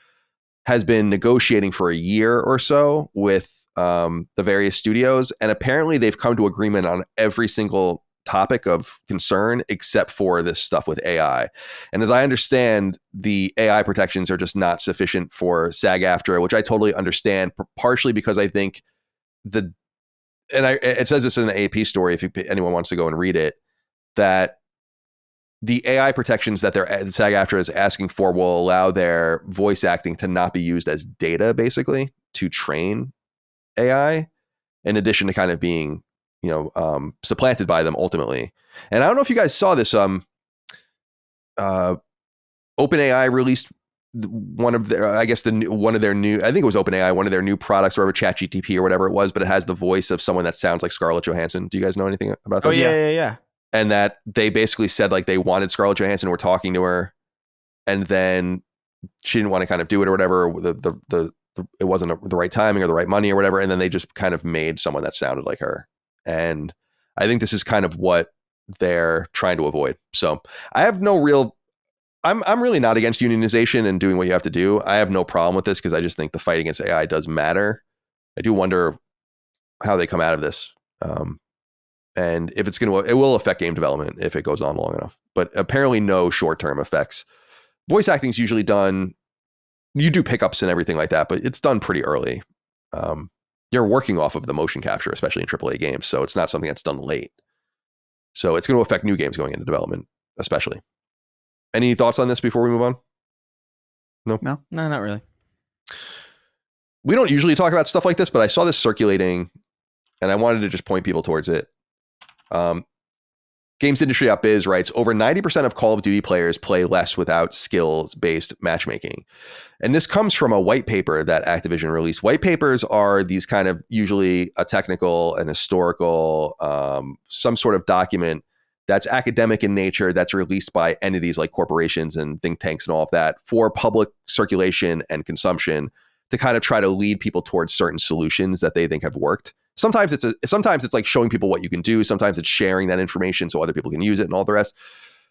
has been negotiating for a year or so with the various studios, and apparently they've come to agreement on every single topic of concern except for this stuff with AI. And as I understand, the AI protections are just not sufficient for SAG-AFTRA, which I totally understand, partially because I think it says this in the AP story, if anyone wants to go and read it, that the AI protections that SAG-AFTRA is asking for will allow their voice acting to not be used as data, basically, to train AI, in addition to kind of being supplanted by them ultimately. And I don't know if you guys saw this. OpenAI released one of their, I think it was OpenAI, one of their new products, whatever, ChatGPT or whatever it was, but it has the voice of someone that sounds like Scarlett Johansson. Do you guys know anything about this? Oh yeah. And that they basically said like they wanted Scarlett Johansson, were talking to her, and then she didn't want to kind of do it or whatever. It wasn't the right timing or the right money or whatever, and then they just kind of made someone that sounded like her. And I think this is kind of what they're trying to avoid. So I have no real, I'm really not against unionization and doing what you have to do. I have no problem with this because I just think the fight against AI does matter. I do wonder how they come out of this. And if it will affect game development if it goes on long enough, but apparently no short-term effects. Voice acting is usually done, you do pickups and everything like that, but it's done pretty early. You're working off of the motion capture, especially in AAA games. So it's not something that's done late. So it's going to affect new games going into development, especially. Any thoughts on this before we move on? No, not really. We don't usually talk about stuff like this, but I saw this circulating and I wanted to just point people towards it. GamesIndustry.biz writes, over 90% of Call of Duty players play less without skills-based matchmaking. And this comes from a white paper that Activision released. White papers are these kind of usually a technical and historical, some sort of document that's academic in nature, that's released by entities like corporations and think tanks and all of that for public circulation and consumption to kind of try to lead people towards certain solutions that they think have worked. Sometimes it's like showing people what you can do. Sometimes it's sharing that information so other people can use it and all the rest.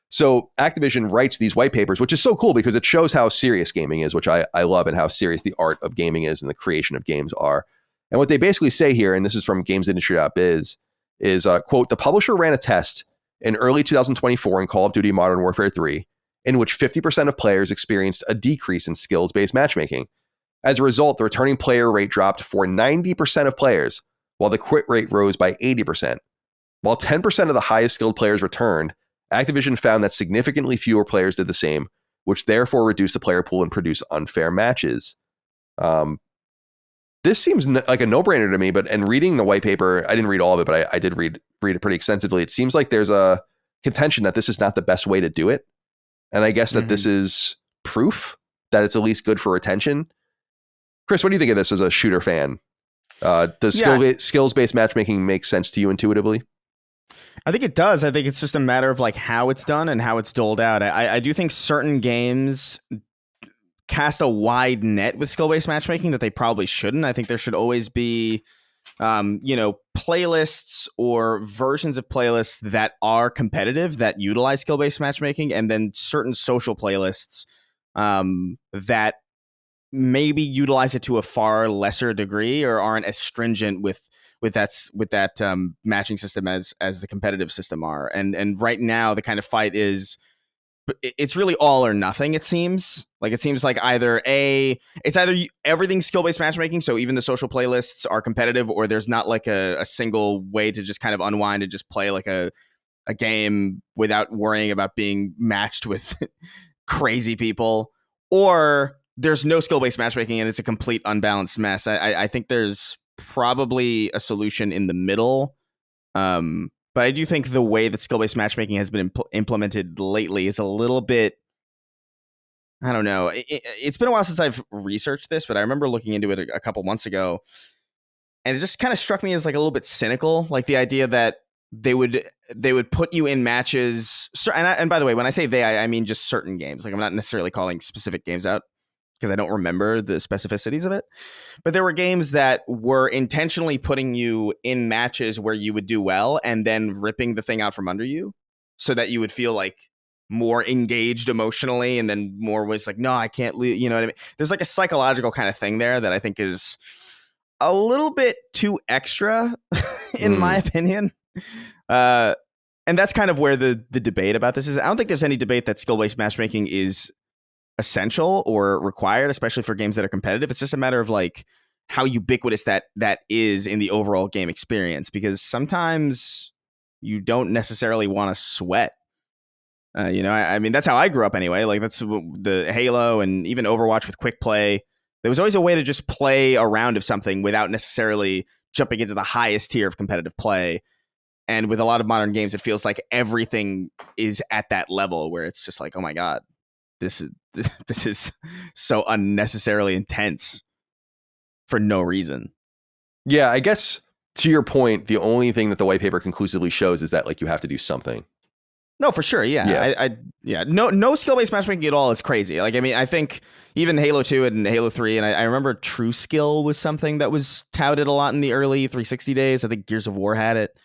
So Activision writes these white papers, which is so cool because it shows how serious gaming is, which I love, and how serious the art of gaming is and the creation of games are. And what they basically say here, and this is from GamesIndustry.biz, is, quote, the publisher ran a test in early 2024 in Call of Duty Modern Warfare 3, in which 50% of players experienced a decrease in skills-based matchmaking. As a result, the returning player rate dropped for 90% of players, while the quit rate rose by 80%. While 10% of the highest skilled players returned, Activision found that significantly fewer players did the same, which therefore reduced the player pool and produced unfair matches. This seems like a no-brainer to me, and reading the white paper, I didn't read all of it, but I did read it pretty extensively. It seems like there's a contention that this is not the best way to do it. And I guess that this is proof that it's at least good for retention. Chris, what do you think of this as a shooter fan? Does skills-based matchmaking make sense to you intuitively? I think it does. I think it's just a matter of like how it's done and how it's doled out. I do think certain games cast a wide net with skill-based matchmaking that they probably shouldn't. I think there should always be, playlists or versions of playlists that are competitive that utilize skill-based matchmaking, and then certain social playlists that maybe utilize it to a far lesser degree or aren't as stringent with that matching system as the competitive system are. And right now the kind of fight is, it's really all or nothing. It seems like either everything's skill-based matchmaking, so even the social playlists are competitive, or there's not like a single way to just kind of unwind and just play like a game without worrying about being matched with crazy people, or there's no skill-based matchmaking and it's a complete unbalanced mess. I think there's probably a solution in the middle. But I do think the way that skill-based matchmaking has been implemented lately is a little bit, I don't know. It's been a while since I've researched this, but I remember looking into it a couple months ago, and it just kind of struck me as like a little bit cynical, like the idea that they would put you in matches. And by the way, when I say I mean just certain games. Like I'm not necessarily calling specific games out, because I don't remember the specificities of it. But there were games that were intentionally putting you in matches where you would do well and then ripping the thing out from under you so that you would feel like more engaged emotionally, and then more was like, no, I can't lose. You know what I mean? There's like a psychological kind of thing there that I think is a little bit too extra, in my opinion. And that's kind of where the debate about this is. I don't think there's any debate that skill-based matchmaking is essential or required, especially for games that are competitive. It's just a matter of like how ubiquitous that is in the overall game experience, because sometimes you don't necessarily want to sweat. I mean, that's how I grew up anyway. Like that's the Halo and even Overwatch with quick play. There was always a way to just play a round of something without necessarily jumping into the highest tier of competitive play. And with a lot of modern games, it feels like everything is at that level where it's just like, oh my God, this is so unnecessarily intense for no reason. Yeah, I guess to your point, the only thing that the white paper conclusively shows is that like you have to do something. No, for sure. Yeah. No skill-based matchmaking at all is crazy. Like, I mean, I think even Halo 2 and Halo 3, and I remember True Skill was something that was touted a lot in the early 360 days. I think Gears of War had it.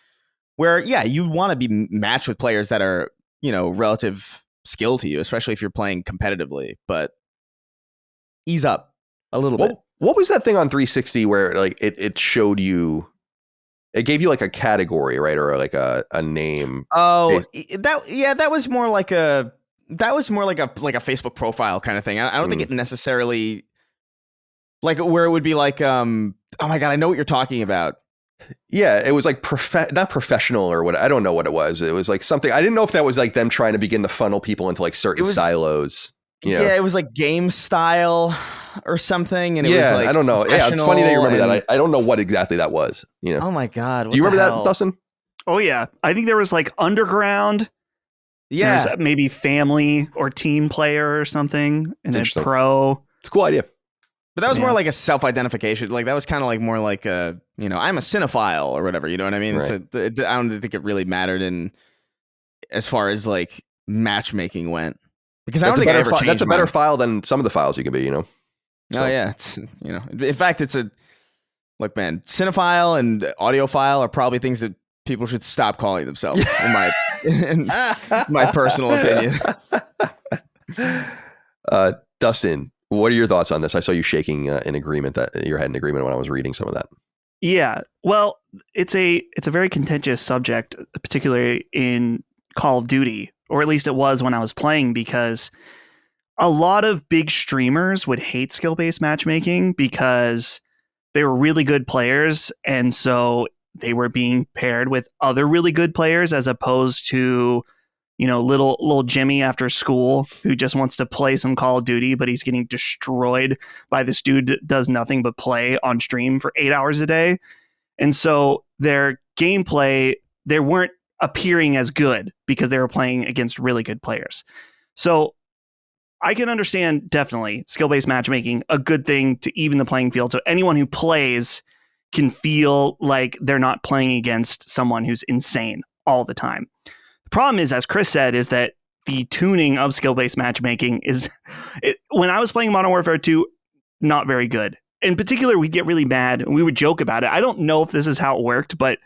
Where, yeah, you want to be matched with players that are, relative skill to you, especially if you're playing competitively. But ease up a little bit. What was that thing on 360 where like it showed you? It gave you like a category, right, or like a name. Oh, that was more like a Facebook profile kind of thing. I don't think it necessarily like where it would be like, oh my God, I know what you're talking about. Yeah, it was like not professional or what. I don't know what it was. It was like something. I didn't know if that was like them trying to begin to funnel people into like certain silos. Yeah, it was like game style or something. And it was like, I don't know. Yeah, it's funny that you remember that. I don't know what exactly that was. Oh my God. Do you remember that, Dustin? Oh yeah. I think there was like underground. Yeah. There's maybe family or team player or something. And then pro. It's a cool idea. But that was more like a self-identification. Like that was kind of like more like a, I'm a cinephile or whatever. You know what I mean? Right. So I don't think it really mattered in as far as like matchmaking went. Because I don't think I ever changed. That's a better file than some of the files you can be, So. Oh yeah, it's, in fact, it's look, man, cinephile and audiophile are probably things that people should stop calling themselves. in my personal opinion. Dustin, what are your thoughts on this? I saw you shaking in agreement that your head in agreement when I was reading some of that. Yeah, well, it's a very contentious subject, particularly in Call of Duty, or at least it was when I was playing, because a lot of big streamers would hate skill-based matchmaking because they were really good players, and so they were being paired with other really good players as opposed to, little Jimmy after school who just wants to play some Call of Duty, but he's getting destroyed by this dude that does nothing but play on stream for 8 hours a day. And so their gameplay, they weren't appearing as good because they were playing against really good players. So I can understand definitely skill-based matchmaking, a good thing to even the playing field. So anyone who plays can feel like they're not playing against someone who's insane all the time. The problem is, as Chris said, is that the tuning of skill-based matchmaking is, when I was playing Modern Warfare 2, not very good. In particular, we get really mad and we would joke about it. I don't know if this is how it worked, but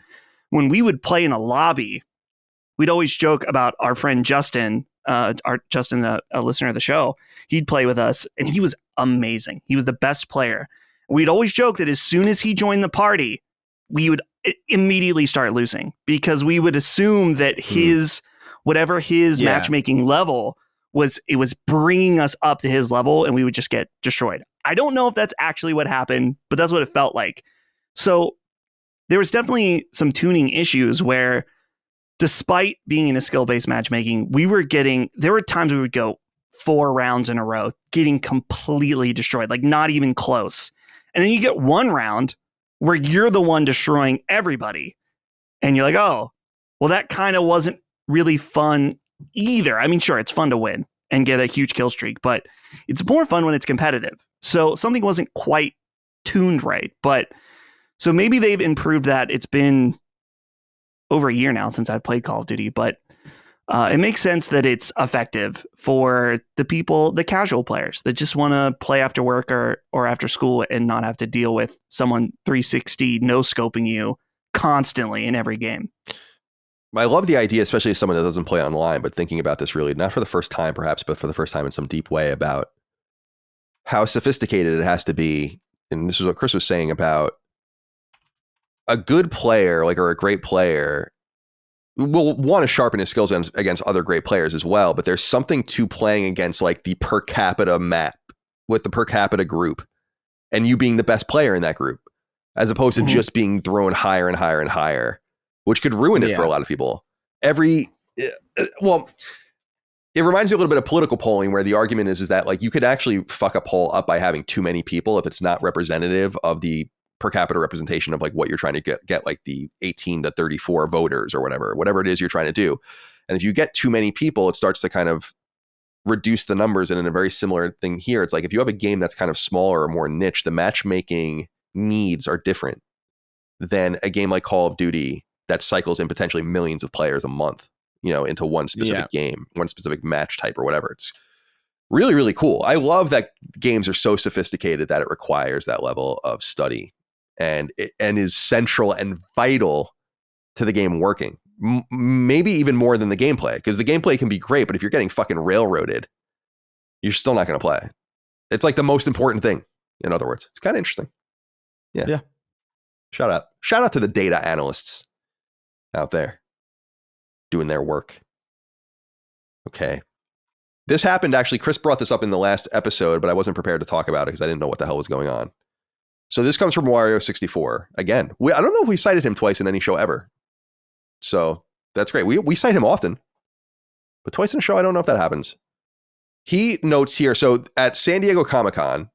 when we would play in a lobby, we'd always joke about our friend Justin, a listener of the show. He'd play with us and he was amazing. He was the best player. We'd always joke that as soon as he joined the party, we would immediately start losing because we would assume that his matchmaking level was bringing us up to his level and we would just get destroyed. I don't know if that's actually what happened, but that's what it felt like. So there was definitely some tuning issues where, despite being in a skill-based matchmaking, there were times we would go 4 rounds in a row, getting completely destroyed, like not even close. And then you get one round where you're the one destroying everybody. And you're like, oh, well, that kind of wasn't really fun either. I mean, sure, it's fun to win and get a huge kill streak, but it's more fun when it's competitive. So something wasn't quite tuned right. But so maybe they've improved that. It's been over a year now since I've played Call of Duty, but it makes sense that it's effective for the people, the casual players that just want to play after work or after school and not have to deal with someone 360 no-scoping you constantly in every game. I love the idea, especially as someone that doesn't play online, but thinking about this really, not for the first time perhaps, but for the first time in some deep way, about how sophisticated it has to be. And this is what Chris was saying about a good player, like, or a great player, will want to sharpen his skills against other great players as well. But there's something to playing against like the per capita map with the per capita group and you being the best player in that group, as opposed to just being thrown higher and higher and higher, which could ruin it for a lot of people. Well, it reminds me a little bit of political polling, where the argument is that like you could actually fuck a poll up by having too many people if it's not representative of the per capita representation of like what you're trying to get like the 18 to 34 voters or whatever it is you're trying to do. And if you get too many people, it starts to kind of reduce the numbers. And in a very similar thing here, it's like if you have a game that's kind of smaller or more niche, the matchmaking needs are different than a game like Call of Duty that cycles in potentially millions of players a month, into one specific game, one specific match type or whatever. It's really, really cool. I love that games are so sophisticated that it requires that level of study and is central and vital to the game working. Maybe even more than the gameplay, because the gameplay can be great, but if you're getting fucking railroaded, you're still not going to play. It's like the most important thing. In other words, it's kind of interesting. Yeah. Shout out to the data analysts out there doing their work. Okay. This happened, actually. Chris brought this up in the last episode, but I wasn't prepared to talk about it because I didn't know what the hell was going on. So this comes from Wario64. Again, I don't know if we cited him twice in any show ever. So that's great. We cite him often, but twice in a show, I don't know if that happens. He notes here, so at San Diego Comic-Con,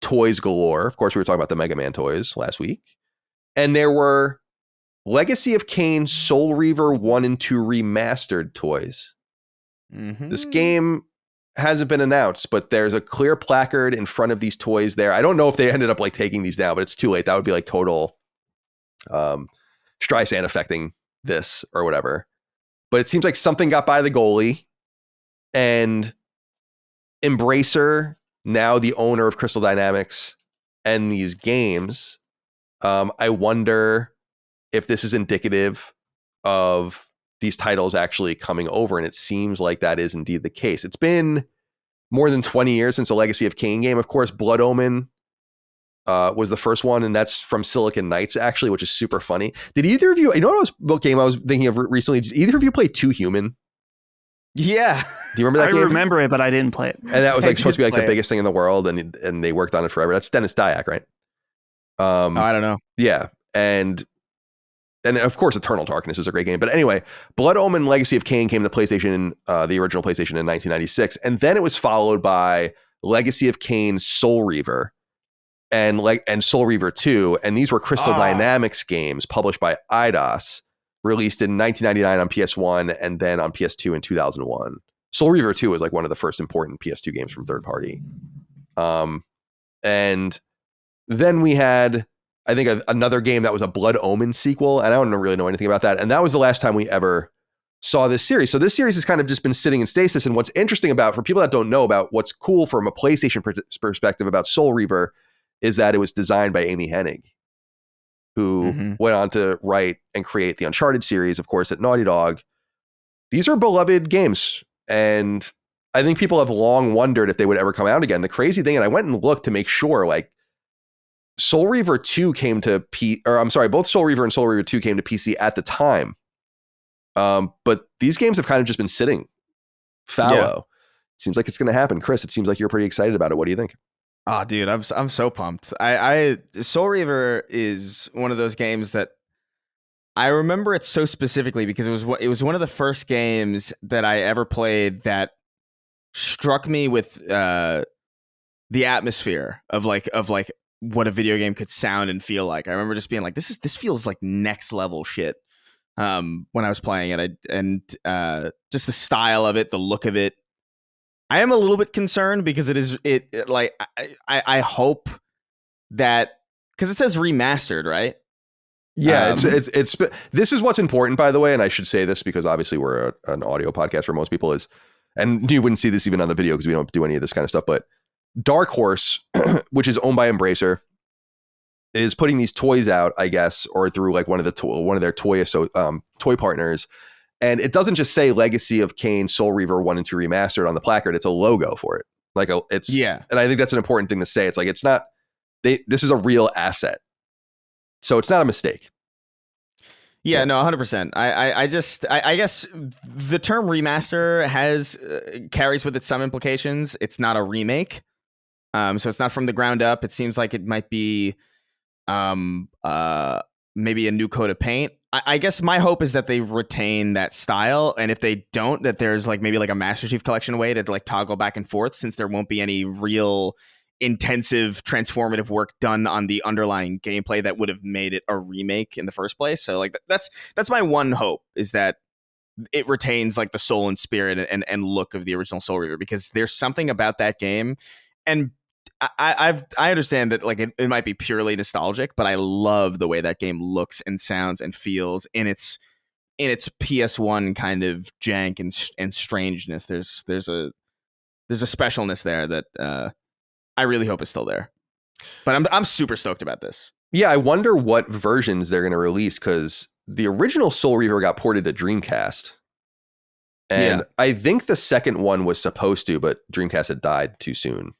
toys galore. Of course, we were talking about the Mega Man toys last week. And there were Legacy of Kain, Soul Reaver 1 and 2 remastered toys. Mm-hmm. This game hasn't been announced, but there's a clear placard in front of these toys there. I don't know if they ended up like taking these down, but it's too late. That would be like total Streisand affecting this or whatever. But it seems like something got by the goalie, and Embracer, now the owner of Crystal Dynamics and these games, I wonder if this is indicative of these titles actually coming over, and it seems like that is indeed the case. It's been more than 20 years since a Legacy of Kain game. Of course, Blood Omen was the first one, and that's from Silicon Knights, actually, which is super funny. Did either of you, what game I was thinking of recently, did either of you play Two Human? Yeah. Do you remember that game? I remember it, but I didn't play it. And that was like supposed to be like the biggest thing in the world, and they worked on it forever. That's Dennis Dyack, right? I don't know. Yeah. And of course, Eternal Darkness is a great game. But anyway, Blood Omen Legacy of Kain came to PlayStation, the original PlayStation in 1996. And then it was followed by Legacy of Kain, Soul Reaver, and Soul Reaver 2. And these were Crystal Dynamics games published by Eidos, released in 1999 on PS1 and then on PS2 in 2001. Soul Reaver 2 was like one of the first important PS2 games from third party. And then we had, I think, another game that was a Blood Omen sequel, and I don't really know anything about that. And that was the last time we ever saw this series. So this series has kind of just been sitting in stasis. And what's interesting about, for people that don't know about what's cool from a PlayStation perspective about Soul Reaver, is that it was designed by Amy Hennig, who went on to write and create the Uncharted series, of course, at Naughty Dog. These are beloved games, and I think people have long wondered if they would ever come out again. The crazy thing, and I went and looked to make sure, like, Soul Reaver 2 came to both Soul Reaver and Soul Reaver 2 came to PC at the time. But these games have kind of just been sitting fallow. Yeah. Seems like it's going to happen. Chris, it seems like you're pretty excited about it. What do you think? Oh, dude, I'm so pumped. Soul Reaver is one of those games that I remember it so specifically because it was one of the first games that I ever played that struck me with the atmosphere of what a video game could sound and feel like. I remember just being like, this feels like next level shit when I was playing it. And just the style of it, the look of it. I am a little bit concerned because I hope that, because it says remastered, right? Yeah, it's this is what's important, by the way, and I should say this because obviously we're an audio podcast for most people, and you wouldn't see this even on the video because we don't do any of this kind of stuff, but Dark Horse, which is owned by Embracer, is putting these toys out, I guess, or through like one of their toy partners. And it doesn't just say Legacy of Kain, Soul Reaver 1 and 2 remastered on the placard. It's a logo for it. And I think that's an important thing to say. It's like, it's not, this is a real asset. So it's not a mistake. Yeah, no, 100%. I guess the term remaster has carries with it some implications. It's not a remake, so it's not from the ground up. It seems like it might be, maybe a new coat of paint. I guess my hope is that they retain that style, and if they don't, that there's like maybe like a Master Chief Collection way to like toggle back and forth, since there won't be any real intensive transformative work done on the underlying gameplay that would have made it a remake in the first place. So like that's my one hope, is that it retains like the soul and spirit and look of the original Soul Reaver, because there's something about that game, and I understand that like it might be purely nostalgic, but I love the way that game looks and sounds and feels in its PS1 kind of jank and strangeness. There's a specialness there that I really hope is still there. But I'm super stoked about this. Yeah, I wonder what versions they're going to release, because the original Soul Reaver got ported to Dreamcast. And I think the second one was supposed to, but Dreamcast had died too soon.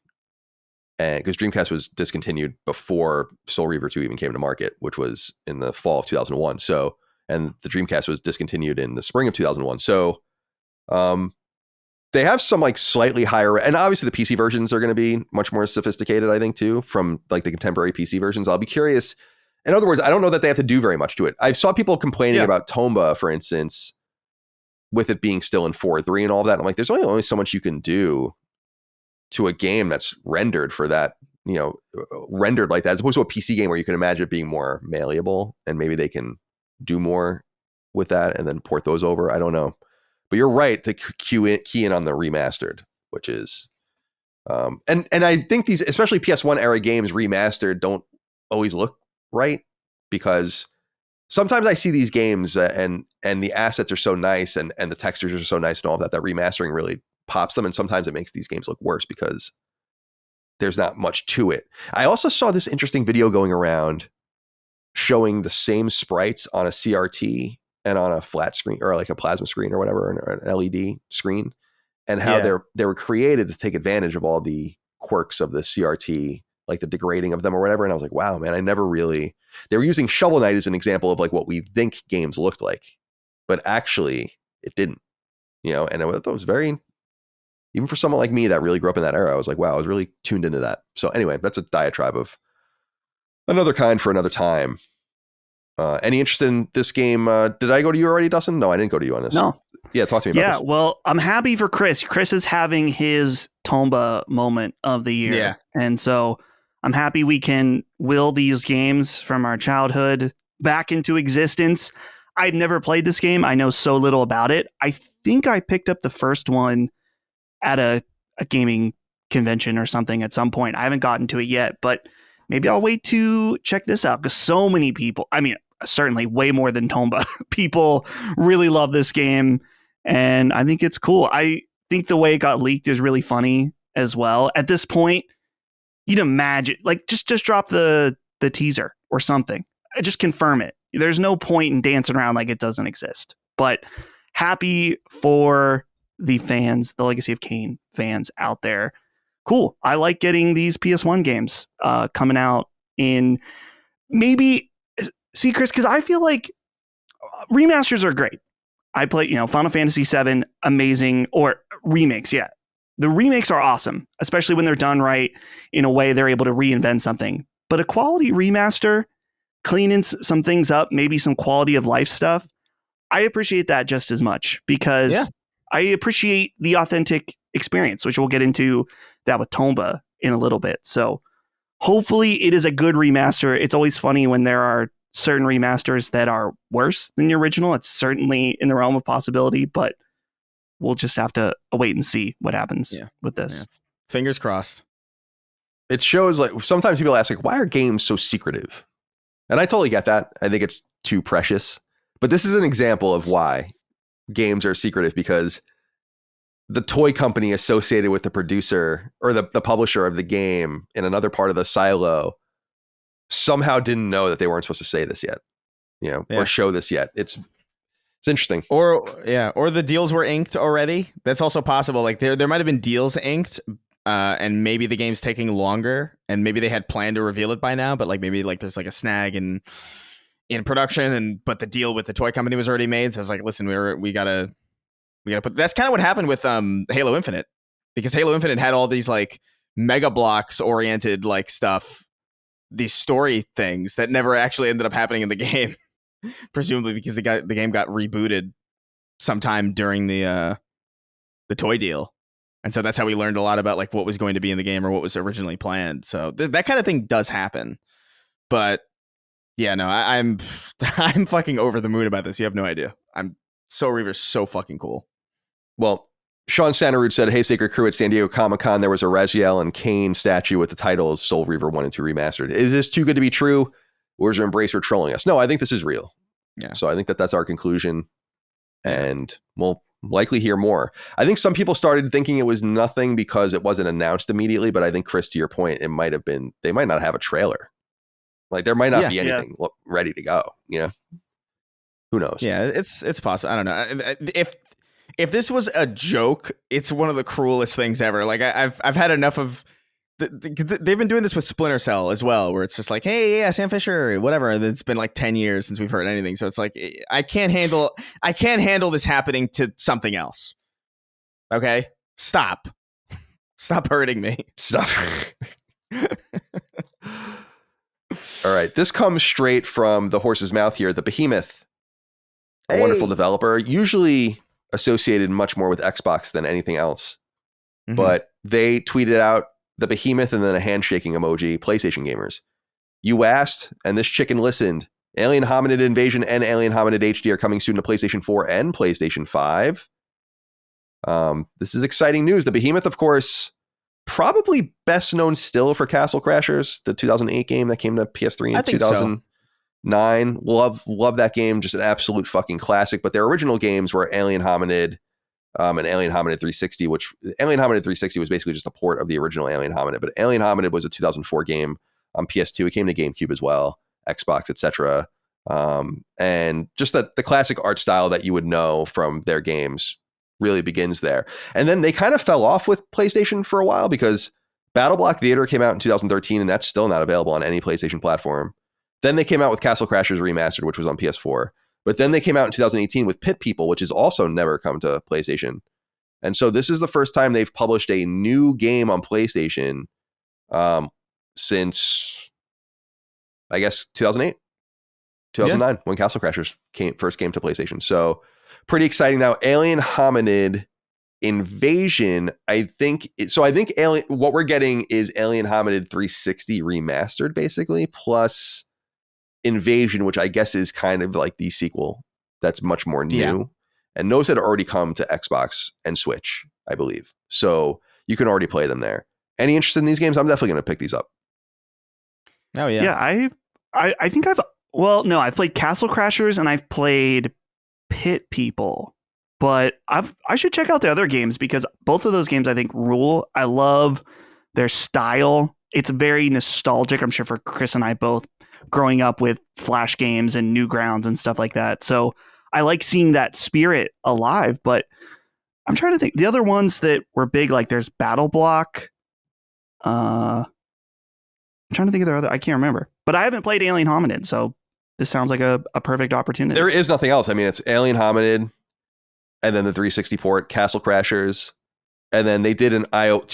And because Dreamcast was discontinued before Soul Reaver 2 even came to market, which was in the fall of 2001. So, and the Dreamcast was discontinued in the spring of 2001. So, they have some like slightly higher, and obviously the PC versions are going to be much more sophisticated, I think, too, from like the contemporary PC versions. I'll be curious. In other words, I don't know that they have to do very much to it. I saw people complaining about Tomba, for instance, with it being still in 4.3 and all of that. I'm like, there's only so much you can do to a game that's rendered for that, rendered like that, as opposed to a PC game where you can imagine it being more malleable, and maybe they can do more with that and then port those over. I don't know. But you're right to key in on the remastered, which is, and I think these, especially PS1 era games remastered, don't always look right, because sometimes I see these games and the assets are so nice and the textures are so nice and all of that remastering really pops them, and sometimes it makes these games look worse because there's not much to it. I also saw this interesting video going around showing the same sprites on a CRT and on a flat screen, or like a plasma screen or whatever, or an LED screen, and how they were created to take advantage of all the quirks of the CRT, like the degrading of them or whatever. And I was like, wow, man, I never really, they were using Shovel Knight as an example of like what we think games looked like, but actually it didn't, and it was very, even for someone like me that really grew up in that era, I was like, wow, I was really tuned into that. So anyway, that's a diatribe of another kind for another time. Any interest in this game? Did I go to you already, Dustin? No, I didn't go to you on this. No. Yeah, talk to me about this. Yeah, well, I'm happy for Chris. Chris is having his Tomba moment of the year. Yeah. And so I'm happy we can will these games from our childhood back into existence. I've never played this game. I know so little about it. I think I picked up the first one at a gaming convention or something at some point. I haven't gotten to it yet, but maybe I'll wait to check this out, because so many people, I mean, certainly way more than Tomba, people really love this game, and I think it's cool. I think the way it got leaked is really funny as well. At this point, you'd imagine, like, just drop the teaser or something. Just confirm it. There's no point in dancing around like it doesn't exist. But happy for the fans, the Legacy of Kain fans out there. Cool. I like getting these PS1 games coming out in maybe, see, Chris, because I feel like remasters are great. I play, Final Fantasy VII, amazing, or remakes. Yeah. The remakes are awesome, especially when they're done right in a way they're able to reinvent something. But a quality remaster, cleaning some things up, maybe some quality of life stuff, I appreciate that just as much, because I appreciate the authentic experience, which we'll get into that with Tomba in a little bit. So hopefully it is a good remaster. It's always funny when there are certain remasters that are worse than the original. It's certainly in the realm of possibility, but we'll just have to wait and see what happens with this. Yeah. Fingers crossed. It shows, like, sometimes people ask, like, why are games so secretive? And I totally get that. I think it's too precious. But this is an example of why games are secretive, because the toy company associated with the producer or the publisher of the game in another part of the silo somehow didn't know that they weren't supposed to say this yet, or show this yet. It's interesting. Or the deals were inked already. That's also possible. Like there might have been deals inked, and maybe the game's taking longer, and maybe they had planned to reveal it by now, but like maybe like there's like a snag, and in production, but the deal with the toy company was already made. So I was like, listen, we gotta put. That's kind of what happened with Halo Infinite, because Halo Infinite had all these like Mega Bloks oriented like stuff, these story things that never actually ended up happening in the game, presumably because the game got rebooted sometime during the toy deal. And so that's how we learned a lot about like what was going to be in the game or what was originally planned. So that kind of thing does happen. But yeah, no, I'm fucking over the moon about this. You have no idea. Soul Reaver's so fucking cool. Well, Sean Santarud said, "Hey, Sacred Crew, at San Diego Comic-Con, there was a Raziel and Kain statue with the titles Soul Reaver 1 and 2 Remastered. Is this too good to be true? Or is Embracer trolling us?" No, I think this is real. Yeah. So I think that's our conclusion. And we'll likely hear more. I think some people started thinking it was nothing because it wasn't announced immediately. But I think, Chris, to your point, it might have been, they might not have a trailer. Like there might not be anything ready to go. You know, who knows? Yeah, it's possible. I don't know. If this was a joke, it's one of the cruelest things ever. Like I've had enough of. They've been doing this with Splinter Cell as well, where it's just like, hey, yeah, Sam Fisher, whatever. And it's been like 10 years since we've heard anything. So it's like, I can't handle this happening to something else. Okay, stop hurting me. Stop. All right, this comes straight from the horse's mouth here. The Behemoth, a wonderful developer, usually associated much more with Xbox than anything else. Mm-hmm. But they tweeted out the Behemoth and then a handshaking emoji, PlayStation gamers. You asked, and this chicken listened. Alien Hominid Invasion and Alien Hominid HD are coming soon to PlayStation 4 and PlayStation 5. This is exciting news. The Behemoth, of course, probably best known still for Castle Crashers, the 2008 game that came to PS3 in 2009. Love that game. Just an absolute fucking classic. But their original games were Alien Hominid, and Alien Hominid 360, which Alien Hominid 360 was basically just a port of the original Alien Hominid. But Alien Hominid was a 2004 game on PS2. It came to GameCube as well, Xbox, etc. And just the classic art style that you would know from their games really begins there. And then they kind of fell off with PlayStation for a while because Battle Block Theater came out in 2013, and that's still not available on any PlayStation platform. Then they came out with Castle Crashers Remastered, which was on PS4. But then they came out in 2018 with Pit People, which has also never come to PlayStation. And so this is the first time they've published a new game on PlayStation since, I guess, 2008, 2009, when Castle Crashers first came to PlayStation. So pretty exciting. Now, Alien Hominid Invasion, I think what we're getting is Alien Hominid 360 Remastered, basically, plus Invasion, which I guess is kind of like the sequel that's much more new. Yeah. And those had already come to Xbox and Switch, I believe. So you can already play them there. Any interest in these games? I'm definitely going to pick these up. Oh, yeah. Yeah, I think I've played Castle Crashers and I've played Pit People. But I should check out the other games because both of those games I think rule. I love their style. It's very nostalgic, I'm sure, for Chris and I both, growing up with Flash games and Newgrounds and stuff like that. So I like seeing that spirit alive, but I'm trying to think the other ones that were big, like there's Battle Block. I'm trying to think of their other, I can't remember, but I haven't played Alien Hominid. So this sounds like a perfect opportunity. There is nothing else. I mean, it's Alien Hominid and then the 360 port, Castle Crashers. And then they did two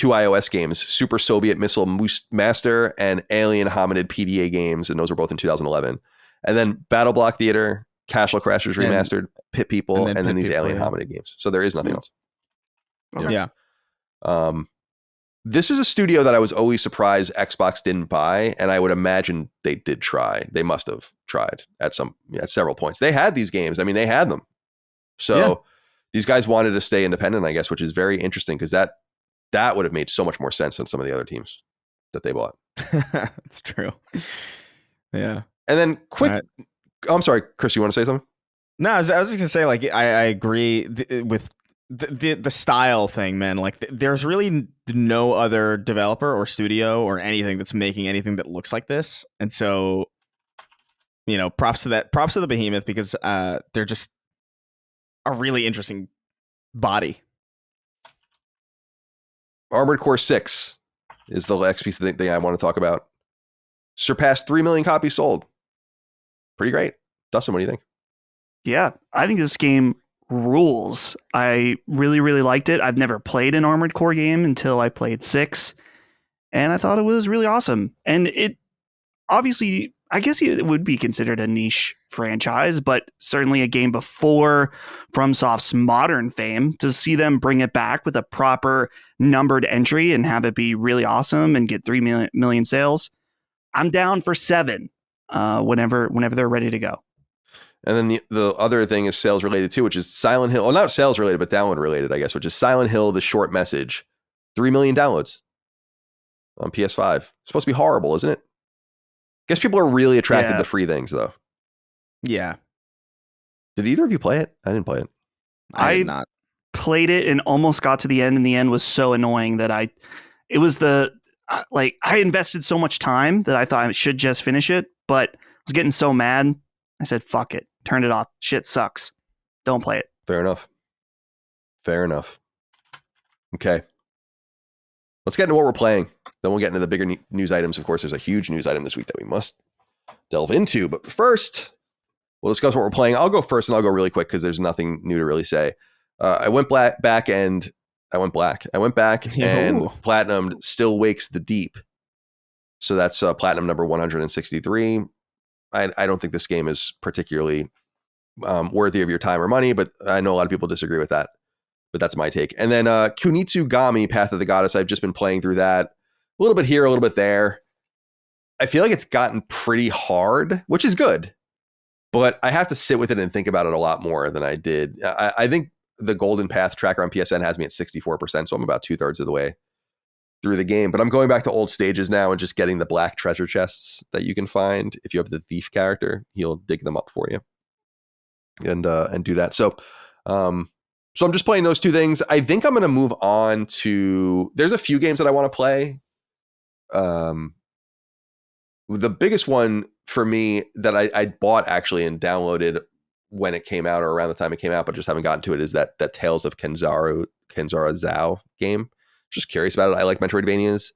iOS games, Super Soviet Missile Master and Alien Hominid PDA games. And those were both in 2011. And then Battle Block Theater, Castle Crashers Remastered, Pit People, and then these Alien Hominid games. So there is nothing else. Okay. Yeah. This is a studio that I was always surprised Xbox didn't buy. And I would imagine they did try. They must have tried at several points. They had these games. I mean, they had them. So these guys wanted to stay independent, I guess, which is very interesting because that would have made so much more sense than some of the other teams that they bought. That's true. Yeah. And then I'm sorry, Chris, you want to say something? No, I was just gonna say, like, I agree with the style thing, man. Like, there's really no other developer or studio or anything that's making anything that looks like this. And so, props to the Behemoth because they're just a really interesting body. Armored Core 6 is the next piece of the thing I want to talk about. Surpassed 3 million copies sold. Pretty great. Dustin, what do you think? Yeah, I think this game rules. I really, really liked it. I've never played an Armored Core game until I played 6, and I thought it was really awesome. And it obviously, I guess it would be considered a niche franchise, but certainly a game before FromSoft's modern fame. To see them bring it back with a proper numbered entry and have it be really awesome and get 3 million sales, I'm down for 7 whenever they're ready to go. And then the other thing is sales related too, which is Silent Hill. Well, not sales related, but download related, I guess, which is Silent Hill, the short message. 3 million downloads on PS5. It's supposed to be horrible, isn't it? Guess people are really attracted to free things, though. Yeah. Did either of you play it? I didn't play it. I did not. Played it and almost got to the end, and the end was so annoying that I invested so much time that I thought I should just finish it, but I was getting so mad. I said, fuck it. Turned it off. Shit sucks. Don't play it. Fair enough. Okay. Let's get into what we're playing. Then we'll get into the bigger news items. Of course, there's a huge news item this week that we must delve into. But first, we'll discuss what we're playing. I'll go first and I'll go really quick because there's nothing new to really say. I went back and platinumed Still Wakes the Deep. So that's platinum number 163. I don't think this game is particularly worthy of your time or money, but I know a lot of people disagree with that. But that's my take. And then Kunitsugami, Path of the Goddess. I've just been playing through that. A little bit here, a little bit there. I feel like it's gotten pretty hard, which is good. But I have to sit with it and think about it a lot more than I did. I think the Golden Path tracker on PSN has me at 64%, so I'm about 2/3 of the way through the game. But I'm going back to old stages now and just getting the black treasure chests that you can find. If you have the thief character, he'll dig them up for you and do that. So I'm just playing those two things. I think I'm going to move on to, there's a few games that I want to play. The biggest one for me that I bought actually and downloaded when it came out or around the time it came out, but just haven't gotten to it, is that Tales of Kenzara Zao game. Just curious about it. I like Metroidvanias.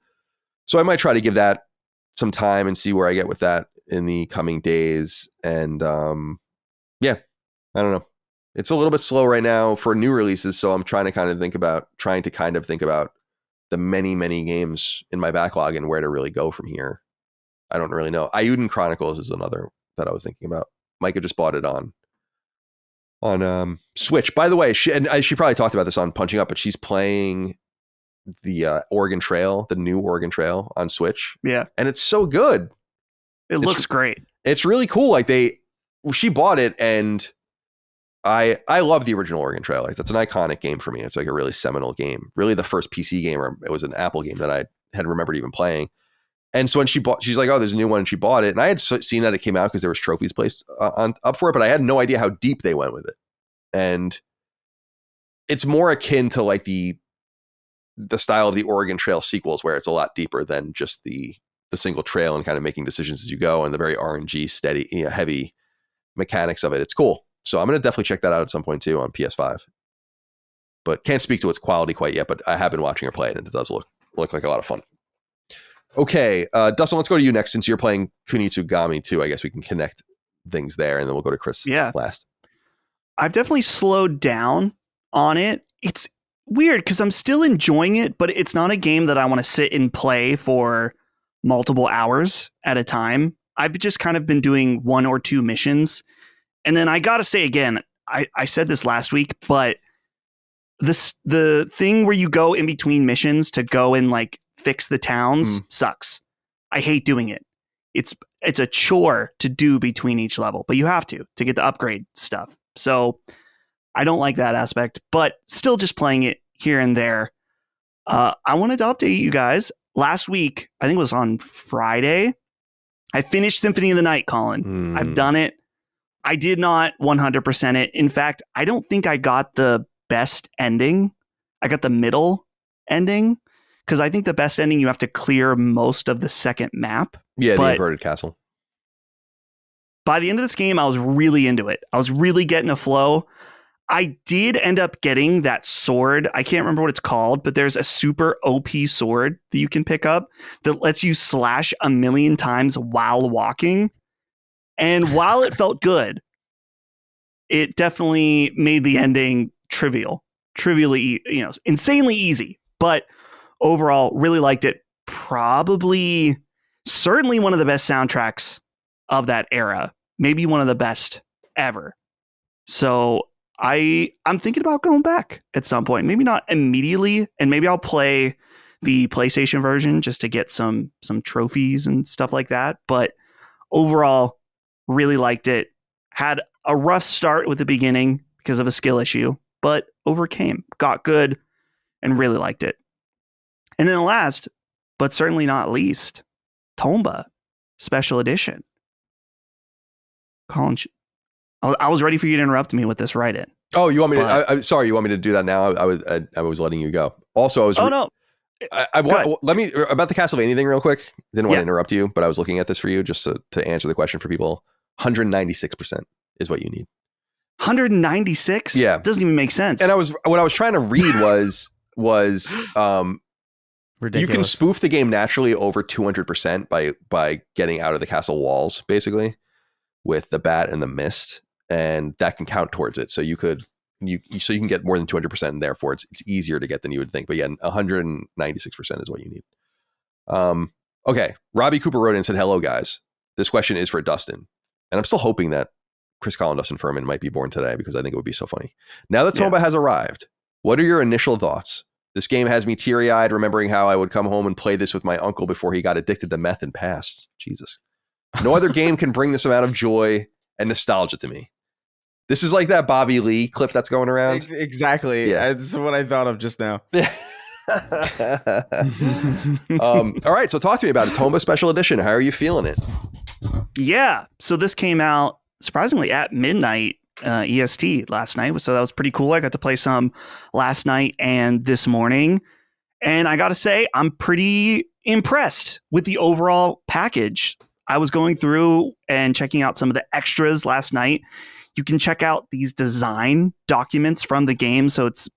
So I might try to give that some time and see where I get with that in the coming days. And yeah, I don't know. It's a little bit slow right now for new releases. So I'm trying to kind of think about the many, many games in my backlog and where to really go from here. I don't really know. Ayuden Chronicles is another that I was thinking about. Micah just bought it on Switch. By the way, she probably talked about this on Punching Up, but she's playing the Oregon Trail, the new Oregon Trail on Switch. Yeah. And it's so good. It looks great. It's really cool. Like she bought it and I love the original Oregon Trail. Like that's an iconic game for me. It's like a really seminal game. Really the first PC game, or it was an Apple game that I had remembered even playing. And so when she's like, oh, there's a new one, and she bought it. And I had seen that it came out because there was trophies placed up for it, but I had no idea how deep they went with it. And it's more akin to like the style of the Oregon Trail sequels, where it's a lot deeper than just the single trail and kind of making decisions as you go, and the very RNG steady, heavy mechanics of it. It's cool. So I'm going to definitely check that out at some point too on PS5. But can't speak to its quality quite yet, but I have been watching her play it, and it does look like a lot of fun. Okay, Dustin, let's go to you next. Since you're playing Kunitsugami too, I guess we can connect things there, and then we'll go to Chris last. I've definitely slowed down on it. It's weird because I'm still enjoying it, but it's not a game that I want to sit and play for multiple hours at a time. I've just kind of been doing 1 or 2 missions. And then I got to say again, I said this last week, but the thing where you go in between missions to go and like fix the towns sucks. I hate doing it. It's a chore to do between each level, but you have to get the upgrade stuff. So I don't like that aspect, but still just playing it here and there. I wanted to update you guys. Last week, I think it was on Friday, I finished Symphony of the Night, Colin. I've done it. I did not 100% it. In fact, I don't think I got the best ending. I got the middle ending, because I think the best ending, you have to clear most of the second map. Yeah, the inverted castle. By the end of this game, I was really into it. I was really getting a flow. I did end up getting that sword. I can't remember what it's called, but there's a super OP sword that you can pick up that lets you slash 1,000,000 times while walking. And while it felt good, it definitely made the ending trivially, insanely easy. But overall, really liked it. Certainly one of the best soundtracks of that era. Maybe one of the best ever. So I'm thinking about going back at some point. Maybe not immediately, and maybe I'll play the PlayStation version just to get some trophies and stuff like that. But overall, really liked it. Had a rough start with the beginning because of a skill issue, but overcame, got good, and really liked it. And then last, but certainly not least, Tomba Special Edition. Colin, I was ready for you to interrupt me with this right in. Oh, you want me to? I'm sorry, you want me to do that now? I was letting you go. Also, I was. Oh no. Let me about the Castlevania thing real quick. Didn't want to interrupt you, but I was looking at this for you just to answer the question for people. 196% is what you need. 196? Yeah, doesn't even make sense. And what I was trying to read was ridiculous. You can spoof the game naturally over 200% by getting out of the castle walls, basically, with the bat and the mist, and that can count towards it. So you can get more than 200%, and therefore it's easier to get than you would think. But yeah, 196% is what you need. Okay, Robbie Cooper wrote in and said, "Hello guys. This question is for Dustin, and I'm still hoping that Chris Collin, Dustin Furman might be born today because I think it would be so funny. Now that Tomba has arrived, what are your initial thoughts? This game has me teary-eyed, remembering how I would come home and play this with my uncle before he got addicted to meth and passed. Jesus. No other game can bring this amount of joy and nostalgia to me." This is like that Bobby Lee clip that's going around. Exactly. Yeah. This is what I thought of just now. All right, so talk to me about it. Tomba Special Edition. How are you feeling it? Yeah, so this came out surprisingly at midnight EST last night, so that was pretty cool. I got to play some last night and this morning, and I gotta say I'm pretty impressed with the overall package. I was going through and checking out some of the extras last night. You can check out these design documents from the game, so it's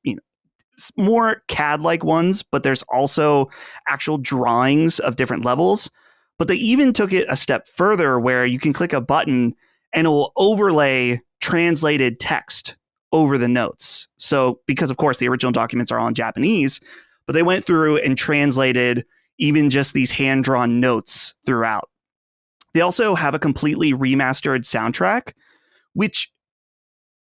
more CAD-like ones, but there's also actual drawings of different levels. But they even took it a step further where you can click a button and it will overlay translated text over the notes. So because, of course, the original documents are all in Japanese, but they went through and translated even just these hand-drawn notes throughout. They also have a completely remastered soundtrack, which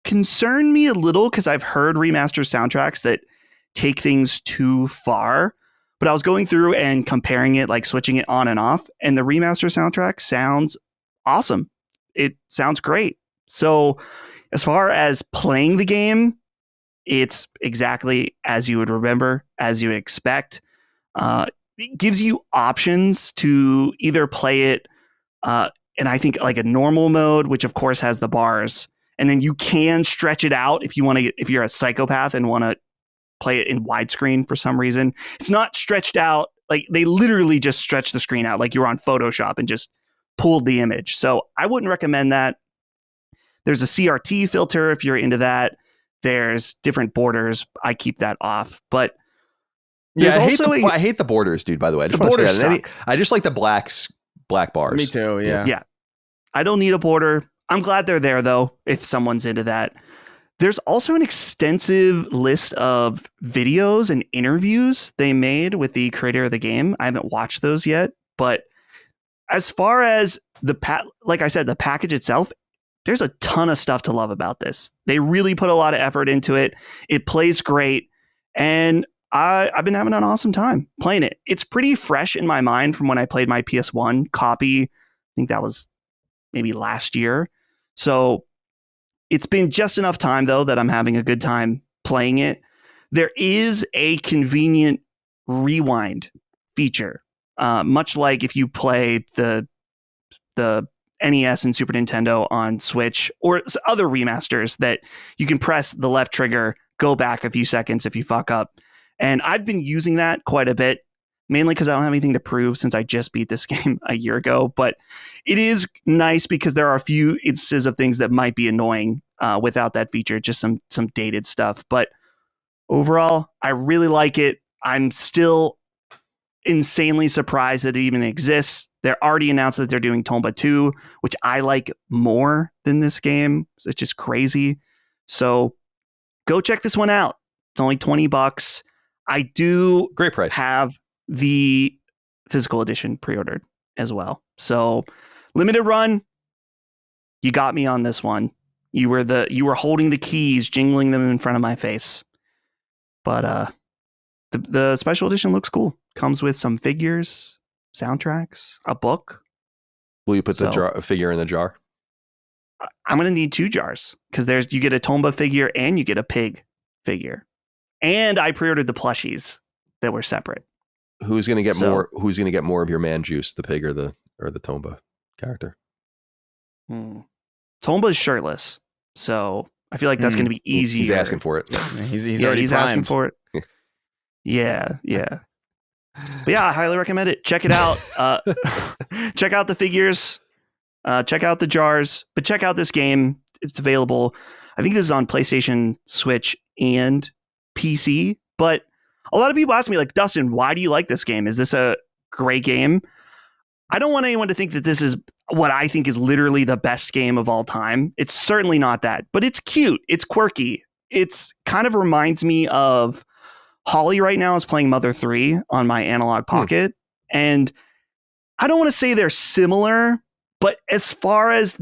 concerned me a little because I've heard remastered soundtracks that take things too far. But I was going through and comparing it, like switching it on and off, and the remaster soundtrack sounds awesome. It sounds great. So as far as playing the game, it's exactly as you would remember, as you would expect. It gives you options to either play it, and I think like a normal mode, which of course has the bars, and then you can stretch it out if you want to. If you're a psychopath and want to play it in widescreen for some reason, it's not stretched out. Like they literally just stretched the screen out like you were on Photoshop and just pulled the image. So I wouldn't recommend that. There's a CRT filter if you're into that. There's different borders. I keep that off. But yeah, I hate the borders, dude, by the way. I just want to say that. I just like the black bars. Me too, yeah. Yeah. I don't need a border. I'm glad they're there, though, if someone's into that. There's also an extensive list of videos and interviews they made with the creator of the game. I haven't watched those yet, but as far as like I said, the package itself, there's a ton of stuff to love about this. They really put a lot of effort into it. It plays great, and I've been having an awesome time playing it. It's pretty fresh in my mind from when I played my PS1 copy. I think that was maybe last year. So it's been just enough time, though, that I'm having a good time playing it. There is a convenient rewind feature, much like if you play the NES and Super Nintendo on Switch or other remasters, that you can press the left trigger, go back a few seconds if you fuck up. And I've been using that quite a bit, mainly because I don't have anything to prove since I just beat this game a year ago. But it is nice because there are a few instances of things that might be annoying without that feature, just some dated stuff. But overall, I really like it. I'm still insanely surprised that it even exists. They're already announced that they're doing Tomba 2, which I like more than this game. So it's just crazy. So go check this one out. It's only $20. I do great price. Have the physical edition pre-ordered as well. So limited run, you got me on this one. You were holding the keys, jingling them in front of my face. But the special edition looks cool. Comes with some figures, soundtracks, a book. Will you put the figure in the jar? I'm gonna need 2 jars because you get a Tomba figure and you get a pig figure. And I pre-ordered the plushies that were separate. Who's gonna get more? Who's gonna get more of your man juice, the pig or the Tomba character? Tomba's shirtless, so I feel like that's going to be easier. He's asking for it. He's asking for it. Yeah. But yeah, I highly recommend it. Check it out. Check out the figures. Check out the jars. But check out this game. It's available. I think this is on PlayStation, Switch, and PC. But a lot of people ask me, like, Dustin, why do you like this game? Is this a great game? I don't want anyone to think that this is what I think is literally the best game of all time. It's certainly not that, but it's cute. It's quirky. It's kind of reminds me of Holly right now is playing Mother 3 on my Analog Pocket. And I don't want to say they're similar, but as far as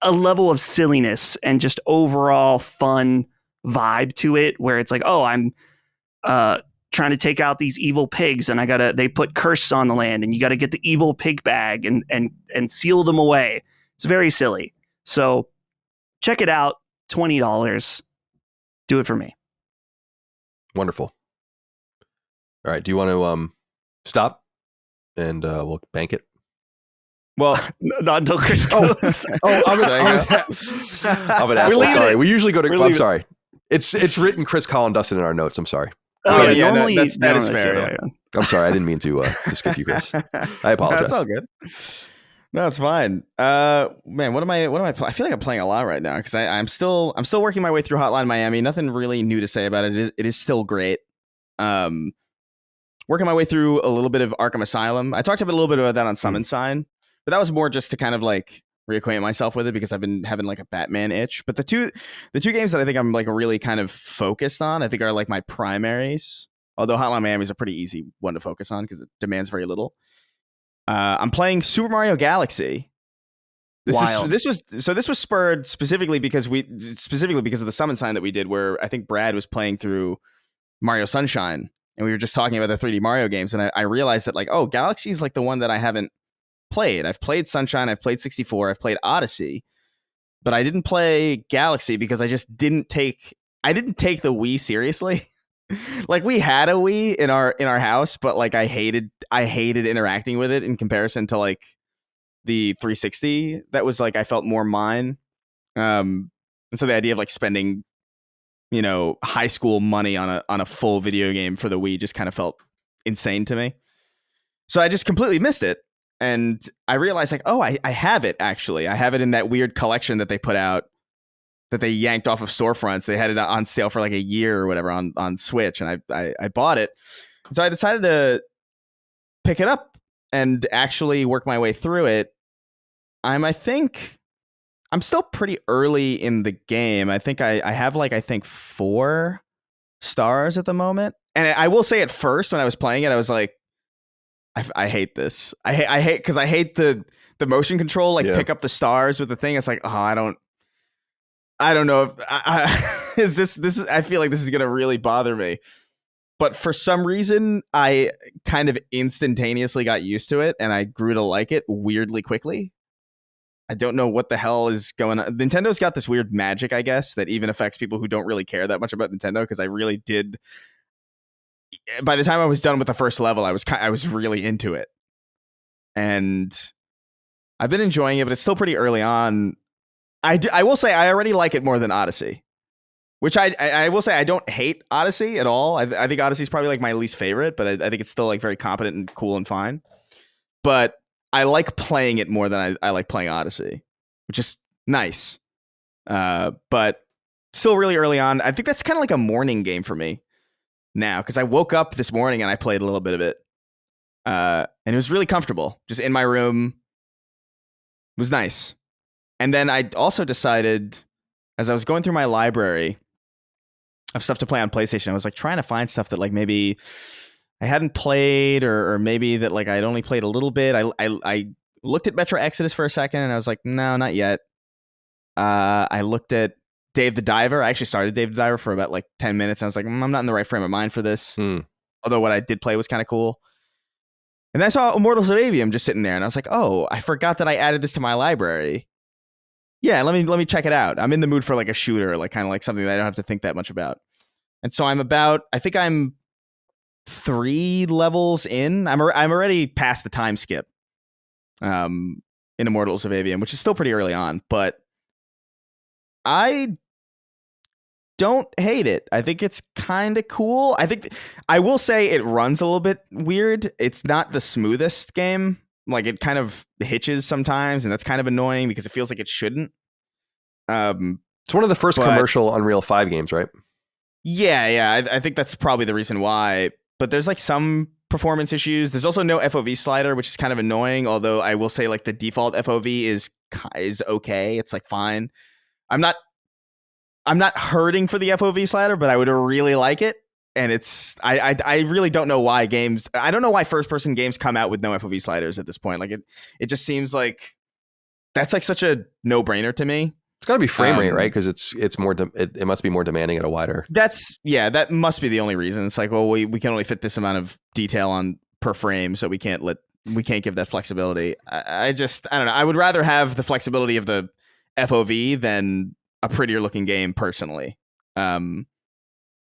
a level of silliness and just overall fun vibe to it, where it's like, oh, I'm trying to take out these evil pigs and they put curses on the land and you got to get the evil pig bag and seal them away. It's very silly. So check it out. $20. Do it for me. Wonderful. All right. Do you want to stop and we'll bank it? Well, not until Chris goes. I'm an asshole. Sorry. We usually go to. I'm sorry. It's written Chris, Colin, Dustin in our notes. I'm sorry. Normally that is fair. I'm sorry, I didn't mean to skip you, Chris. I apologize. That's all good. No, it's fine. Man, what am I? I feel like I'm playing a lot right now because I'm still working my way through Hotline Miami. Nothing really new to say about it. It is still great. Working my way through a little bit of Arkham Asylum. I talked a little bit about that on Summon Sign, but that was more just to kind of like reacquaint myself with it because I've been having like a Batman itch. But the two games that I think I'm like really kind of focused on, I think are like my primaries. Although Hotline Miami is a pretty easy one to focus on because it demands very little. I'm playing Super Mario Galaxy. This was spurred specifically because of the Summon Sign that we did, where I think Brad was playing through Mario Sunshine, and we were just talking about the 3D Mario games, and I realized that like, oh, Galaxy is like the one that I haven't played. I've played Sunshine, I've played 64, I've played Odyssey, but I didn't play Galaxy because I just didn't take the Wii seriously. Like we had a Wii in our house, but like I hated interacting with it in comparison to like the 360 that was like I felt more mine. And so the idea of like spending, high school money on a full video game for the Wii just kind of felt insane to me. So I just completely missed it. And I realized like, oh, I have it actually. I have it in that weird collection that they put out that they yanked off of storefronts. They had it on sale for like a year or whatever on Switch. And I bought it. So I decided to pick it up and actually work my way through it. I think I'm still pretty early in the game. I think I have 4 stars at the moment. And I will say at first when I was playing it, I was like, I hate this. I hate because I hate the motion control, pick up the stars with the thing. It's like, oh, I don't know if is this I feel like this is going to really bother me. But for some reason, I kind of instantaneously got used to it and I grew to like it weirdly quickly. I don't know what the hell is going on. Nintendo's got this weird magic, I guess, that even affects people who don't really care that much about Nintendo, because I really did. By the time I was done with the first level, I was really into it. And I've been enjoying it, but it's still pretty early on. I will say I already like it more than Odyssey, which I will say I don't hate Odyssey at all. I think Odyssey is probably like my least favorite, but I think it's still like very competent and cool and fine. But I like playing it more than I like playing Odyssey, which is nice. But still really early on. I think that's kind of like a morning game for me now, because I woke up this morning and I played a little bit of it. and it was really comfortable, just in my room. It was nice. And then I also decided, as I was going through my library of stuff to play on PlayStation, I was like trying to find stuff that like maybe I hadn't played, or maybe that like I'd only played a little bit. I looked at Metro Exodus for a second, and I was like, no, not yet. I looked at Dave the Diver. I actually started Dave the Diver for about like 10 minutes. And I was like, I'm not in the right frame of mind for this. Although what I did play was kind of cool. And then I saw Immortals of Aveum just sitting there, and I was like, oh, I forgot that I added this to my library. Yeah, let me check it out. I'm in the mood for like a shooter, like kind of like something that I don't have to think that much about. And so I think I'm 3 levels in. I'm already past the time skip in Immortals of Aveum, which is still pretty early on, but I don't hate it. I think it's kind of cool. I will say it runs a little bit weird. It's not the smoothest game. Like it kind of hitches sometimes, and that's kind of annoying because it feels like it shouldn't. It's one of the first commercial Unreal 5 games, right? Yeah. I think that's probably the reason why. But there's like some performance issues. There's also no FOV slider, which is kind of annoying. Although I will say like the default FOV is okay. It's like fine. I'm not hurting for the FOV slider, but I would really like it. And it's I really don't know why I don't know why first person games come out with no FOV sliders at this point. Like it just seems like that's like such a no brainer to me. It's got to be frame rate, right? Because it's more it must be more demanding at a wider. That must be the only reason. It's like, well, we can only fit this amount of detail on per frame, so we can't give that flexibility. I don't know. I would rather have the flexibility of the FOV than a prettier looking game personally.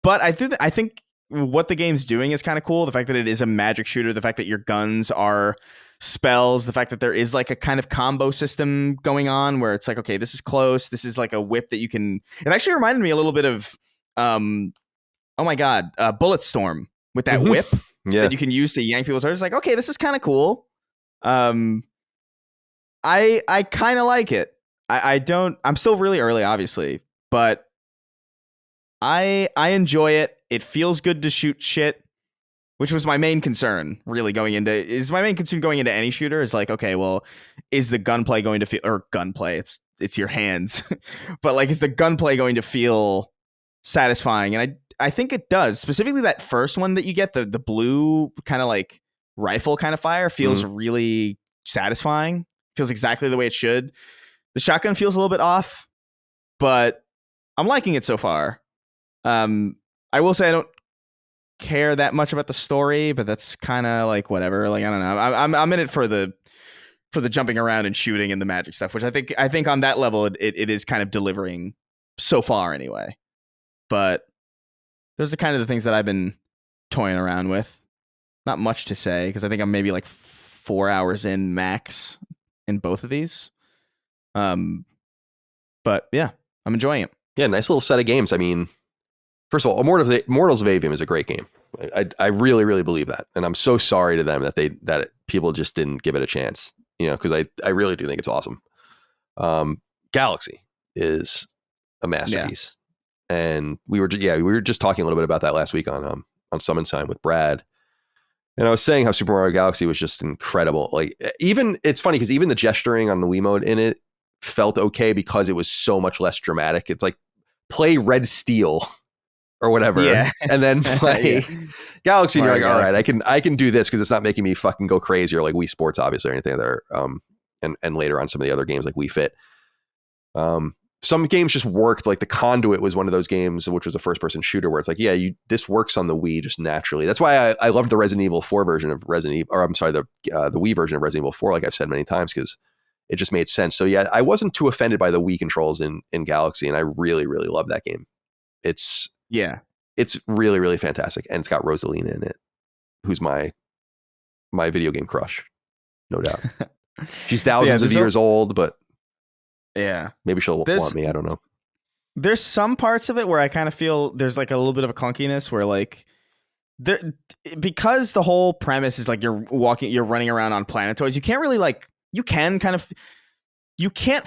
But I think what the game's doing is kind of cool. The fact that it is a magic shooter, the fact that your guns are spells, the fact that there is like a kind of combo system going on where it's like, okay, this is close. This is like a whip that you can. It actually reminded me a little bit of, Bulletstorm with that whip that you can use to yank people towards. It's like, okay, this is kind of cool. I kind of like it. I'm still really early, obviously, but I enjoy it. It feels good to shoot shit, which was my main concern really going into any shooter is like, okay, well, is the gunplay going to feel, or gunplay, it's your hands, but like, is the gunplay going to feel satisfying? And I think it does. Specifically that first one that you get, the blue kind of like rifle kind of fire feels really satisfying. Feels exactly the way it should. The shotgun feels a little bit off, but I'm liking it so far. I will say I don't care that much about the story, but that's kind of like whatever. Like, I don't know. I'm in it for the jumping around and shooting and the magic stuff, which I think on that level it is kind of delivering so far anyway. But those are kind of the things that I've been toying around with. Not much to say because I think I'm maybe like 4 hours in max in both of these. But yeah, I'm enjoying it. Yeah, nice little set of games. I mean, first of all, Immortals of Aveum is a great game. I really, really believe that, and I'm so sorry to them that people just didn't give it a chance. Because I really do think it's awesome. Galaxy is a masterpiece, and we were just talking a little bit about that last week on Summon Sign with Brad, and I was saying how Super Mario Galaxy was just incredible. Like it's funny because even the gesturing on the Wii mode in it felt okay because it was so much less dramatic. It's like play Red Steel or whatever, and then play Galaxy, and you're like, all right, I can do this because it's not making me fucking go crazy, or like Wii Sports, obviously, or anything there. And later on some of the other games like Wii Fit. Some games just worked. Like the Conduit was one of those games, which was a first-person shooter where it's like, this works on the Wii just naturally. That's why I loved the Resident Evil 4 version of Resident Evil, or I'm sorry, the Wii version of Resident Evil 4, like I've said many times, because it just made sense. So yeah, I wasn't too offended by the Wii controls in Galaxy, and I really, really love that game. It's really, really fantastic, and it's got Rosalina in it, who's my video game crush, no doubt. She's thousands of years old, but maybe she'll want me. I don't know. There's some parts of it where I kind of feel there's like a little bit of a clunkiness where like because the whole premise is like you're running around on planetoids. You can't really you can't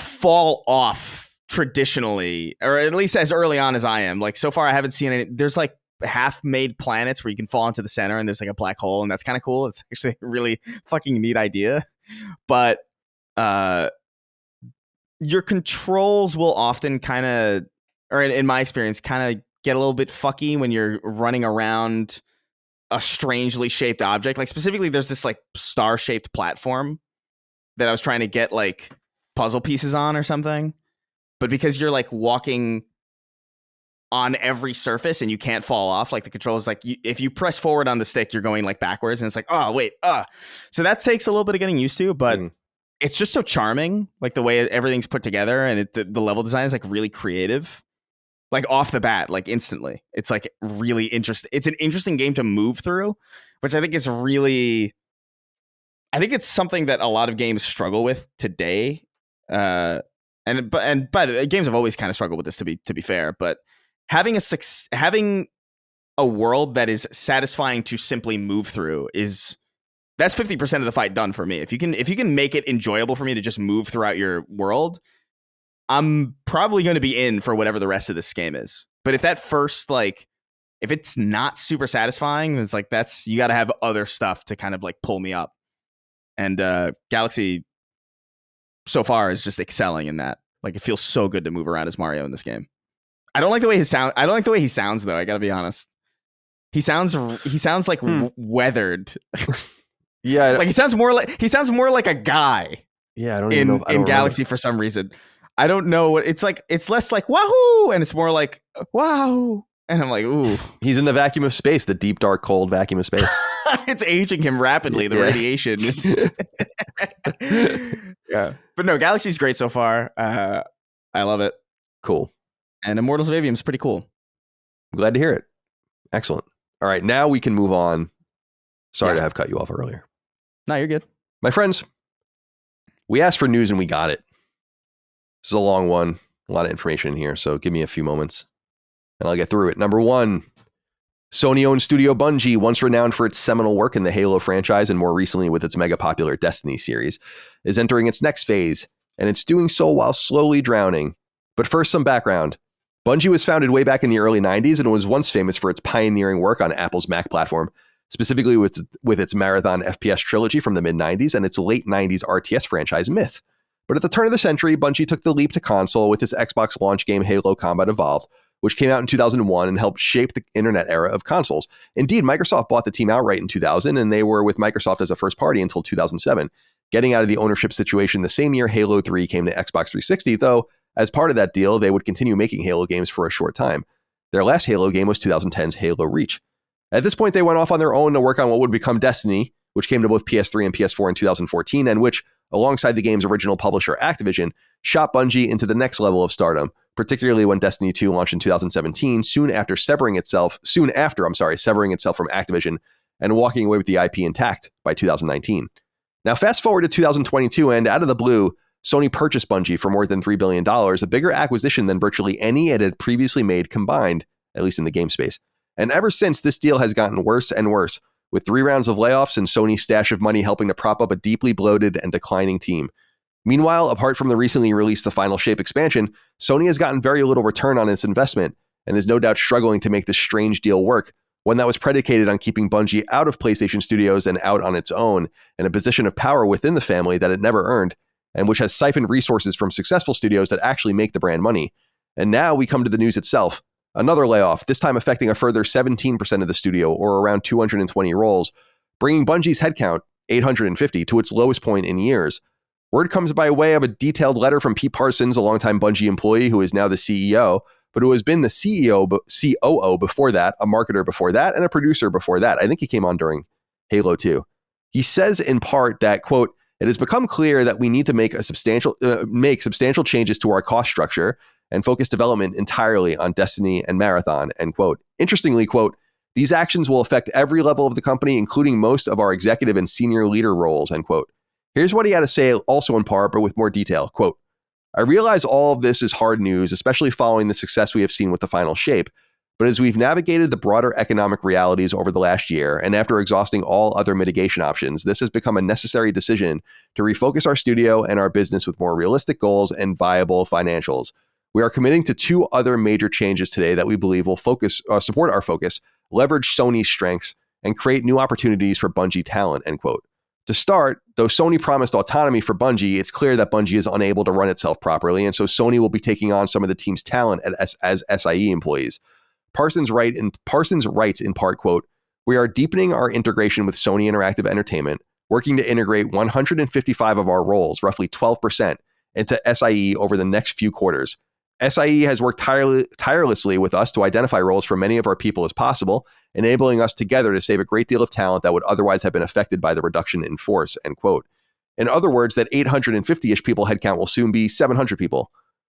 fall off traditionally, or at least as early on as I am. Like so far, I haven't seen any. There's like half-made planets where you can fall into the center and there's like a black hole, and that's kind of cool. It's actually a really fucking neat idea. But your controls will often kind of, or in my experience, kind of get a little bit fucky when you're running around a strangely shaped object. Like specifically, there's this like star-shaped platform that I was trying to get like puzzle pieces on or something. But because you're like walking on every surface and you can't fall off, like the control is like, if you press forward on the stick, you're going like backwards, and it's like, oh wait, so that takes a little bit of getting used to, but it's just so charming, like the way everything's put together, and the level design is like really creative, like off the bat, like instantly. It's like really interesting. It's an interesting game to move through, which I think is really, I think it's something that a lot of games struggle with today. And by the way, games have always kind of struggled with this, to be fair, but having a world that is satisfying to simply move through that's 50% of the fight done for me. If you can make it enjoyable for me to just move throughout your world, I'm probably going to be in for whatever the rest of this game is. But if that first, like, if it's not super satisfying, then it's like, you got to have other stuff to kind of like pull me up. And Galaxy so far is just excelling in that. Like, it feels so good to move around as Mario in this game. I don't like the way he sounds though. I gotta be honest. He sounds like weathered. Yeah, like he sounds more like a guy. Yeah, I don't even know. In Galaxy for some reason. I don't know what it's like. It's less like wahoo, and it's more like wow. And I'm like, ooh. He's in the vacuum of space, the deep, dark, cold vacuum of space. It's aging him rapidly. The radiation is. Yeah, but no, Galaxy's great so far. I love it. Cool. And Immortals of Aveum is pretty cool. I'm glad to hear it. Excellent. All right, now we can move on. Sorry to have cut you off earlier. No, you're good. My friends, we asked for news and we got it. This is a long one. A lot of information in here, so give me a few moments and I'll get through it. Number one, Sony-owned studio Bungie, once renowned for its seminal work in the Halo franchise and more recently with its mega popular Destiny series, is entering its next phase, and it's doing so while slowly drowning. But first, some background. Bungie was founded way back in the early 90s and was once famous for its pioneering work on Apple's Mac platform, specifically with its marathon FPS trilogy from the mid-90s and its late 90s RTS franchise Myth. But at the turn of the century, Bungie took the leap to console with its Xbox launch game Halo Combat Evolved, which came out in 2001 and helped shape the internet era of consoles. Indeed, Microsoft bought the team outright in 2000, and they were with Microsoft as a first party until 2007, getting out of the ownership situation the same year Halo 3 came to Xbox 360, though as part of that deal, they would continue making Halo games for a short time. Their last Halo game was 2010's Halo Reach. At this point, they went off on their own to work on what would become Destiny, which came to both PS3 and PS4 in 2014, and which, alongside the game's original publisher Activision, shot Bungie into the next level of stardom, particularly when Destiny 2 launched in 2017, soon after severing itself from Activision and walking away with the IP intact by 2019. Now, fast forward to 2022, and out of the blue, Sony purchased Bungie for more than $3 billion, a bigger acquisition than virtually any it had previously made combined, at least in the game space. And ever since, this deal has gotten worse and worse, with 3 rounds of layoffs and Sony's stash of money helping to prop up a deeply bloated and declining team. Meanwhile, apart from the recently released The Final Shape expansion, Sony has gotten very little return on its investment and is no doubt struggling to make this strange deal work, one that was predicated on keeping Bungie out of PlayStation Studios and out on its own, in a position of power within the family that it never earned, and which has siphoned resources from successful studios that actually make the brand money. And now we come to the news itself. Another layoff, this time affecting a further 17% of the studio, or around 220 roles, bringing Bungie's headcount, 850, to its lowest point in years. Word comes by way of a detailed letter from Pete Parsons, a longtime Bungie employee who is now the CEO, but who has been the COO before that, a marketer before that, and a producer before that. I think he came on during Halo 2. He says in part that, quote, "It has become clear that we need to make substantial changes to our cost structure and focus development entirely on Destiny and Marathon," end quote. Interestingly, quote, "These actions will affect every level of the company, including most of our executive and senior leader roles," end quote. Here's what he had to say also in part, but with more detail. Quote, "I realize all of this is hard news, especially following the success we have seen with The Final Shape. But as we've navigated the broader economic realities over the last year, and after exhausting all other mitigation options, this has become a necessary decision to refocus our studio and our business with more realistic goals and viable financials. We are committing to 2 other major changes today that we believe will support our focus, leverage Sony's strengths, and create new opportunities for Bungie talent, end quote. To start, though Sony promised autonomy for Bungie, it's clear that Bungie is unable to run itself properly, and so Sony will be taking on some of the team's talent as SIE employees. Parsons writes in part, quote, "We are deepening our integration with Sony Interactive Entertainment, working to integrate 155 of our roles, roughly 12%, into SIE over the next few quarters. SIE has worked tirelessly with us to identify roles for many of our people as possible, enabling us together to save a great deal of talent that would otherwise have been affected by the reduction in force," end quote. In other words, that 850-ish people headcount will soon be 700 people.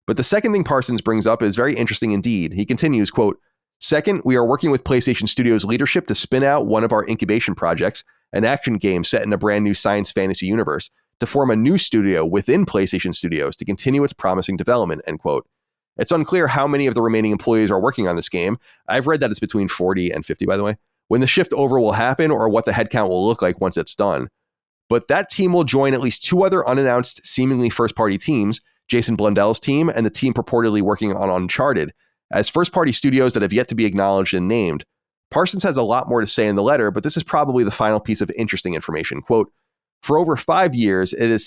But the second thing Parsons brings up is very interesting indeed. He continues, quote, "Second, we are working with PlayStation Studios leadership to spin out one of our incubation projects, an action game set in a brand new science fantasy universe, to form a new studio within PlayStation Studios to continue its promising development," end quote. It's unclear how many of the remaining employees are working on this game. I've read that it's between 40 and 50, by the way, when the shift over will happen or what the headcount will look like once it's done. But that team will join at least 2 other unannounced, seemingly first-party teams, Jason Blundell's team and the team purportedly working on Uncharted, as first-party studios that have yet to be acknowledged and named. Parsons has a lot more to say in the letter, but this is probably the final piece of interesting information. Quote, For over 5 years, he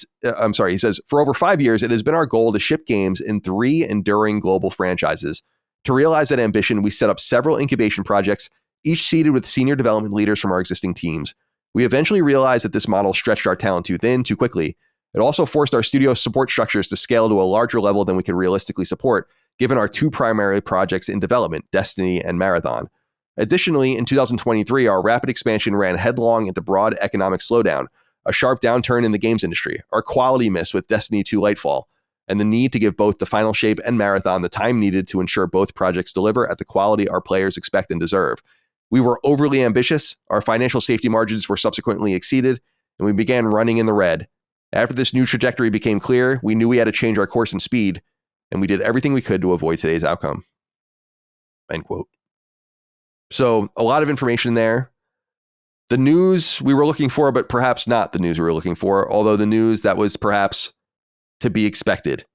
says, "For over 5 years, it has been our goal to ship games in 3 enduring global franchises. To realize that ambition, we set up several incubation projects, each seeded with senior development leaders from our existing teams. We eventually realized that this model stretched our talent too thin too quickly. It also forced our studio support structures to scale to a larger level than we could realistically support, given our 2 primary projects in development, Destiny and Marathon. Additionally, in 2023, our rapid expansion ran headlong into broad economic slowdown, a sharp downturn in the games industry, our quality miss with Destiny 2 Lightfall, and the need to give both the Final Shape and Marathon the time needed to ensure both projects deliver at the quality our players expect and deserve. We were overly ambitious, our financial safety margins were subsequently exceeded, and we began running in the red. After this new trajectory became clear, we knew we had to change our course and speed, and we did everything we could to avoid today's outcome." End quote. So a lot of information there. The news we were looking for, but perhaps not the news we were looking for, although the news that was perhaps to be expected.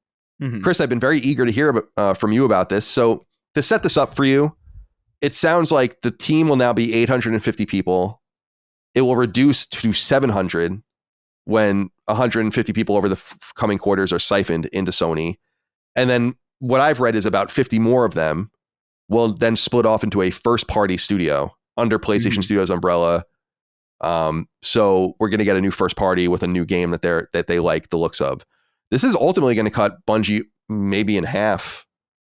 Mm-hmm. Chris, I've been very eager to hear from you about this. So to set this up for you, it sounds like the team will now be 850 people. It will reduce to 700 when 150 people over the coming quarters are siphoned into Sony. And then what I've read is about 50 more of them will then split off into a first-party studio under PlayStation Studios umbrella. So we're going to get a new first party with a new game that they like the looks of. This is ultimately going to cut Bungie maybe in half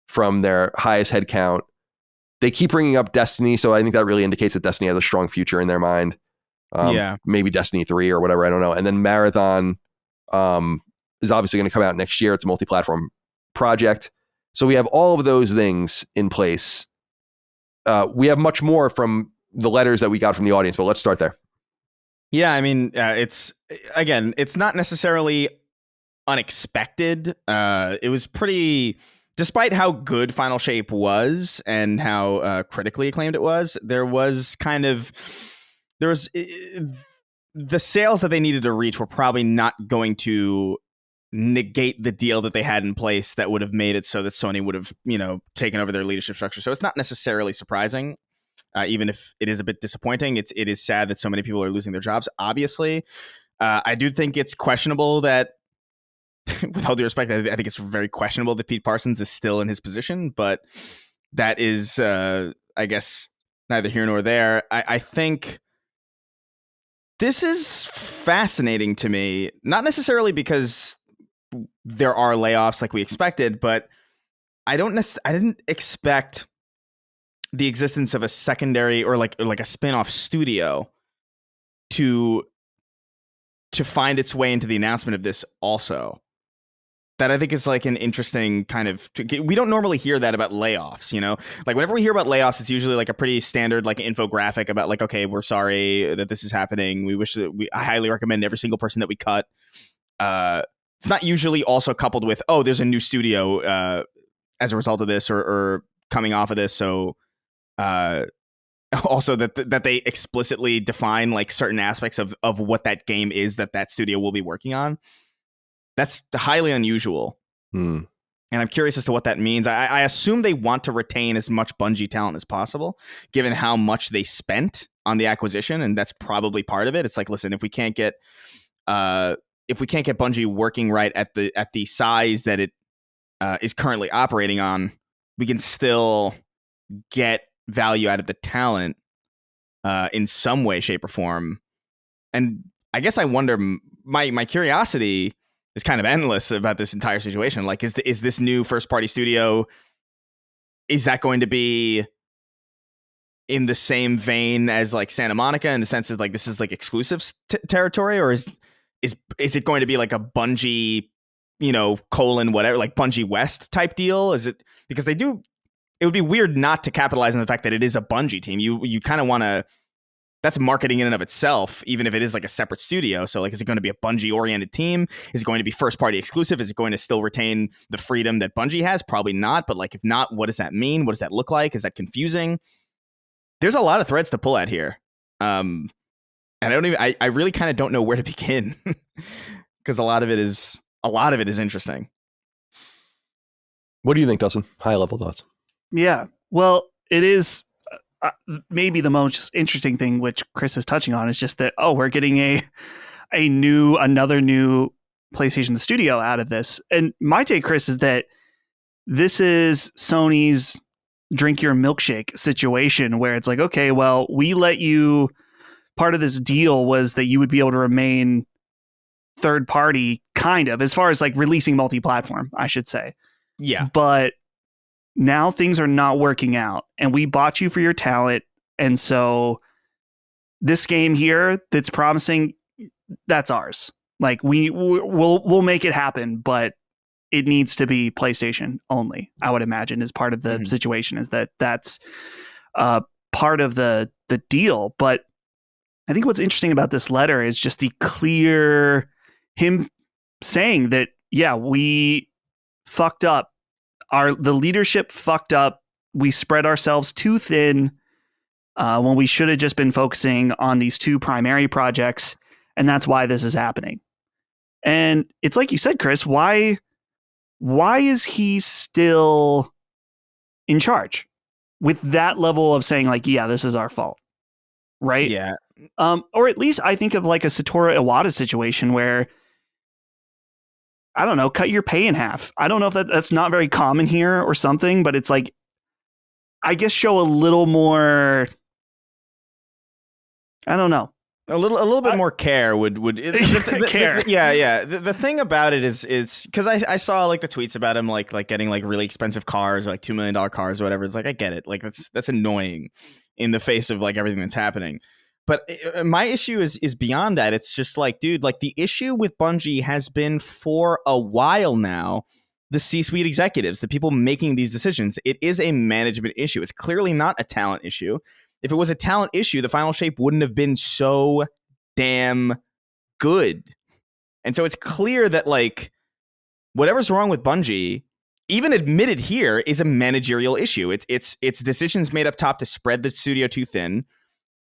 from their highest headcount. They keep bringing up Destiny, so I think that really indicates that Destiny has a strong future in their mind. Maybe Destiny 3 or whatever, I don't know. And then Marathon is obviously going to come out next year. It's a multi-platform project. So we have all of those things in place. We have much more from the letters that we got from the audience, but let's start there. Yeah, I mean, it's not necessarily unexpected. It was pretty, despite how good Final Shape was and how critically acclaimed it was, there was the sales that they needed to reach were probably not going to negate the deal that they had in place that would have made it so that Sony would have, taken over their leadership structure. So it's not necessarily surprising. Even if it is a bit disappointing, it is sad that so many people are losing their jobs. Obviously, I do think it's questionable that, with all due respect, I think it's very questionable that Pete Parsons is still in his position. But that is, I guess, neither here nor there. I think this is fascinating to me, not necessarily because there are layoffs like we expected, but I didn't expect the existence of a secondary or like a spin-off studio to find its way into the announcement of this also. That I think is like an interesting kind of, we don't normally hear that about layoffs, like whenever we hear about layoffs, it's usually like a pretty standard like infographic about like, okay, we're sorry that this is happening. We wish that I highly recommend every single person that we cut. It's not usually also coupled with, oh, there's a new studio as a result of this or coming off of this. So also that they explicitly define like certain aspects of what that game is that studio will be working on. That's highly unusual. And I'm curious as to what that means. I assume they want to retain as much Bungie talent as possible, given how much they spent on the acquisition, and that's probably part of it. It's like, listen, if we can't get Bungie working right at the size that it is currently operating on, we can still get value out of the talent in some way, shape, or form. And I guess I wonder, my curiosity is kind of endless about this entire situation. Like, is this new first party studio, is that going to be in the same vein as like Santa Monica, in the sense of like this is like exclusive territory, or is it going to be like a Bungie, whatever, like Bungie West type deal? Is it, because it would be weird not to capitalize on the fact that it is a Bungie team. You kind of want to, that's marketing in and of itself, even if it is like a separate studio. So like, is it going to be a Bungie oriented team? Is it going to be first party exclusive? Is it going to still retain the freedom that Bungie has? Probably not. But like, if not, what does that mean? What does that look like? Is that confusing? There's a lot of threads to pull at here. And I really kind of don't know where to begin, because a lot of it is interesting. What do you think, Dustin? High level thoughts. Yeah. Well, it is maybe the most interesting thing, which Chris is touching on, is just that, we're getting another new PlayStation Studio out of this. And my take, Chris, is that this is Sony's drink your milkshake situation, where it's like, okay, well, we let you, part of this deal was that you would be able to remain third party, kind of, as far as like releasing multi-platform, I should say. Yeah. But now things are not working out, and we bought you for your talent. And so this game here that's promising, that's ours. Like we'll make it happen, but it needs to be PlayStation only, I would imagine, is part of the situation, is that's part of the deal. But I think what's interesting about this letter is just the clear, him saying that, yeah, we fucked up. The leadership fucked up. We spread ourselves too thin when we should have just been focusing on these two primary projects. And that's why this is happening. And it's like you said, Chris, why is he still in charge with that level of saying like, yeah, this is our fault? Right. Yeah. Or at least I think of like a Satoru Iwata situation where, I don't know, cut your pay in half. I don't know if that's not very common here or something, but it's like, I guess show a little more, I don't know. A little bit more care would care. Yeah. The thing about it is because I saw like the tweets about him like getting like really expensive cars, or like $2 million cars or whatever. It's like, I get it. Like that's annoying in the face of like everything that's happening. But my issue is beyond that. It's just like, dude, like the issue with Bungie has been for a while now, the C-suite executives, the people making these decisions. It is a management issue. It's clearly not a talent issue. If it was a talent issue, the final shape wouldn't have been so damn good. And so it's clear that like whatever's wrong with Bungie, even admitted here, is a managerial issue. It's decisions made up top to spread the studio too thin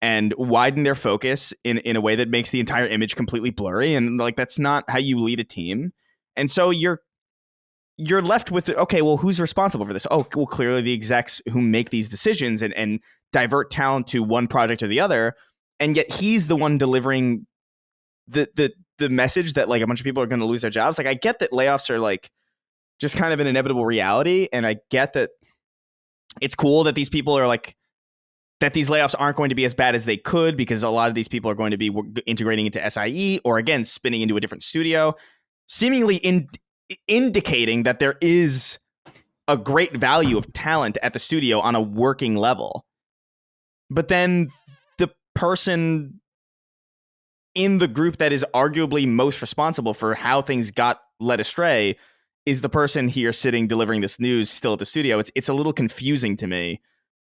and widen their focus in a way that makes the entire image completely blurry. And like, that's not how you lead a team. And so you're left with, okay, well, who's responsible for this? Oh, well, clearly the execs who make these decisions and divert talent to one project or the other. And yet he's the one delivering the message that like a bunch of people are going to lose their jobs. Like, I get that layoffs are like just kind of an inevitable reality. And I get that it's cool that these people are like, that these layoffs aren't going to be as bad as they could, because a lot of these people are going to be integrating into SIE or, again, spinning into a different studio, seemingly indicating that there is a great value of talent at the studio on a working level. But then the person in the group that is arguably most responsible for how things got led astray is the person here sitting delivering this news still at the studio. It's a little confusing to me.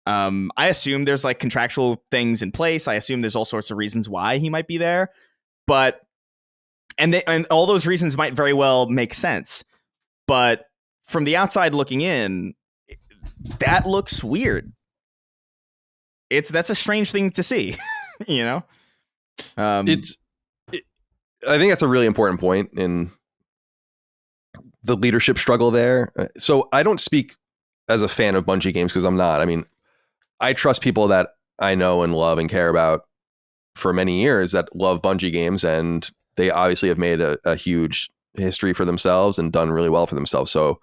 I assume there's like contractual things in place. I assume there's all sorts of reasons why he might be there, but and all those reasons might very well make sense. But from the outside looking in, that looks weird. That's a strange thing to see, you know. I think that's a really important point in the leadership struggle there. So I don't speak as a fan of Bungie games because I'm not. I mean, I trust people that I know and love and care about for many years that love Bungie games, and they obviously have made a huge history for themselves and done really well for themselves. So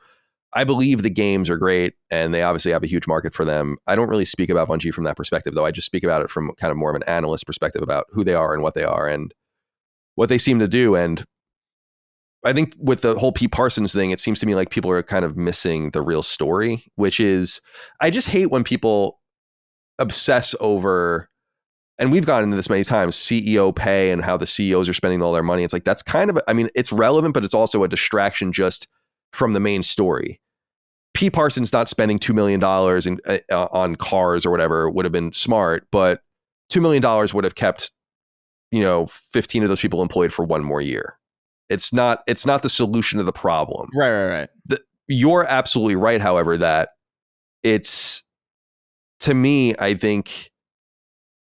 I believe the games are great and they obviously have a huge market for them. I don't really speak about Bungie from that perspective, though. I just speak about it from kind of more of an analyst perspective about who they are and what they are and what they seem to do. And I think with the whole Pete Parsons thing, it seems to me like people are kind of missing the real story, which is, I just hate when people obsess over, and we've gotten into this many times, CEO pay and how the CEOs are spending all their money. It's like, that's kind of, I mean, it's relevant, but it's also a distraction just from the main story. Pete Parsons not spending $2 million on cars or whatever would have been smart, but $2 million would have kept, 15 of those people employed for one more year. It's not the solution to the problem. Right. You're absolutely right, however, that it's, to me, I think,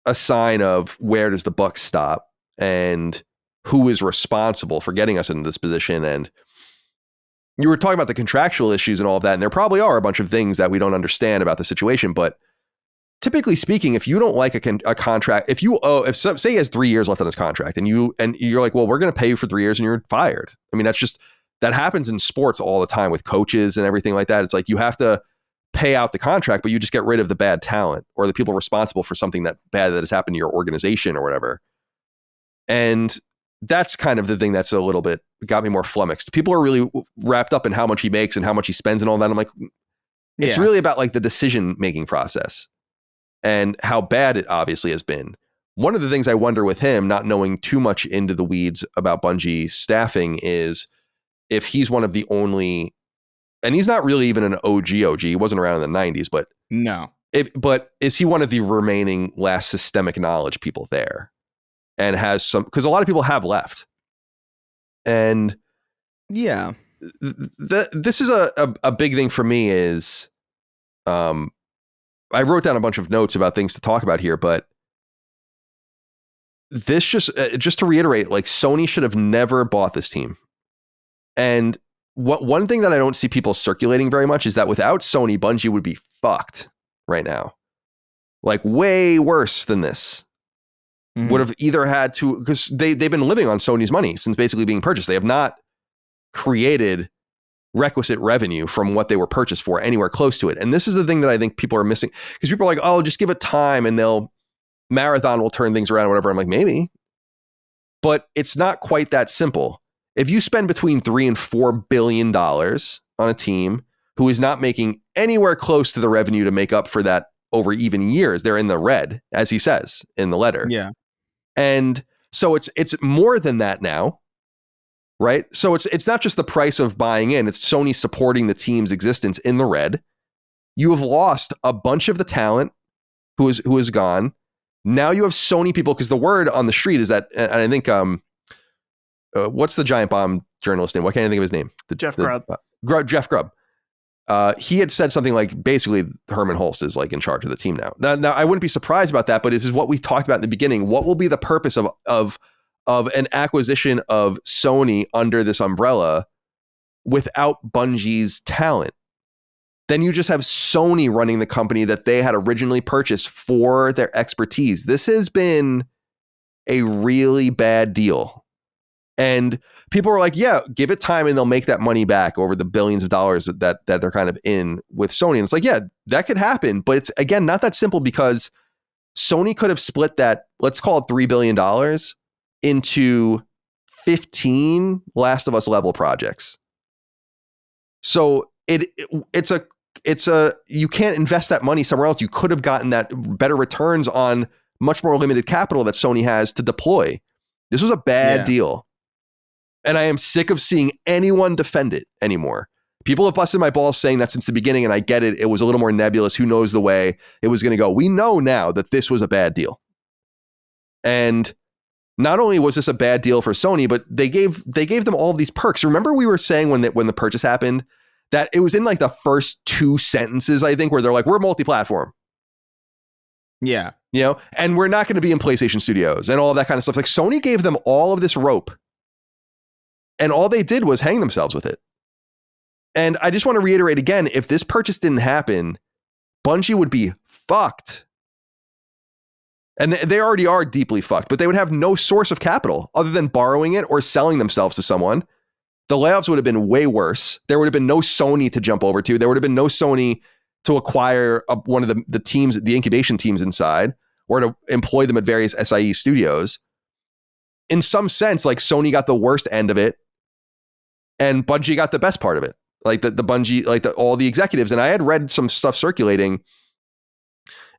a sign of where does the buck stop and who is responsible for getting us into this position. And you were talking about the contractual issues and all of that, and there probably are a bunch of things that we don't understand about the situation. But typically speaking, if you don't like a contract, say he has 3 years left on his contract, and you're like, well, we're going to pay you for 3 years, and you're fired. I mean, that happens in sports all the time with coaches and everything like that. It's like you have to pay out the contract, but you just get rid of the bad talent or the people responsible for something that bad that has happened to your organization or whatever. And that's kind of the thing that's a little bit got me more flummoxed. People are really wrapped up in how much he makes and how much he spends and all that. I'm like, it's really about like the decision-making process and how bad it obviously has been. One of the things I wonder with him, not knowing too much into the weeds about Bungie staffing, is if he's one of the only, and he's not really even an OG. He wasn't around in the 90s, but no. But is he one of the remaining last systemic knowledge people there, and has some? Because a lot of people have left, and yeah, this is a big thing for me. Is I wrote down a bunch of notes about things to talk about here, but this just to reiterate, like Sony should have never bought this team, and one thing that I don't see people circulating very much is that without Sony, Bungie would be fucked right now. Like way worse than this. Mm-hmm. Would have either had to, because they've been living on Sony's money since basically being purchased. They have not created requisite revenue from what they were purchased for anywhere close to it. And this is the thing that I think people are missing, because people are like, oh, just give it time and Marathon will turn things around or whatever. I'm like, maybe. But it's not quite that simple. If you spend between $3 and $4 billion on a team who is not making anywhere close to the revenue to make up for that over even years, they're in the red, as he says in the letter. Yeah. And so it's more than that now, right? So it's not just the price of buying in, it's Sony supporting the team's existence in the red. You have lost a bunch of the talent who is gone. Now you have Sony people, because the word on the street is that, and I think what's the Giant Bomb journalist name? Why can't I think of his name? Jeff Grubb. Jeff Grubb. He had said something like, basically, Herman Hulst is like in charge of the team now. Now, I wouldn't be surprised about that, but this is what we talked about in the beginning. What will be the purpose of an acquisition of Sony under this umbrella without Bungie's talent? Then you just have Sony running the company that they had originally purchased for their expertise. This has been a really bad deal. And people are like, yeah, give it time and they'll make that money back over the billions of dollars that they're kind of in with Sony. And it's like, yeah, that could happen. But it's, again, not that simple, because Sony could have split that, let's call it $3 billion, into 15 Last of Us level projects. So it's a you can't invest that money somewhere else. You could have gotten that better returns on much more limited capital that Sony has to deploy. This was a bad deal. And I am sick of seeing anyone defend it anymore. People have busted my balls saying that since the beginning, and I get it. It was a little more nebulous. Who knows the way it was going to go? We know now that this was a bad deal. And not only was this a bad deal for Sony, but they gave them all these perks. Remember we were saying when the purchase happened that it was in like the first 2 sentences, I think, where they're like, we're multi-platform. Yeah. And we're not going to be in PlayStation Studios and all of that kind of stuff. Like Sony gave them all of this rope. And all they did was hang themselves with it. And I just want to reiterate again, if this purchase didn't happen, Bungie would be fucked. And they already are deeply fucked, but they would have no source of capital other than borrowing it or selling themselves to someone. The layoffs would have been way worse. There would have been no Sony to jump over to. There would have been no Sony to acquire one of the teams, the incubation teams inside, or to employ them at various SIE studios. In some sense, like Sony got the worst end of it and Bungie got the best part of it. Like the Bungie, like all the executives. And I had read some stuff circulating.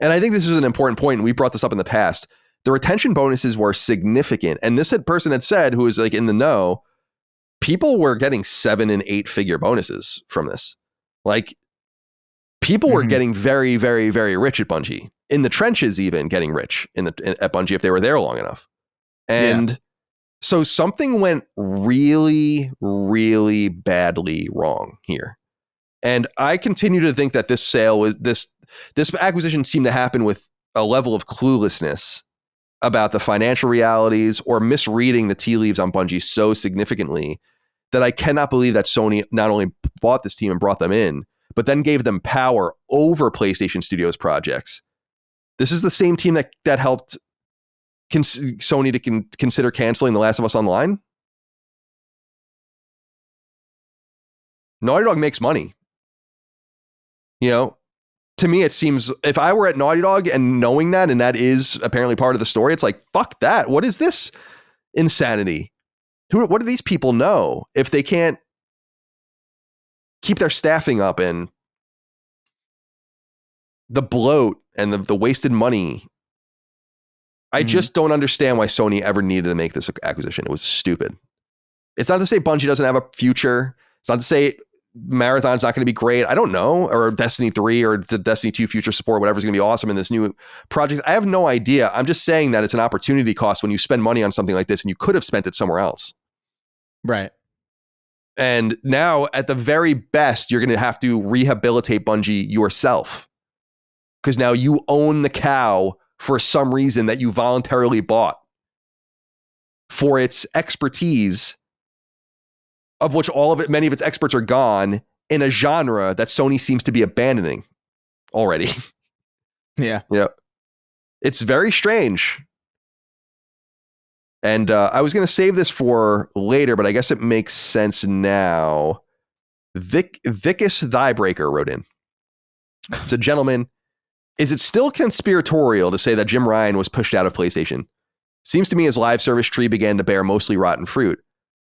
And I think this is an important point. And we brought this up in the past. The retention bonuses were significant. And this person had said, who was like in the know, people were getting 7 and 8 figure bonuses from this. Like people were getting very, very, very rich at Bungie, in the trenches, even getting rich at Bungie if they were there long enough. And so something went really, really badly wrong here. And I continue to think that this sale was this acquisition seemed to happen with a level of cluelessness about the financial realities or misreading the tea leaves on Bungie so significantly that I cannot believe that Sony not only bought this team and brought them in, but then gave them power over PlayStation Studios projects. This is the same team that helped Sony to consider canceling The Last of Us Online. Naughty Dog makes money. You know, to me, it seems if I were at Naughty Dog and knowing that, and that is apparently part of the story, it's like, fuck that. What is this insanity? What do these people know if they can't keep their staffing up and the bloat and the wasted money? I just don't understand why Sony ever needed to make this acquisition. It was stupid. It's not to say Bungie doesn't have a future. It's not to say Marathon's not going to be great. I don't know. Or Destiny 3 or the Destiny 2 future support, whatever's going to be awesome in this new project. I have no idea. I'm just saying that it's an opportunity cost when you spend money on something like this and you could have spent it somewhere else. Right. And now at the very best, you're going to have to rehabilitate Bungie yourself. Because now you own the cow for some reason that you voluntarily bought for its expertise, of which many of its experts are gone, in a genre that Sony seems to be abandoning already. Yeah. Yeah. It's very strange. And I was going to save this for later, but I guess it makes sense now. Vicus Thiebreaker wrote in. It's a gentleman. Is it still conspiratorial to say that Jim Ryan was pushed out of PlayStation? Seems to me his live service tree began to bear mostly rotten fruit.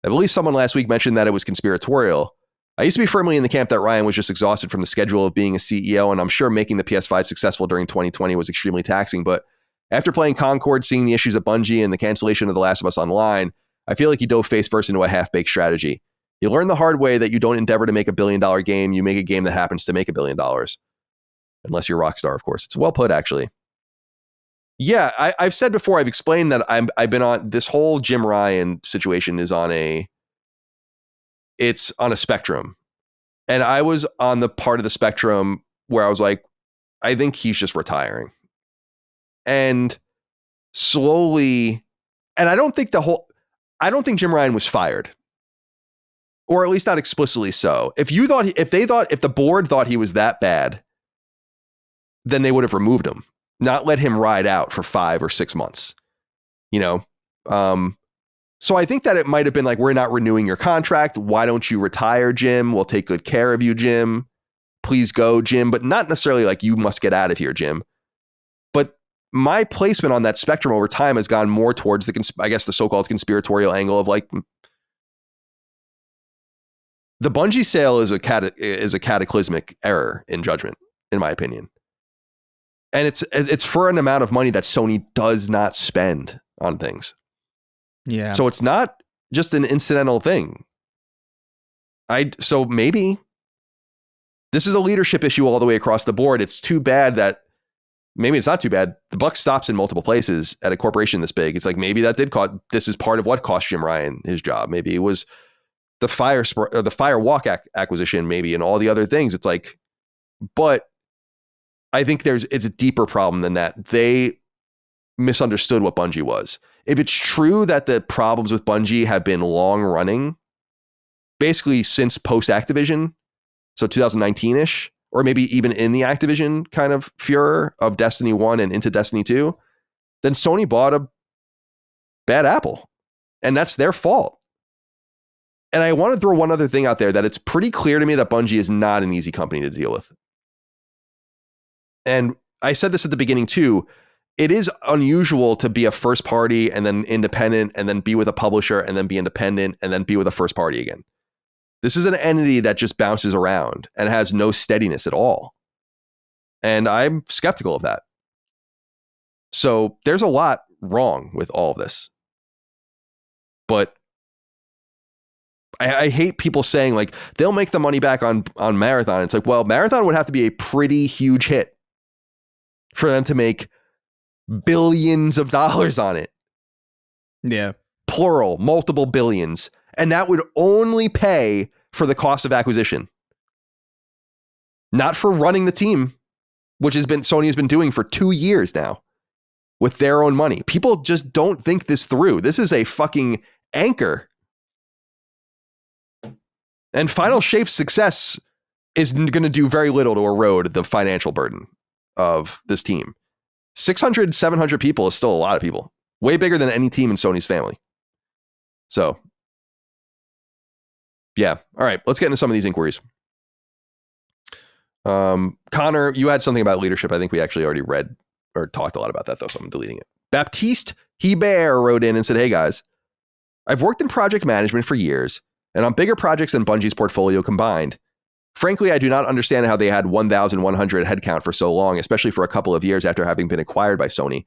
I believe someone last week mentioned that it was conspiratorial. I used to be firmly in the camp that Ryan was just exhausted from the schedule of being a CEO, and I'm sure making the PS5 successful during 2020 was extremely taxing, but after playing Concord, seeing the issues at Bungie and the cancellation of The Last of Us Online, I feel like he dove face first into a half-baked strategy. You learn the hard way that you don't endeavor to make $1 billion game, you make a game that happens to make $1 billion. Unless you're Rockstar, of course. It's well put, actually. Yeah, I've said before, I've explained that I've been on this whole Jim Ryan situation is it's on a spectrum. And I was on the part of the spectrum where I was like, I think he's just retiring. And slowly, and I don't think Jim Ryan was fired. Or at least not explicitly so. If the board thought he was that bad, then they would have removed him, not let him ride out for 5 or 6 months, you know? So I think that it might have been like, we're not renewing your contract. Why don't you retire, Jim? We'll take good care of you, Jim. Please go, Jim. But not necessarily like, you must get out of here, Jim. But my placement on that spectrum over time has gone more towards the so-called conspiratorial angle of like, the Bungie sale is a cataclysmic error in judgment, in my opinion. And it's for an amount of money that Sony does not spend on things. Yeah. So it's not just an incidental thing. So maybe this is a leadership issue all the way across the board. It's too bad that maybe it's not too bad. The buck stops in multiple places at a corporation this big. It's like, maybe that did cost, this is part of what cost Jim Ryan his job. Maybe it was the Firewalk acquisition, maybe, and all the other things. It's like, but I think it's a deeper problem than that. They misunderstood what Bungie was. If it's true that the problems with Bungie have been long running, basically since post Activision, so 2019-ish, or maybe even in the Activision kind of furor of Destiny 1 and into Destiny 2, then Sony bought a bad apple. And that's their fault. And I want to throw one other thing out there, that it's pretty clear to me that Bungie is not an easy company to deal with. And I said this at the beginning too. It is unusual to be a first party and then independent and then be with a publisher and then be independent and then be with a first party again. This is an entity that just bounces around and has no steadiness at all. And I'm skeptical of that. So there's a lot wrong with all of this. But I hate people saying like they'll make the money back on Marathon. It's like, well, Marathon would have to be a pretty huge hit for them to make billions of dollars on it. Yeah. Plural, multiple billions. And that would only pay for the cost of acquisition. Not for running the team, which Sony has been doing for 2 years now with their own money. People just don't think this through. This is a fucking anchor. And Final Shape's success is going to do very little to erode the financial burden of this team. 600, 700 people is still a lot of people. Way bigger than any team in Sony's family. So, yeah. All right, let's get into some of these inquiries. Connor, you had something about leadership. I think we actually already read or talked a lot about that, though, so I'm deleting it. Baptiste Hebert wrote in and said, hey, guys, I've worked in project management for years and on bigger projects than Bungie's portfolio combined. Frankly, I do not understand how they had 1,100 headcount for so long, especially for a couple of years after having been acquired by Sony.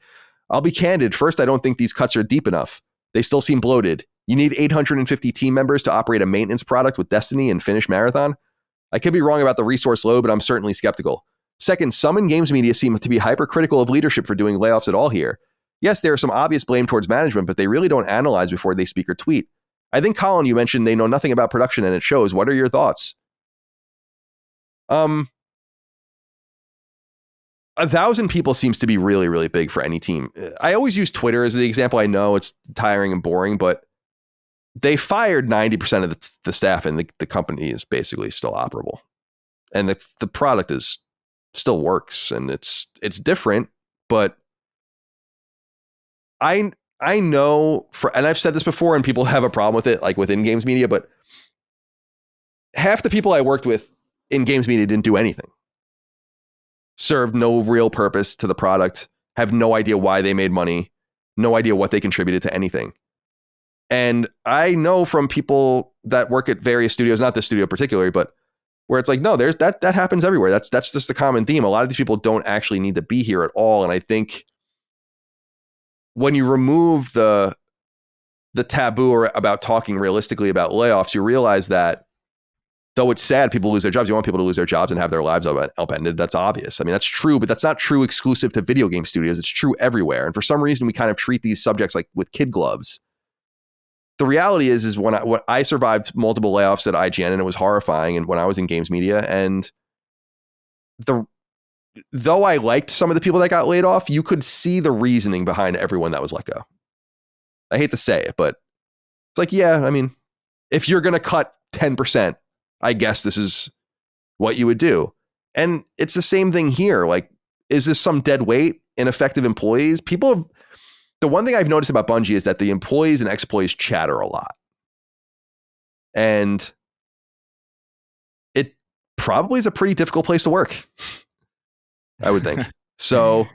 I'll be candid. First, I don't think these cuts are deep enough. They still seem bloated. You need 850 team members to operate a maintenance product with Destiny and finish Marathon. I could be wrong about the resource load, but I'm certainly skeptical. Second, some in games media seem to be hypercritical of leadership for doing layoffs at all here. Yes, there are some obvious blame towards management, but they really don't analyze before they speak or tweet. I think, Colin, you mentioned they know nothing about production and it shows. What are your thoughts? 1,000 people seems to be really, really big for any team. I always use Twitter as the example. I know it's tiring and boring, but they fired 90% of the staff and the company is basically still operable. And the product is still works and it's different, but I know and I've said this before and people have a problem with it, like within games media, but half the people I worked with in games media didn't do anything. Served no real purpose to the product, have no idea why they made money, no idea what they contributed to anything. And I know from people that work at various studios, not this studio particularly, but where it's like, no, there's that happens everywhere. That's just the common theme. A lot of these people don't actually need to be here at all. And I think when you remove the taboo about talking realistically about layoffs, you realize that though it's sad people lose their jobs, you want people to lose their jobs and have their lives upended. That's obvious. I mean, that's true, but that's not true exclusive to video game studios. It's true everywhere. And for some reason, we kind of treat these subjects like with kid gloves. The reality is when I survived multiple layoffs at IGN and it was horrifying. And when I was in games media, and though I liked some of the people that got laid off, you could see the reasoning behind everyone that was let go. I hate to say it, but it's like, yeah, I mean, if you're going to cut 10%, I guess this is what you would do. And it's the same thing here. Like, is this some dead weight, ineffective employees? The one thing I've noticed about Bungie is that the employees and ex-employees chatter a lot. And it probably is a pretty difficult place to work, I would think. So,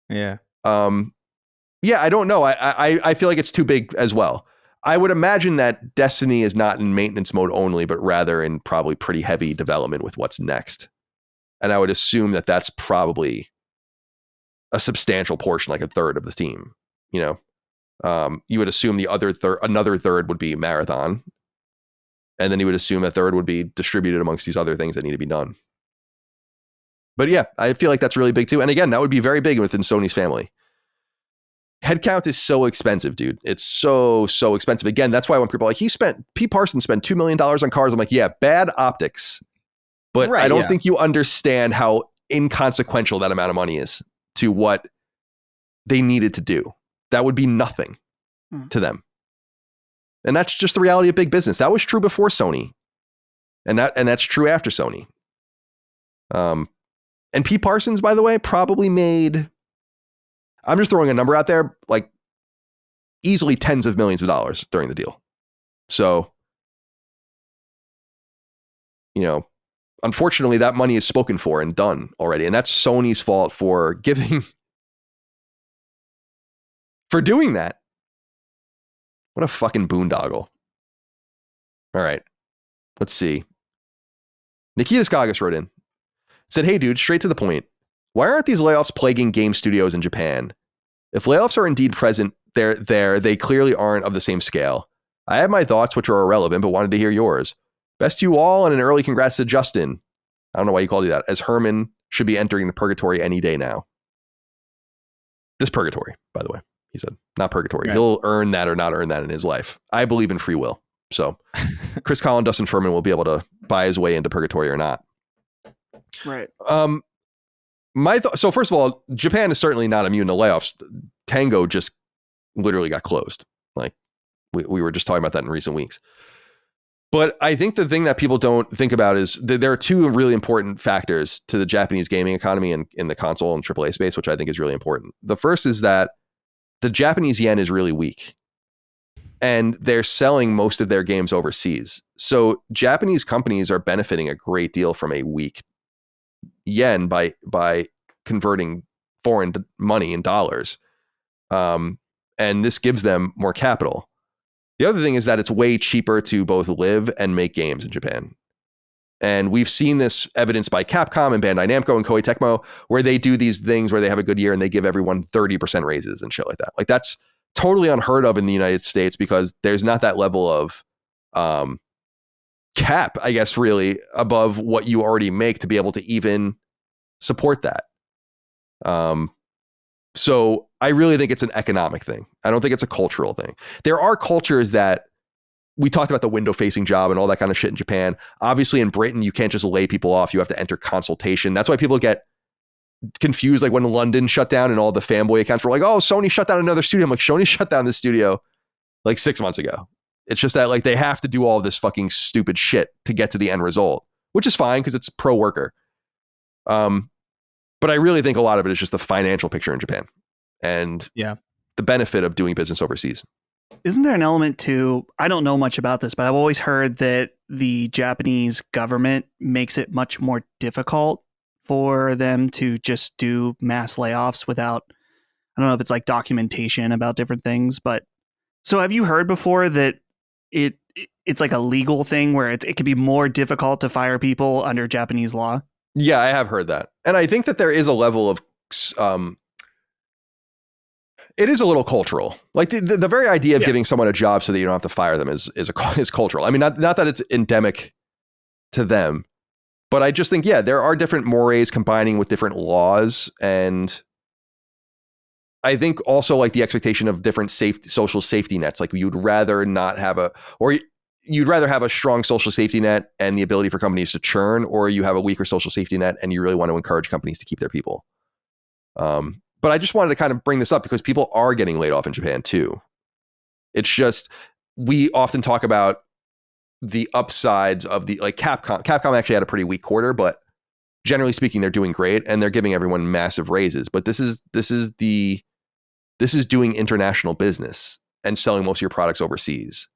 yeah. Yeah, I don't know. I feel like it's too big as well. I would imagine that Destiny is not in maintenance mode only, but rather in probably pretty heavy development with what's next. And I would assume that that's probably a substantial portion, like a third of the team. You know, you would assume another third would be Marathon. And then you would assume a third would be distributed amongst these other things that need to be done. But yeah, I feel like that's really big too. And again, that would be very big within Sony's family. Headcount is so expensive, dude. It's so expensive. Again, that's why when people are like, Pete Parsons spent $2 million on cars. I'm like, yeah, bad optics. But right, I don't think you understand how inconsequential that amount of money is to what they needed to do. That would be nothing to them. And that's just the reality of big business. That was true before Sony. And that's true after Sony. And Pete Parsons, by the way, probably made, I'm just throwing a number out there, like easily tens of millions of dollars during the deal. So, you know, unfortunately, that money is spoken for and done already. And that's Sony's fault for doing that. What a fucking boondoggle. All right. Let's see. Nikita Skagas wrote in. Said, hey, dude, straight to the point. Why aren't these layoffs plaguing game studios in Japan? If layoffs are indeed present they clearly aren't of the same scale. I have my thoughts, which are irrelevant, but wanted to hear yours. Best to you all, and an early congrats to Justin. I don't know why you called you that, as Herman should be entering the purgatory any day now. This purgatory, by the way, he said, not purgatory. Right. He'll earn that or not earn that in his life. I believe in free will. So Chris Collin, Dustin Furman will be able to buy his way into purgatory or not. Right. So first of all, Japan is certainly not immune to layoffs. Tango just literally got closed. Like we were just talking about that in recent weeks. But I think the thing that people don't think about is that there are two really important factors to the Japanese gaming economy and in the console and AAA space, which I think is really important. The first is that the Japanese yen is really weak, and they're selling most of their games overseas. So Japanese companies are benefiting a great deal from a weak yen by converting foreign money in dollars. And this gives them more capital. The other thing is that it's way cheaper to both live and make games in Japan. And we've seen this evidenced by Capcom and Bandai Namco and Koei Tecmo, where they do these things where they have a good year and they give everyone 30% raises and shit like that. Like that's totally unheard of in the United States because there's not that level of cap, I guess, really above what you already make to be able to even support that. So I really think it's an economic thing. I don't think it's a cultural thing. There are cultures that we talked about, the window facing job and all that kind of shit in Japan. Obviously in Britain, you can't just lay people off. You have to enter consultation. That's why people get confused. Like when London shut down and all the fanboy accounts were like, oh, Sony shut down another studio. I'm like, Sony shut down this studio like 6 months ago. It's just that like they have to do all this fucking stupid shit to get to the end result, which is fine because it's pro worker. But I really think a lot of it is just the financial picture in Japan and the benefit of doing business overseas. Isn't there an element to, I don't know much about this, but I've always heard that the Japanese government makes it much more difficult for them to just do mass layoffs without, I don't know if it's like documentation about different things, but so have you heard before that it's like a legal thing where it can be more difficult to fire people under Japanese law? Yeah, I have heard that. And I think that there is a level of, it is a little cultural. Like the very idea of giving someone a job so that you don't have to fire them is cultural. I mean, not that it's endemic to them, but I just think, there are different mores combining with different laws. And I think also like the expectation of different social safety nets. Like you'd rather not have you'd rather have a strong social safety net and the ability for companies to churn, or you have a weaker social safety net and you really want to encourage companies to keep their people. But I just wanted to kind of bring this up because people are getting laid off in Japan too. It's just, we often talk about the upsides of the, like Capcom actually had a pretty weak quarter, but generally speaking, they're doing great and they're giving everyone massive raises. But this is doing international business and selling most of your products overseas.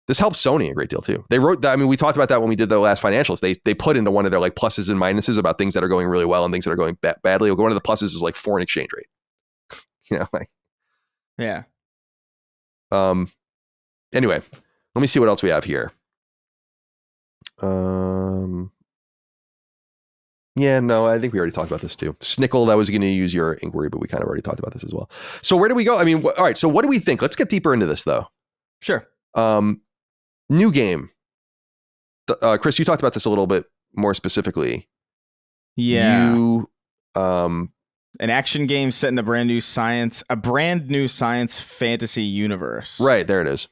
This helps Sony a great deal too. They wrote that. I mean, we talked about that when we did the last financials. They put into one of their like pluses and minuses about things that are going really well and things that are going badly. One of the pluses is like foreign exchange rate. Like, yeah. Anyway, let me see what else we have here. Yeah, no, I think we already talked about this too. Snickle, that was going to use your inquiry, but we kind of already talked about this as well. So where do we go? I mean, all right. So what do we think? Let's get deeper into this though. Sure. New game. Chris, you talked about this a little bit more specifically. Yeah. An action game set in a brand new science fantasy universe. Right, there it is.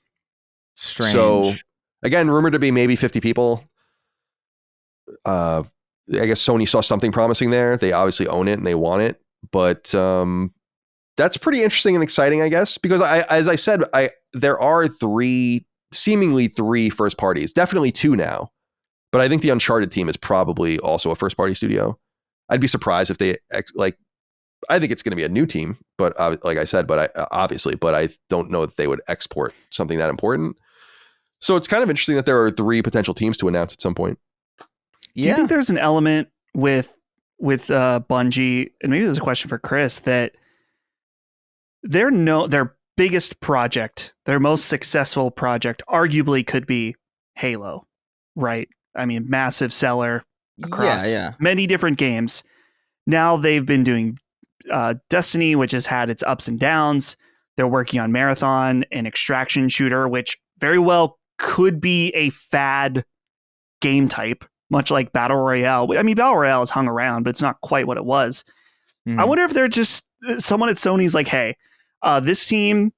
Strange. So again, rumored to be maybe 50 people. I guess Sony saw something promising there. They obviously own it and they want it, but that's pretty interesting and exciting, I guess, because as I said, there are seemingly three first parties, definitely two now, But I think the Uncharted team is probably also a first party studio. I'd be surprised if they I think it's going to be a new team, but like I said, but I don't know that they would export something that important. So it's kind of interesting that there are 3 potential teams to announce at some point. Do you think there's an element with Bungie, and maybe there's a question for Chris, that their biggest project, their most successful project, arguably could be Halo, right? I mean, massive seller across many different games. Now they've been doing Destiny, which has had its ups and downs. They're working on Marathon, an extraction shooter, which very well could be a fad game type, much like Battle Royale. I mean, Battle Royale has hung around, but it's not quite what it was. Mm-hmm. I wonder if they're just someone at Sony's like, hey, this team,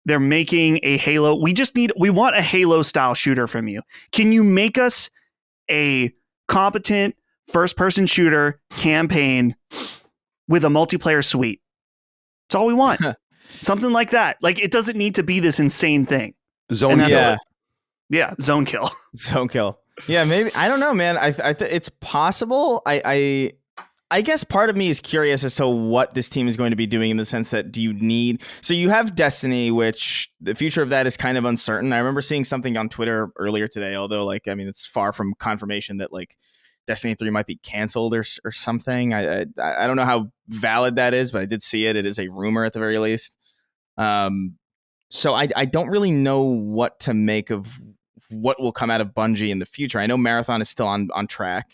they're making a Halo. We want a Halo style shooter from you. Can you make us a competent first person shooter campaign with a multiplayer suite? That's all we want. Something like that. Like, it doesn't need to be this insane thing. Zone kill. Yeah, zone kill. Zone kill. Yeah, maybe. I don't know, man. It's possible. I guess part of me is curious as to what this team is going to be doing, in the sense that so you have Destiny, which the future of that is kind of uncertain. I remember seeing something on Twitter earlier today, although it's far from confirmation that Destiny 3 might be canceled or something. I don't know how valid that is, but I did see it. It is a rumor at the very least. So I don't really know what to make of what will come out of Bungie in the future. I know Marathon is still on track,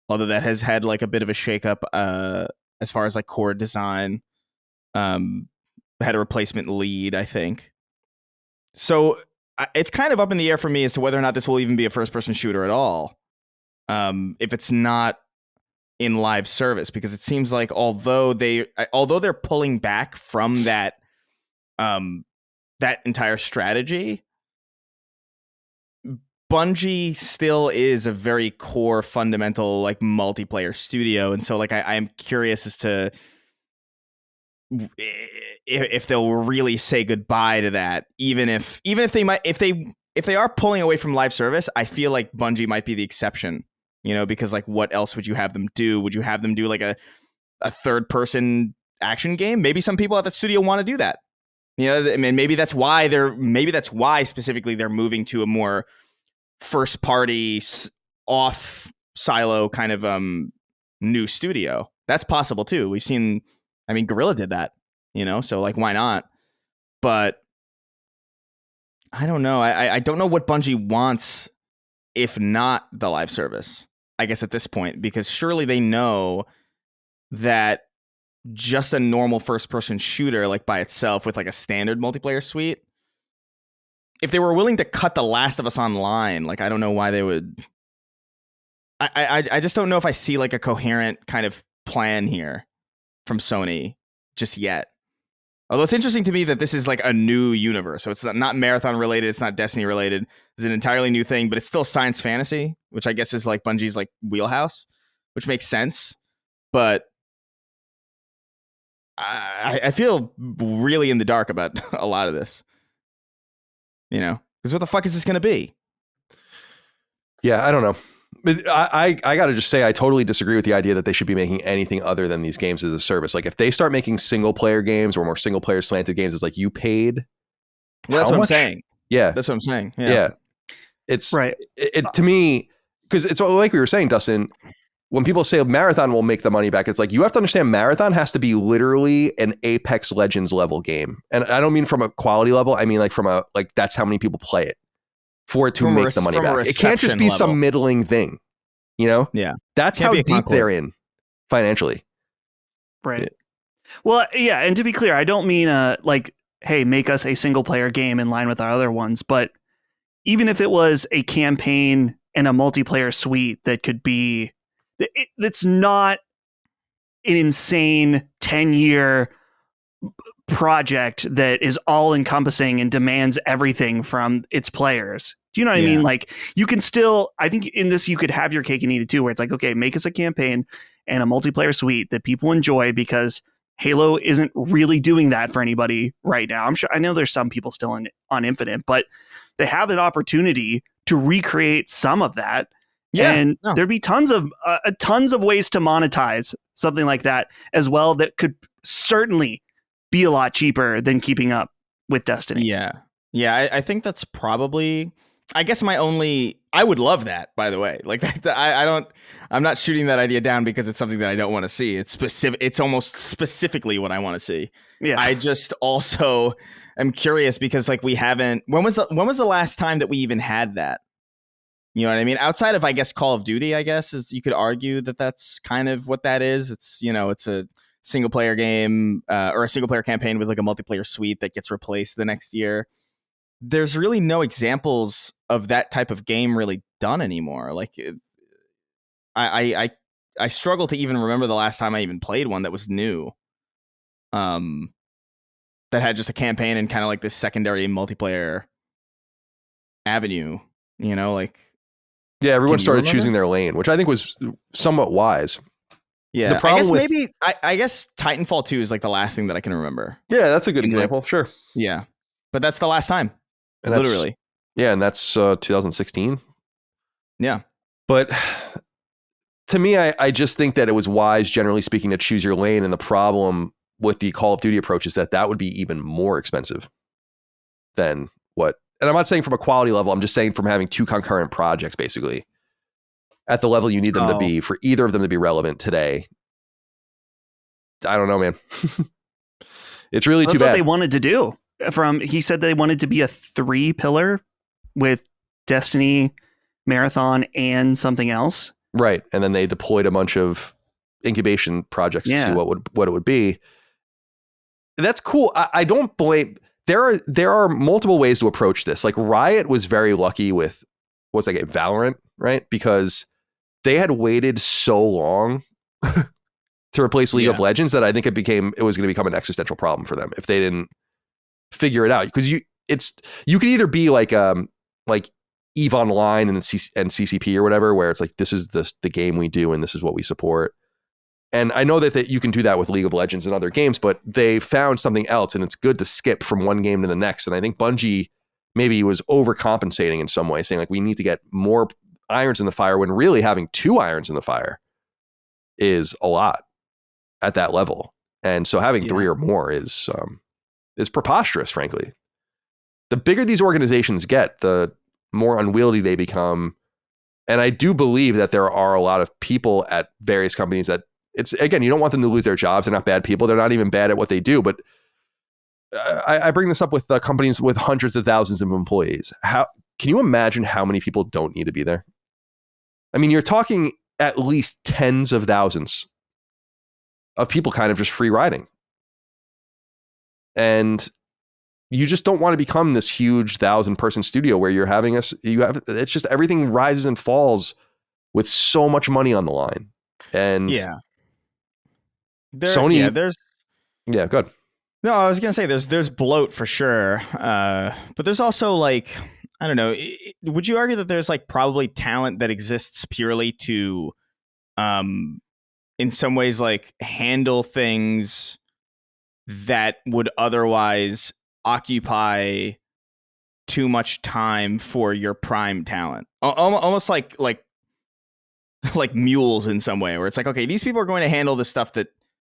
although that has had a bit of a shakeup as far as core design. Had a replacement lead, I think. So it's kind of up in the air for me as to whether or not this will even be a first-person shooter at all. If it's not in live service, because it seems like although they're pulling back from that entire strategy, Bungie still is a very core, fundamental multiplayer studio, and so I am curious as to if they'll really say goodbye to that, even if they are pulling away from live service. I feel like Bungie might be the exception, because what else would you have them do? Would you have them do a third person action game? Maybe some people at that studio want to do that. I mean, maybe that's why specifically they're moving to a more first party off silo kind of new studio. That's possible too. We've seen, Guerrilla did that, so why not? But I don't know. I don't know what Bungie wants if not the live service, I guess, at this point, because surely they know that just a normal first person shooter by itself with a standard multiplayer suite, if they were willing to cut The Last of Us Online, I don't know why they would. I just don't know if I see a coherent kind of plan here from Sony just yet. Although it's interesting to me that this is a new universe. So it's not Marathon related. It's not Destiny related. It's an entirely new thing, but it's still science fantasy, which I guess is Bungie's wheelhouse, which makes sense. But I feel really in the dark about a lot of this. Because what the fuck is this going to be? Yeah, I don't know. But I got to just say, I totally disagree with the idea that they should be making anything other than these games as a service. If they start making single player games or more single player slanted games, it's you paid. Well, that's what I'm saying. Yeah. That's what I'm saying. Yeah. It's right. It to me, because it's like we were saying, Dustin, when people say Marathon will make the money back, it's you have to understand Marathon has to be literally an Apex Legends level game. And I don't mean from a quality level. I mean from a, that's how many people play it for it to make the money back. It can't just be some middling thing, Yeah. That's how deep they're in financially. Right. Yeah. Well, yeah. And to be clear, I don't mean hey, make us a single player game in line with our other ones. But even if it was a campaign and a multiplayer suite that could be, it's not an insane 10-year project that is all encompassing and demands everything from its players. Do you know what I mean? You can still, I think in this, you could have your cake and eat it too, where it's okay, make us a campaign and a multiplayer suite that people enjoy, because Halo isn't really doing that for anybody right now. I know there's some people still on Infinite, but they have an opportunity to recreate some of that and there'd be tons of ways to monetize something like that as well that could certainly be a lot cheaper than keeping up with Destiny. Yeah, I think that's probably, I guess I would love that, by the way. Like I'm not shooting that idea down because it's something that I don't want to see. It's almost specifically what I want to see. Yeah. I just also am curious because like when was the last time that we even had that? You know what I mean? Outside of, I guess, Call of Duty, I guess, you could argue that that's kind of what that is. It's, it's a single player game or a single player campaign with like a multiplayer suite that gets replaced the next year. There's really no examples of that type of game really done anymore. Like I struggle to even remember the last time I even played one that was new. That had just a campaign and kind of like this secondary multiplayer avenue, like. Yeah, everyone started choosing their lane, which I think was somewhat wise. Yeah, I guess Titanfall 2 is like the last thing that I can remember. Yeah, that's a good example. Sure. Yeah, but that's the last time. And literally. And that's 2016. Yeah. But to me, I just think that it was wise, generally speaking, to choose your lane. And the problem with the Call of Duty approach is that would be even more expensive than what. And I'm not saying from a quality level. I'm just saying from having two concurrent projects, basically, at the level you need them to be for either of them to be relevant today. I don't know, man. It's really too bad. That's what they wanted to do. He said they wanted to be a 3-pillar with Destiny, Marathon, and something else. Right. And then they deployed a bunch of incubation projects to see what it would be. That's cool. I don't blame. There are multiple ways to approach this. Like Riot was very lucky with Valorant, right? Because they had waited so long to replace League of Legends that I think it was going to become an existential problem for them if they didn't figure it out. Because you could either be like EVE Online and CCP or whatever, where it's like, this is the game we do and this is what we support. And I know that you can do that with League of Legends and other games, but they found something else, and it's good to skip from one game to the next. And I think Bungie maybe was overcompensating in some way, saying like, we need to get more irons in the fire, when really having 2 irons in the fire is a lot at that level. And so having 3 or more is preposterous, frankly. The bigger these organizations get, the more unwieldy they become. And I do believe that there are a lot of people at various companies that, again, you don't want them to lose their jobs. They're not bad people. They're not even bad at what they do. But I bring this up with companies with hundreds of thousands of employees. How can you imagine how many people don't need to be there? I mean, you're talking at least tens of thousands of people kind of just free riding. And you just don't want to become this huge 1,000-person studio where it's just everything rises and falls with so much money on the line. And Sony, good. No, I was gonna say there's bloat for sure, but there's also like, I don't know. Would you argue that there's like probably talent that exists purely to, in some ways, like handle things that would otherwise occupy too much time for your prime talent, almost like mules in some way, where it's like, okay, these people are going to handle the stuff that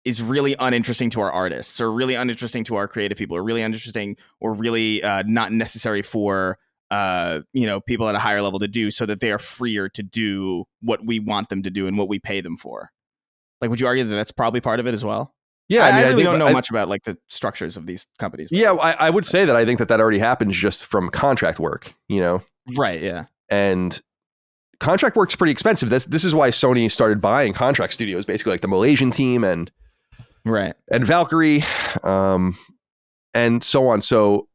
is really uninteresting to our artists, or really uninteresting to our creative people, or really uninteresting, or really not necessary for people at a higher level to do, so that they are freer to do what we want them to do and what we pay them for. Like, would you argue that that's probably part of it as well? Yeah, I really don't know much about like the structures of these companies. Yeah, I would say that I think that already happens just from contract work, Right, yeah. And contract work's pretty expensive. This is why Sony started buying contract studios, basically like the Malaysian team and Valkyrie, and so on. So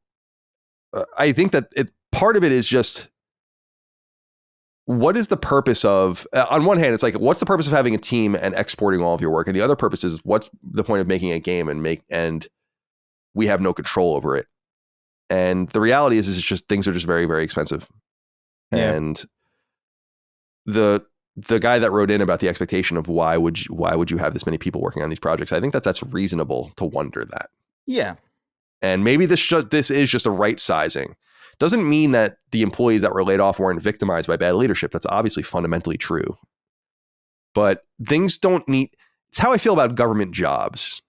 I think that part of it is just, what is the purpose of, on one hand, it's like, what's the purpose of having a team and exporting all of your work? And the other purpose is, what's the point of making a game and we have no control over it? And the reality is it's just, things are just very, very expensive. Yeah. And the guy that wrote in about the expectation of why would you have this many people working on these projects, I think that's reasonable to wonder that. Yeah. And maybe this is just a right sizing. Doesn't mean that the employees that were laid off weren't victimized by bad leadership. That's obviously fundamentally true. But things don't need... It's how I feel about government jobs,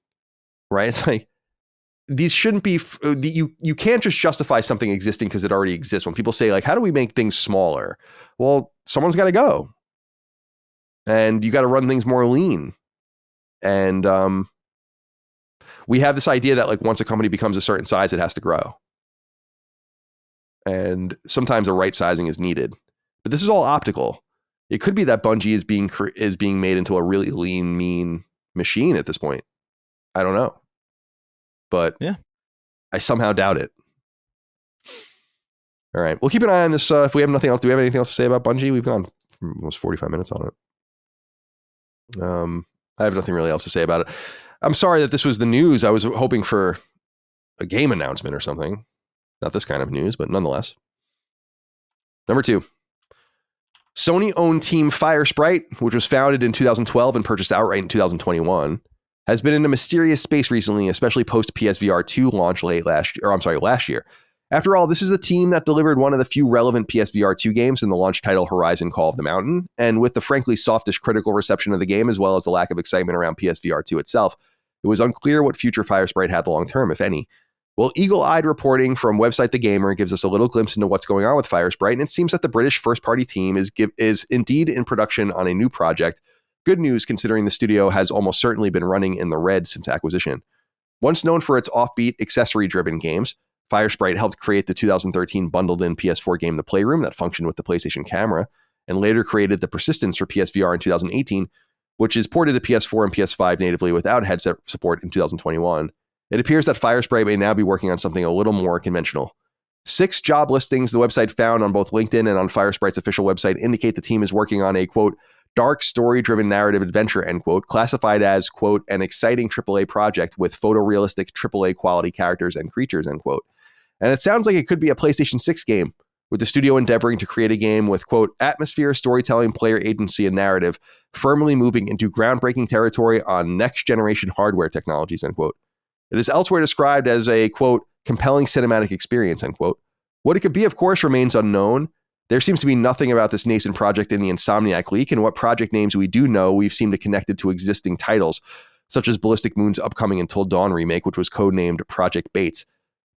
right? It's like, these shouldn't be... You can't just justify something existing because it already exists. When people say, like, how do we make things smaller? Well, someone's got to go. And you got to run things more lean. And we have this idea that, like, once a company becomes a certain size, it has to grow. And sometimes a right sizing is needed. But this is all optical. It could be that Bungie is being made into a really lean, mean machine at this point. I don't know. But yeah, I somehow doubt it. All right. We'll keep an eye on this. If we have nothing else, do we have anything else to say about Bungie? We've gone almost 45 minutes on it. I have nothing really else to say about it. I'm sorry that this was the news. I was hoping for a game announcement or something. Not this kind of news, but nonetheless. Number 2. Sony-owned team Firesprite, which was founded in 2012 and purchased outright in 2021, has been in a mysterious space recently, especially post PSVR2 launch last year. After all, this is the team that delivered one of the few relevant PSVR2 games in the launch title Horizon Call of the Mountain, and with the frankly softish critical reception of the game as well as the lack of excitement around PSVR2 itself, it was unclear what future Firesprite had long term, if any. Well, eagle-eyed reporting from website The Gamer gives us a little glimpse into what's going on with Firesprite, and it seems that the British first-party team is indeed in production on a new project. Good news, considering the studio has almost certainly been running in the red since acquisition. Once known for its offbeat, accessory-driven games, Firesprite helped create the 2013 bundled-in PS4 game The Playroom that functioned with the PlayStation camera, and later created the Persistence for PSVR in 2018, which is ported to PS4 and PS5 natively without headset support in 2021. It appears that Firesprite may now be working on something a little more conventional. 6 job listings the website found on both LinkedIn and on Firesprite's official website indicate the team is working on a, quote, dark story-driven narrative adventure, end quote, classified as, quote, an exciting AAA project with photorealistic AAA quality characters and creatures, end quote. And it sounds like it could be a PlayStation 6 game, with the studio endeavoring to create a game with, quote, atmosphere, storytelling, player agency, and narrative, firmly moving into groundbreaking territory on next-generation hardware technologies, end quote. It is elsewhere described as a, quote, compelling cinematic experience, end quote. What it could be, of course, remains unknown. There seems to be nothing about this nascent project in the Insomniac leak, and what project names we do know, we've seemed to connected to existing titles, such as Ballistic Moon's upcoming Until Dawn remake, which was codenamed Project Bates.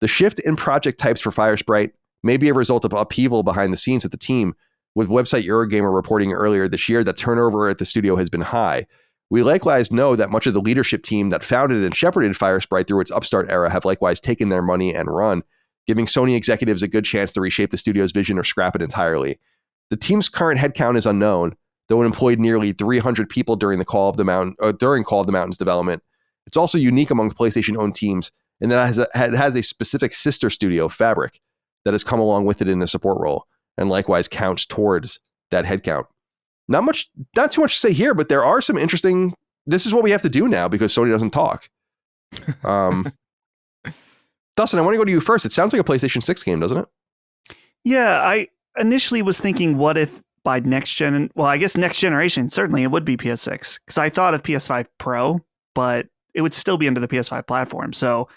The shift in project types for Firesprite may be a result of upheaval behind the scenes at the team, with website Eurogamer reporting earlier this year that turnover at the studio has been high. We likewise know that much of the leadership team that founded and shepherded Firesprite through its upstart era have likewise taken their money and run, giving Sony executives a good chance to reshape the studio's vision or scrap it entirely. The team's current headcount is unknown, though it employed nearly 300 people during Call of the Mountain's development. It's also unique among PlayStation-owned teams in that it has a specific sister studio, Fabric, that has come along with it in a support role, and likewise counts towards that headcount. Not too much to say here, but there are some interesting... This is what we have to do now because Sony doesn't talk. Dustin, I want to go to you first. It sounds like a PlayStation 6 game, doesn't it? Yeah, I initially was thinking, what if by next generation, certainly it would be PS6. Because I thought of PS5 Pro, but it would still be under the PS5 platform. So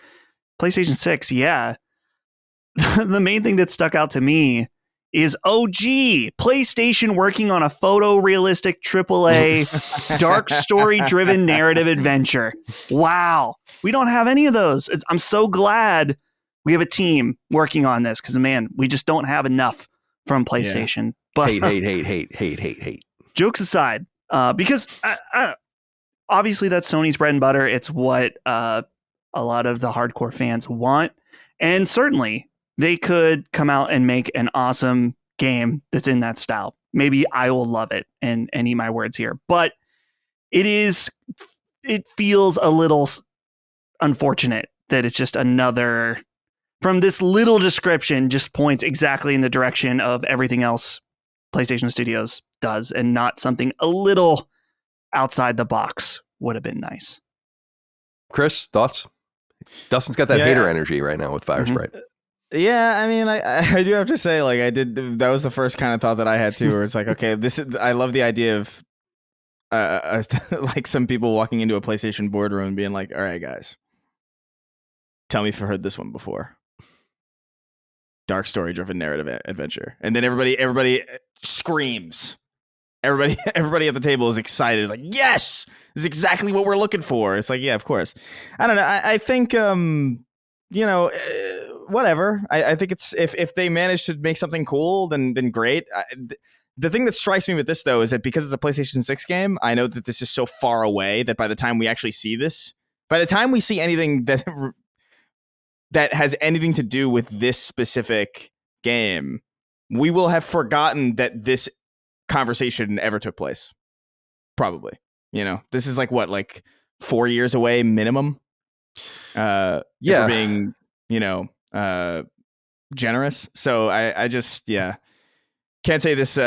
PlayStation 6, yeah. The main thing that stuck out to me is, PlayStation working on a photorealistic AAA dark story-driven narrative adventure. Wow. We don't have any of those. I'm so glad we have a team working on this because, man, we just don't have enough from PlayStation. Yeah. But hate. Jokes aside, because obviously that's Sony's bread and butter. It's what a lot of the hardcore fans want. And certainly they could come out and make an awesome game that's in that style. Maybe I will love it and eat my words here. But it feels a little unfortunate that it's just another, from this little description, just points exactly in the direction of everything else PlayStation Studios does, and not something a little outside the box would have been nice. Chris, thoughts? Dustin's got that hater energy right now with Firesprite. Mm-hmm. Yeah, I mean, I do have to say, like, that was the first kind of thought that I had too, where it's like, okay, I love the idea of like some people walking into a PlayStation boardroom and being like, all right, guys, tell me if you've heard this one before. dark story driven narrative adventure. And then everybody screams. Everybody at the table is excited. It's like, yes, this is exactly what we're looking for. It's like, yeah, of course. I don't know. I think, whatever. I think it's if they manage to make something cool, then great. The thing that strikes me with this, though, is that because it's a PlayStation 6 game, I know that this is so far away that by the time we actually see this, by the time we see anything that has anything to do with this specific game, we will have forgotten that this conversation ever took place. Probably. This is like 4 years away minimum. Yeah. If we're being, generous. So I just, can't say this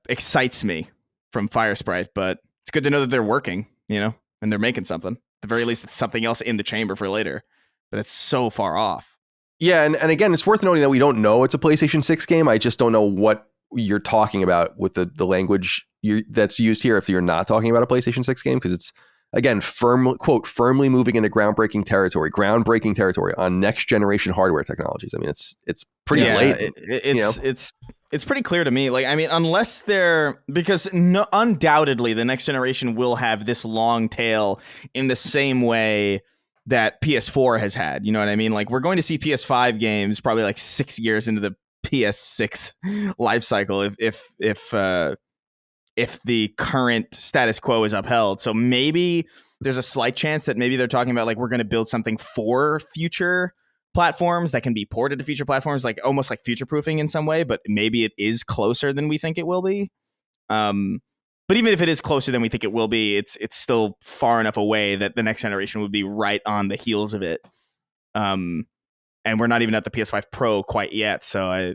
excites me from Firesprite, but it's good to know that they're working, and they're making something. At the very least, it's something else in the chamber for later, but it's so far off. Yeah. And again, it's worth noting that we don't know it's a PlayStation 6 game. I just don't know what you're talking about with the language that's used here if you're not talking about a PlayStation 6 game, because it's, again, firmly moving into groundbreaking territory on next generation hardware technologies. I mean, it's pretty blatant. It's pretty clear to me. Unless because undoubtedly the next generation will have this long tail in the same way that PS4 has had. You know what I mean? Like, we're going to see PS5 games probably 6 years into the PS6 life cycle if the current status quo is upheld. So maybe there's a slight chance that maybe they're talking about we're going to build something for future platforms that can be ported to future platforms, almost like future proofing in some way, but maybe it is closer than we think it will be. But even if it is closer than we think it will be, it's still far enough away that the next generation would be right on the heels of it. And we're not even at the PS5 Pro quite yet. So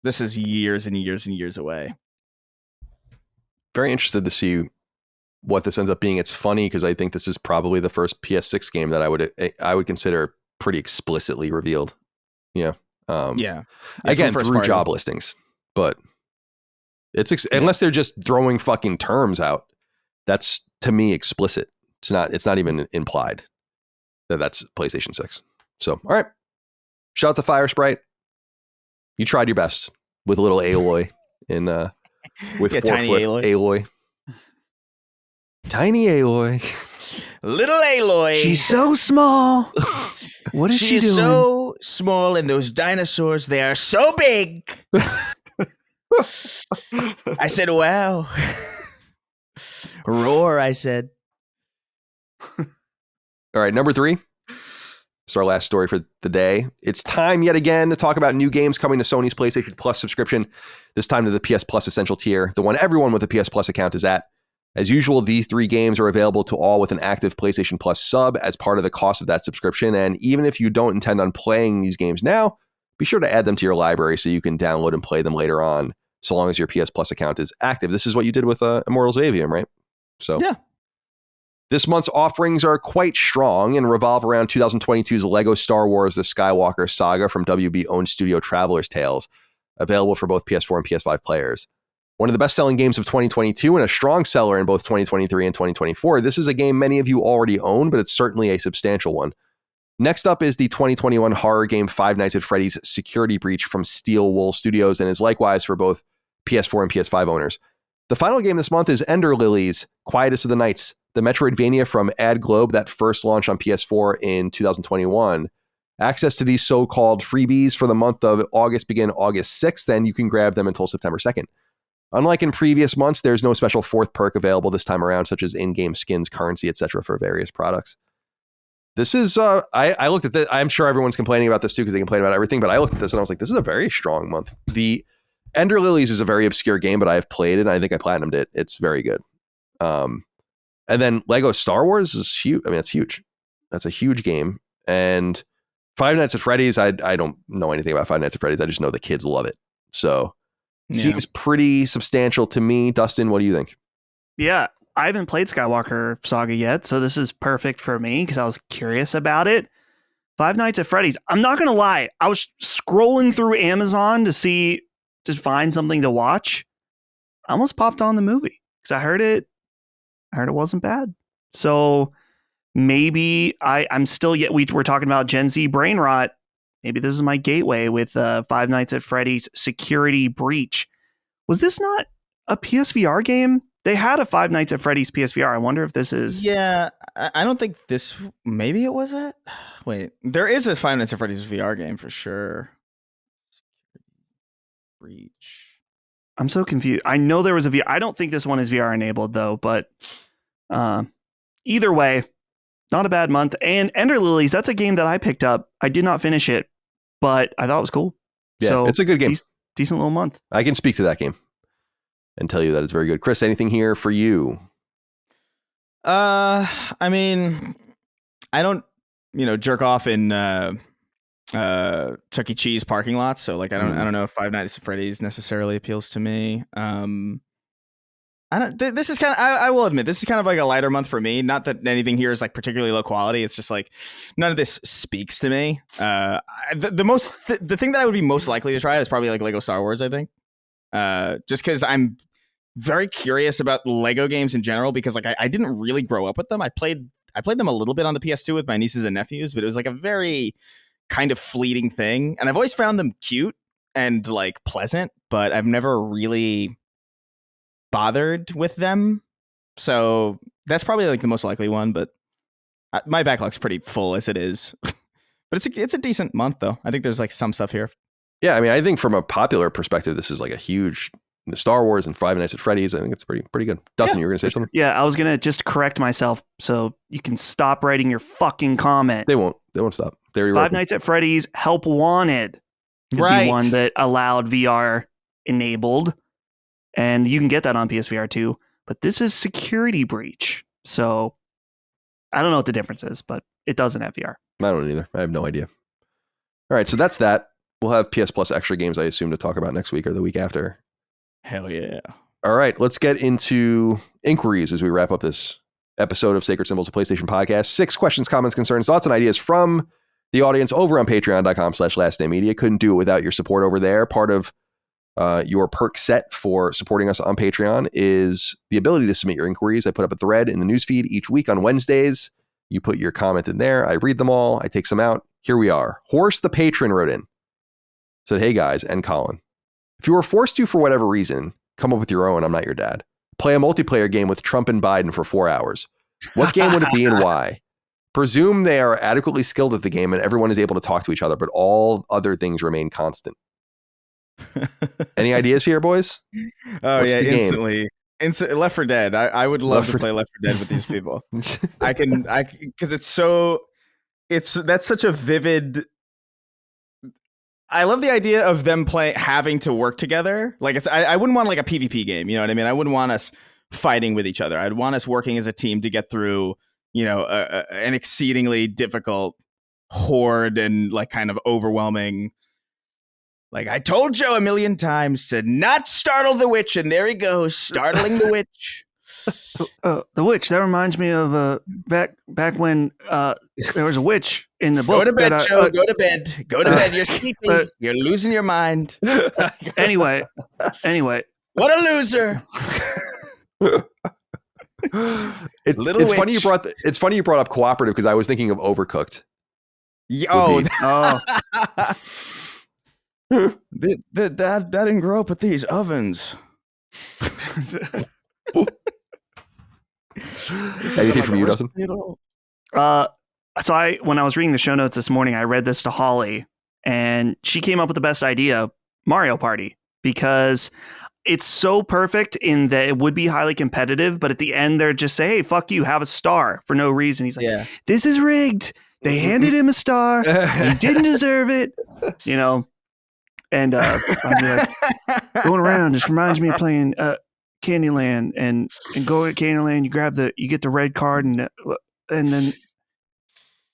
this is years and years and years away. Very interested to see what this ends up being. It's funny because I think this is probably the first PS6 game that I would consider pretty explicitly revealed. Again, through job listings, but it's unless they're just throwing fucking terms out, that's to me explicit. It's not even implied that that's PlayStation 6. So, all right. Shout out to Firesprite. You tried your best with a little Aloy with 4-foot Aloy. Tiny Aloy. Little Aloy. She's so small. What is she doing? She's so small, and those dinosaurs, they are so big. I said, wow. Roar, I said. All right, number 3. It's our last story for the day. It's time yet again to talk about new games coming to Sony's PlayStation Plus subscription, this time to the PS Plus Essential tier, the one everyone with a PS Plus account is at. As usual, these 3 games are available to all with an active PlayStation Plus sub as part of the cost of that subscription. And even if you don't intend on playing these games now, be sure to add them to your library so you can download and play them later on, so long as your PS Plus account is active. This is what you did with Immortals of Aveum, right? So yeah. This month's offerings are quite strong and revolve around 2022's Lego Star Wars The Skywalker Saga from WB-owned studio Traveler's Tales, available for both PS4 and PS5 players. One of the best-selling games of 2022 and a strong seller in both 2023 and 2024. This is a game many of you already own, but it's certainly a substantial one. Next up is the 2021 horror game Five Nights at Freddy's Security Breach from Steel Wool Studios, and is likewise for both PS4 and PS5 owners. The final game this month is Ender Lilies, Quietus of the Nights, the Metroidvania from Ad Globe that first launched on PS4 in 2021. Access to these so-called freebies for the month of August begin August 6th, and you can grab them until September 2nd. Unlike in previous months, there's no special fourth perk available this time around, such as in-game skins, currency, etc. for various products. This is, I looked at this, I'm sure everyone's complaining about this too because they complain about everything, but I looked at this and I was like, this is a very strong month. The Ender Lilies is a very obscure game, but I have played it and I think I platinumed it. It's very good. And then Lego Star Wars is huge. I mean, it's huge. That's a huge game. And Five Nights at Freddy's, I don't know anything about Five Nights at Freddy's. I just know the kids love it. So seems pretty substantial to me. Dustin, what do you think? Yeah, I haven't played Skywalker Saga yet, so this is perfect for me because I was curious about it. Five Nights at Freddy's. I'm not going to lie. I was scrolling through Amazon to find something to watch. I almost popped on the movie because I heard it wasn't bad. So maybe I'm still we're talking about Gen Z brain rot. maybe this is my gateway with Five Nights at Freddy's Security Breach. Was this not a PSVR game? They had a Five Nights at Freddy's PSVR. I wonder if this is... Yeah, I don't think this... Maybe it was it? Wait, there is a Five Nights at Freddy's VR game for sure. Breach. I'm so confused. I know there was a VR. I don't think this one is VR enabled, though, but either way, not a bad month. And Ender Lilies, that's a game that I picked up. I did not finish it, but I thought it was cool. Yeah, so it's a good game. Decent little month. I can speak to that game and tell you that it's very good. Chris, anything here for you? I mean, I don't, jerk off in Chuck E. Cheese parking lots, so like I don't know if Five Nights at Freddy's necessarily appeals to me. This is kind of, I will admit, this is kind of like a lighter month for me. Not that anything here is like particularly low quality. It's just like none of this speaks to me. The thing that I would be most likely to try is probably like Lego Star Wars, I think. Just because I'm very curious about Lego games in general, because like I didn't really grow up with them. I played them a little bit on the PS2 with my nieces and nephews, but it was like a very kind of fleeting thing. And I've always found them cute and like pleasant, but I've never really bothered with them. So that's probably like the most likely one, but my backlog's pretty full as it is. But it's a decent month though. I think there's like some stuff here. Yeah, I mean, I think from a popular perspective, this is like a huge Star Wars and Five Nights at Freddy's. I think it's pretty good. Dustin, you were going to say something? Yeah, I was going to just correct myself so you can stop writing your fucking comment. They won't stop. Five Nights at Freddy's Help Wanted is the one that allowed VR enabled. And you can get that on PSVR2. But this is Security Breach. So I don't know what the difference is, but it doesn't have VR. I don't either. I have no idea. All right, so that's that. We'll have PS Plus extra games, I assume, to talk about next week or the week after. Hell yeah. All right, let's get into inquiries as we wrap up this episode of Sacred Symbols, a PlayStation podcast. 6 questions, comments, concerns, thoughts, and ideas from the audience over on patreon.com/lastnaymedia. Couldn't do it without your support over there. Part of your perk set for supporting us on Patreon is the ability to submit your inquiries. I put up a thread in the newsfeed each week on Wednesdays. You put your comment in there. I read them all. I take some out. Here we are. Horse the Patron wrote in. Said, hey guys, and Colin, if you were forced to, for whatever reason, come up with your own I'm Not Your Dad. Play a multiplayer game with Trump and Biden for 4 hours. What game would it be and why? Presume they are adequately skilled at the game and everyone is able to talk to each other, but all other things remain constant. Any ideas here, boys? Oh, what's instantly. Left 4 Dead. I would love to play Left 4 Dead with these people. Because that's such a vivid. I love the idea of them having to work together. Like I wouldn't want like a PvP game. You know what I mean? I wouldn't want us fighting with each other. I'd want us working as a team to get through, an exceedingly difficult horde and like kind of overwhelming. Like, I told Joe a million times to not startle the witch, and there he goes, startling the witch. The witch, that reminds me of back when there was a witch in the book. Go to bed, Joe, go to bed. Go to bed, you're sleeping, you're losing your mind. Anyway. What a loser. It's funny you brought up cooperative, because I was thinking of Overcooked. Dad didn't grow up with these ovens. Anything from you, Dustin? So when I was reading the show notes this morning, I read this to Holly, and she came up with the best idea, Mario Party, because it's so perfect in that it would be highly competitive, but at the end they're just say, hey, fuck you, have a star for no reason. He's like, This is rigged. They handed him a star. He didn't deserve it. And I'm like, going around just reminds me of playing Candyland, and go at Candyland, you get the red card, and then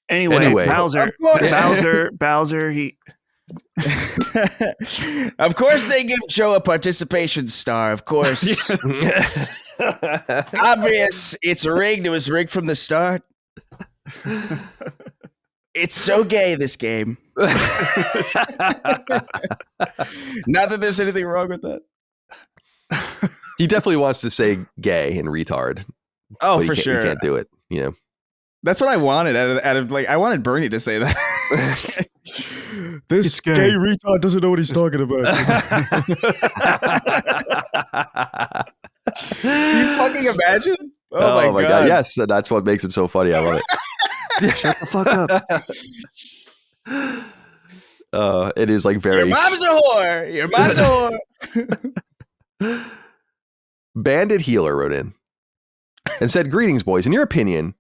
anyway. Bowser, he. Of course, they give Joe a participation star. Of course, obvious. It's rigged. It was rigged from the start. It's so gay, this game. Not that there's anything wrong with that. He definitely wants to say gay and retard. Oh, for sure. He can't do it, That's what I wanted out of like, I wanted Bernie to say that. This gay retard doesn't know what he's talking about. Can you fucking imagine? Oh my god! Yes, that's what makes it so funny. I love it. Shut the fuck up. It is like very. Your mom's a whore. Your mom's a whore. Bandit Healer wrote in and said, "Greetings, boys. In your opinion,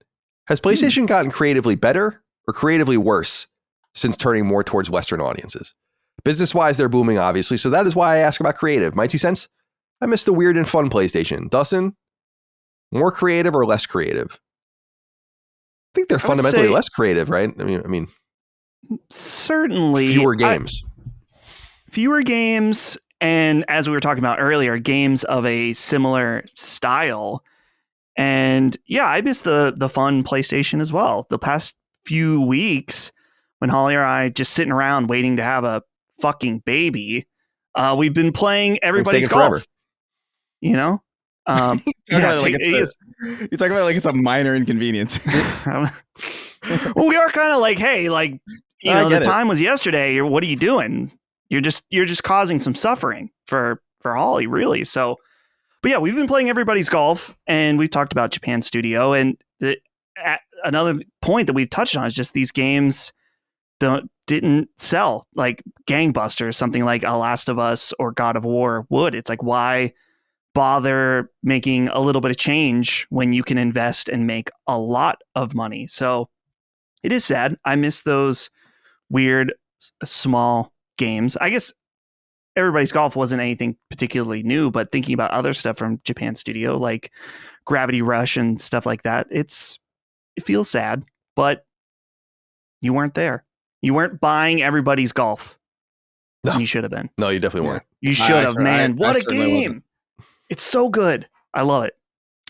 has PlayStation gotten creatively better or creatively worse since turning more towards Western audiences? Business-wise, they're booming, obviously, so that is why I ask about creative. My 2 cents? I miss the weird and fun PlayStation. Dustin, more creative or less creative? I think they're fundamentally less creative, right? I mean, certainly fewer games. Fewer games, and as we were talking about earlier, games of a similar style. And yeah, I miss the fun PlayStation as well. The past few weeks, when Holly or I just sitting around waiting to have a fucking baby, we've been playing everybody's golf. Forever. You know? You're talking about it like it's a minor inconvenience. Well, we are kind of like, hey, like, you know, the time was yesterday. What are you doing? You're just causing some suffering for Holly, really. So, but yeah, we've been playing everybody's golf, and we've talked about Japan Studio, and another point that we've touched on is just these games didn't sell like gangbusters, something like A Last of Us or God of War would. It's like, why bother making a little bit of change when you can invest and make a lot of money? So it is sad. I miss those weird small games. I guess Everybody's Golf wasn't anything particularly new, but thinking about other stuff from Japan Studio like Gravity Rush and stuff like that, it feels sad, but you weren't there. You weren't buying Everybody's Golf. No. You should have been. No, you definitely weren't. You should have, man. What a game. It's so good. I love it.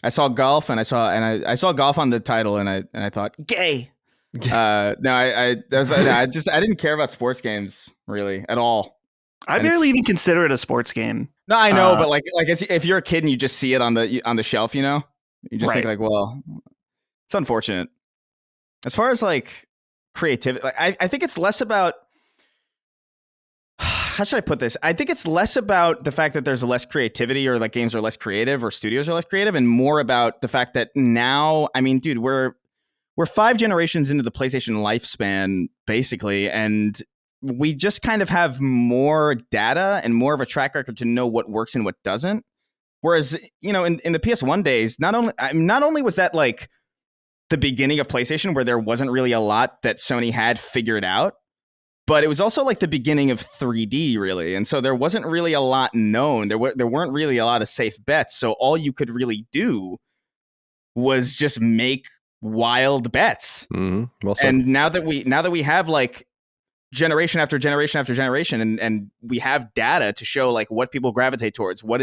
I saw golf and I saw golf on the title and I thought gay. No, I didn't care about sports games really at all. I barely even consider it a sports game. No, I know, but like if you're a kid and you just see it on the shelf, you know, you just think like, well, it's unfortunate. As far as like creativity, like I think it's less about, how should I put this? I think it's less about the fact that there's less creativity or like games are less creative or studios are less creative, and more about the fact that now, I mean, dude, we're 5 generations into the PlayStation lifespan, basically, and we just kind of have more data and more of a track record to know what works and what doesn't. Whereas, you know, in the PS1 days, not only was that like the beginning of PlayStation where there wasn't really a lot that Sony had figured out, but it was also like the beginning of 3D, really. And so there wasn't really a lot known. There weren't really a lot of safe bets. So all you could really do was just make wild bets. Mm-hmm. Well said. And now that we have like generation after generation after generation, and we have data to show like what people gravitate towards, what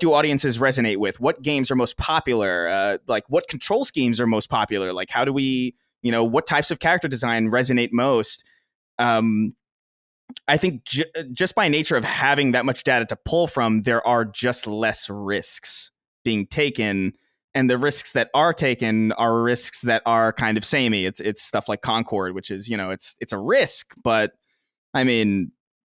do audiences resonate with, what games are most popular, like what control schemes are most popular, like how do we, you know, what types of character design resonate most. I think just by nature of having that much data to pull from, there are just less risks being taken. And the risks that are taken are risks that are kind of samey. It's stuff like Concord, which is, you know, it's a risk, but I mean,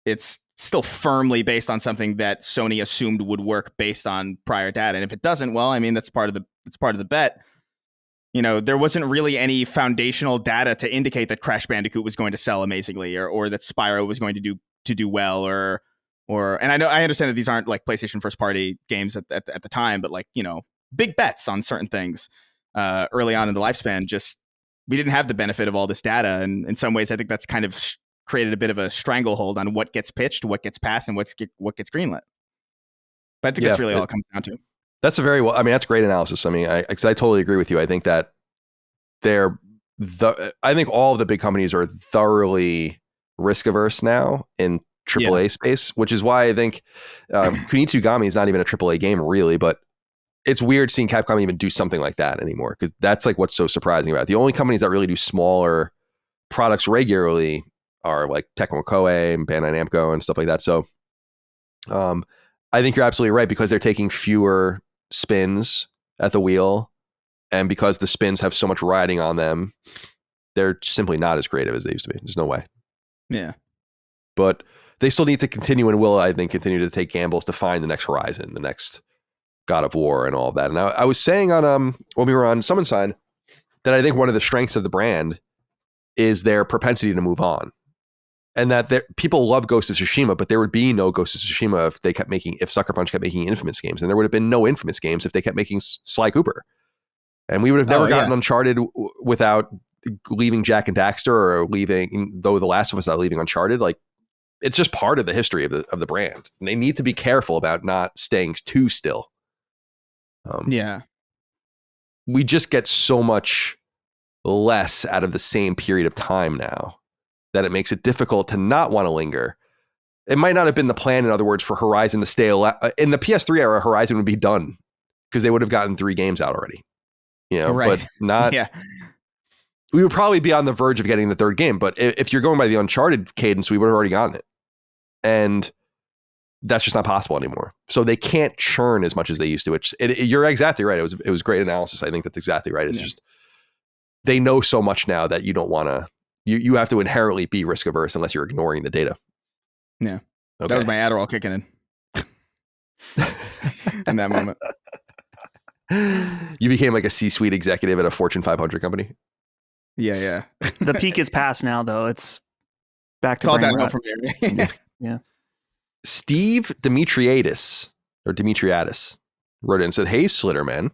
it's still firmly based on something that Sony assumed would work based on prior data. And if it doesn't, well, I mean, that's part of the bet. You know, there wasn't really any foundational data to indicate that Crash Bandicoot was going to sell amazingly, or that Spyro was going to do well, or and I understand that these aren't like PlayStation first party games at the time, but like, you know, big bets on certain things early on in the lifespan. Just we didn't have the benefit of all this data, and in some ways, I think that's kind of created a bit of a stranglehold on what gets pitched, what gets passed, and what gets greenlit. But I think that's really all it comes down to. That's that's great analysis. I mean, I totally agree with you. I think that I think all of the big companies are thoroughly risk averse now in AAA space, which is why I think Kunitsugami is not even a AAA game really, but it's weird seeing Capcom even do something like that anymore, because that's like what's so surprising about it. The only companies that really do smaller products regularly are like Tecmo Koei and Bandai Namco and stuff like that. So I think you're absolutely right, because they're taking fewer spins at the wheel, and because the spins have so much riding on them, they're simply not as creative as they used to be. There's no way. Yeah. But they still need to continue and will, I think, continue to take gambles to find the next Horizon, the next God of War and all of that. And I was saying on when we were on Summon Sign that I think one of the strengths of the brand is their propensity to move on. And that people love Ghost of Tsushima, but there would be no Ghost of Tsushima if Sucker Punch kept making Infamous games. And there would have been no Infamous games if they kept making Sly Cooper. And we would have never gotten Uncharted without leaving Jack and Daxter, or though The Last of Us not leaving Uncharted. Like, it's just part of the history of the brand. And they need to be careful about not staying too still. We just get so much less out of the same period of time now that it makes it difficult to not want to linger. It might not have been the plan, in other words, for Horizon to stay alive. In the PS3 era, Horizon would be done because they would have gotten 3 games out already. Right. But not. Yeah. We would probably be on the verge of getting the 3rd game, but if you're going by the Uncharted cadence, we would have already gotten it. And that's just not possible anymore. So they can't churn as much as they used to. You're exactly right. It was great analysis. I think that's exactly right. It's just, they know so much now that you don't want to, you have to inherently be risk averse unless you're ignoring the data. Yeah. Okay. That was my Adderall kicking in. In that moment. You became like a C-suite executive at a Fortune 500 company. Yeah. The peak is past now, though. It's back to all downhill from here. Yeah. Steve Demetriadis wrote in and said, "Hey, Slitterman,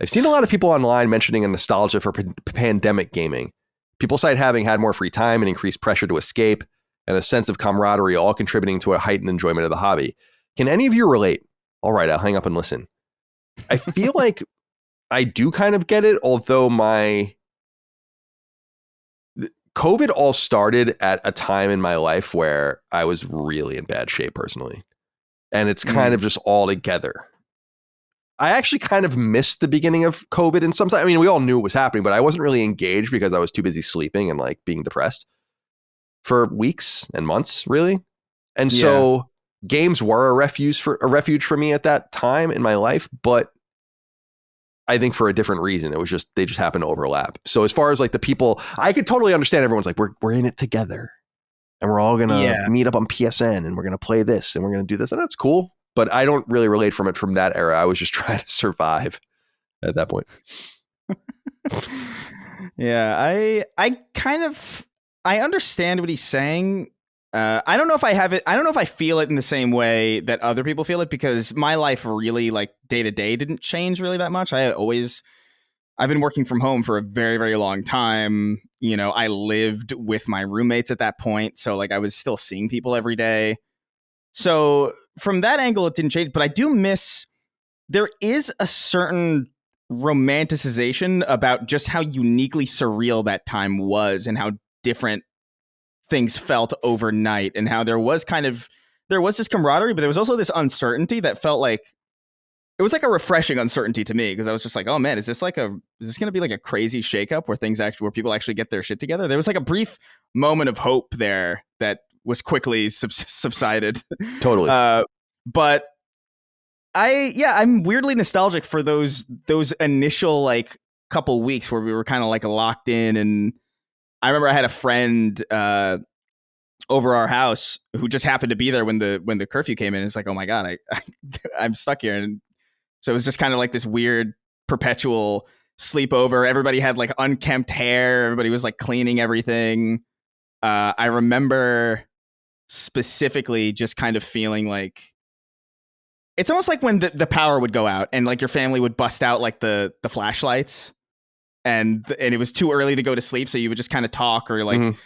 I've seen a lot of people online mentioning a nostalgia for pandemic gaming. People cite having had more free time and increased pressure to escape, and a sense of camaraderie, all contributing to a heightened enjoyment of the hobby. Can any of you relate? All right, I'll hang up and listen. I feel like I do kind of get it, although COVID all started at a time in my life where I was really in bad shape personally. And it's kind of just all together. I actually kind of missed the beginning of COVID in some sense. I mean, we all knew it was happening, but I wasn't really engaged because I was too busy sleeping and like being depressed for weeks and months, really. And so games were a refuge for me at that time in my life, but I think for a different reason. It was just, they just happened to overlap. So as far as like the people, I could totally understand everyone's like, we're in it together and we're all going to meet up on PSN and we're going to play this and we're going to do this. And that's cool. But I don't really relate from that era. I was just trying to survive at that point. Yeah, I understand what he's saying. I don't know if I have it. I don't know if I feel it in the same way that other people feel it, because my life really, like, day to day didn't change really that much. I've been working from home for a very, very long time. You know, I lived with my roommates at that point. So like I was still seeing people every day. So from that angle, it didn't change, but I do miss, there is a certain romanticization about just how uniquely surreal that time was and how different things felt overnight, and how there was this camaraderie, but there was also this uncertainty that felt like, it was like a refreshing uncertainty to me, because I was just like, oh man, is this going to be like a crazy shakeup where people actually get their shit together? There was like a brief moment of hope there that was quickly subsided. Totally. But I'm weirdly nostalgic for those initial like couple weeks where we were kind of like locked in. And I remember I had a friend over our house who just happened to be there when the curfew came in. It's like, oh my God, I'm stuck here. And so it was just kind of like this weird perpetual sleepover. Everybody had like unkempt hair. Everybody was like cleaning everything. I remember specifically just kind of feeling like, it's almost like when the power would go out and like your family would bust out like the flashlights, and it was too early to go to sleep, so you would just kind of talk, or like you would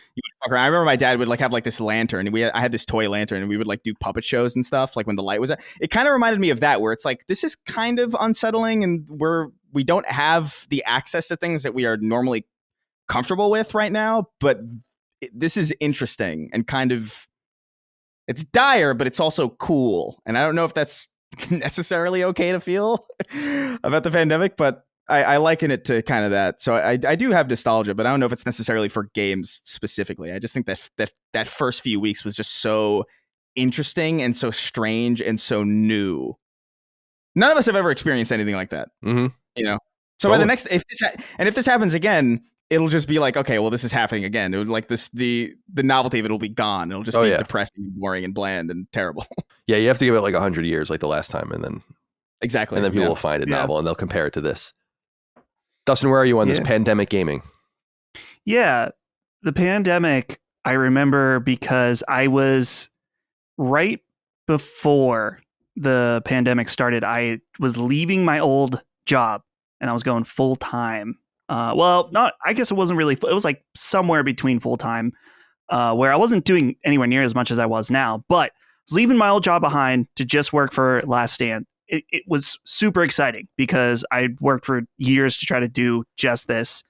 talk around. I remember my dad would like have like this lantern, and I had this toy lantern, and we would like do puppet shows and stuff like when the light was out. It kind of reminded me of that, where it's like, this is kind of unsettling, and we don't have the access to things that we are normally comfortable with right now, but this is interesting and kind of, it's dire, but it's also cool. And I don't know if that's necessarily okay to feel about the pandemic, but I liken it to kind of that. So I do have nostalgia, but I don't know if it's necessarily for games specifically. I just think that first few weeks was just so interesting and so strange and so new. None of us have ever experienced anything like that, you know? So by the next, if this happens again, it'll just be like, okay, well, this is happening again. It would like this, the novelty of it will be gone. It'll just be depressing and boring and bland and terrible. Yeah, you have to give it like 100 years, like the last time, and then exactly, and then people will find it novel and they'll compare it to this. Dustin, where are you on this pandemic gaming? Yeah, the pandemic, I remember because I was right before the pandemic started. I was leaving my old job and I was going full time. I guess it wasn't really, it was like somewhere between full time, where I wasn't doing anywhere near as much as I was now, but I was leaving my old job behind to just work for Last Stand. It was super exciting because I worked for years to try to do just this,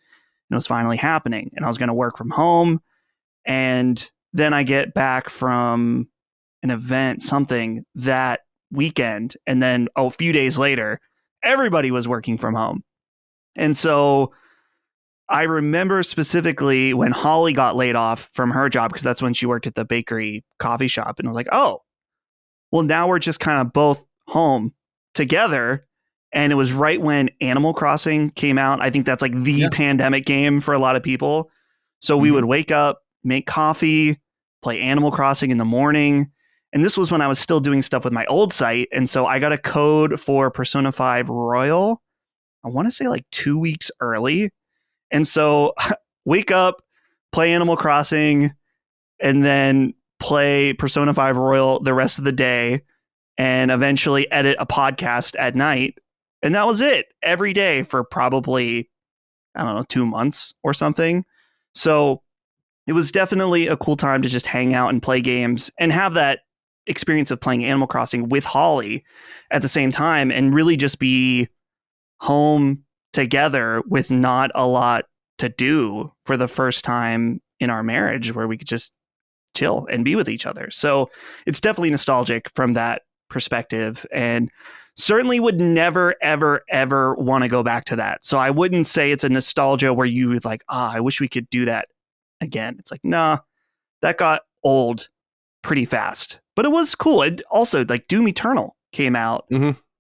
and it was finally happening. And I was going to work from home. And then I get back from an event, something that weekend. And then a few days later, everybody was working from home. And so I remember specifically when Holly got laid off from her job, because that's when she worked at the bakery coffee shop. And I was like, oh, well, now we're just kind of both home together. And it was right when Animal Crossing came out. I think that's like the pandemic game for a lot of people. So we would wake up, make coffee, play Animal Crossing in the morning. And this was when I was still doing stuff with my old site. And so I got a code for Persona 5 Royal, I want to say like 2 weeks early. And so wake up, play Animal Crossing, and then play Persona 5 Royal the rest of the day, and eventually edit a podcast at night. And that was it every day for probably, 2 months or something. So it was definitely a cool time to just hang out and play games and have that experience of playing Animal Crossing with Holly at the same time, and really just be home together with not a lot to do for the first time in our marriage, where we could just chill and be with each other. So it's definitely nostalgic from that perspective, and certainly would never, ever, ever want to go back to that. So I wouldn't say it's a nostalgia where you would like, I wish we could do that again. It's like, nah, that got old pretty fast, but it was cool. And also, like, Doom Eternal came out.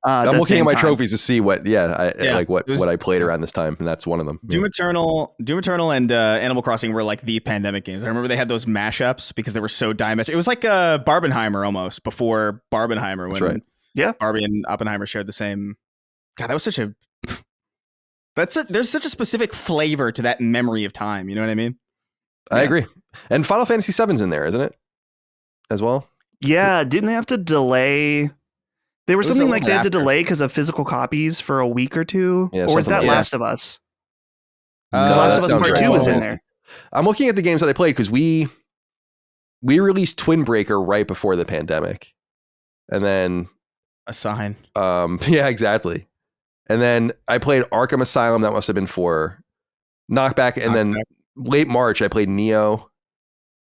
I'm looking at my trophies to see what I played around this time, and that's one of them. Doom Eternal and Animal Crossing were like the pandemic games. I remember they had those mashups because they were so diametric. It was like Barbenheimer almost, before Barbenheimer, when Barbie and Oppenheimer shared the same. God, that was such a. There's such a specific flavor to that memory of time. You know what I mean? I agree. And Final Fantasy VII's in there, isn't it? As well. Yeah, didn't they have to delay? There was something like they had to delay because of physical copies for a week or two. Yeah, or was that Last of Us? Last of Us Part 2 was in there. I'm looking at the games that I played because we released Twin Breaker right before the pandemic. And then a sign. Yeah, exactly. And then I played Arkham Asylum. That must have been for Knockback. And then late March, I played Neo.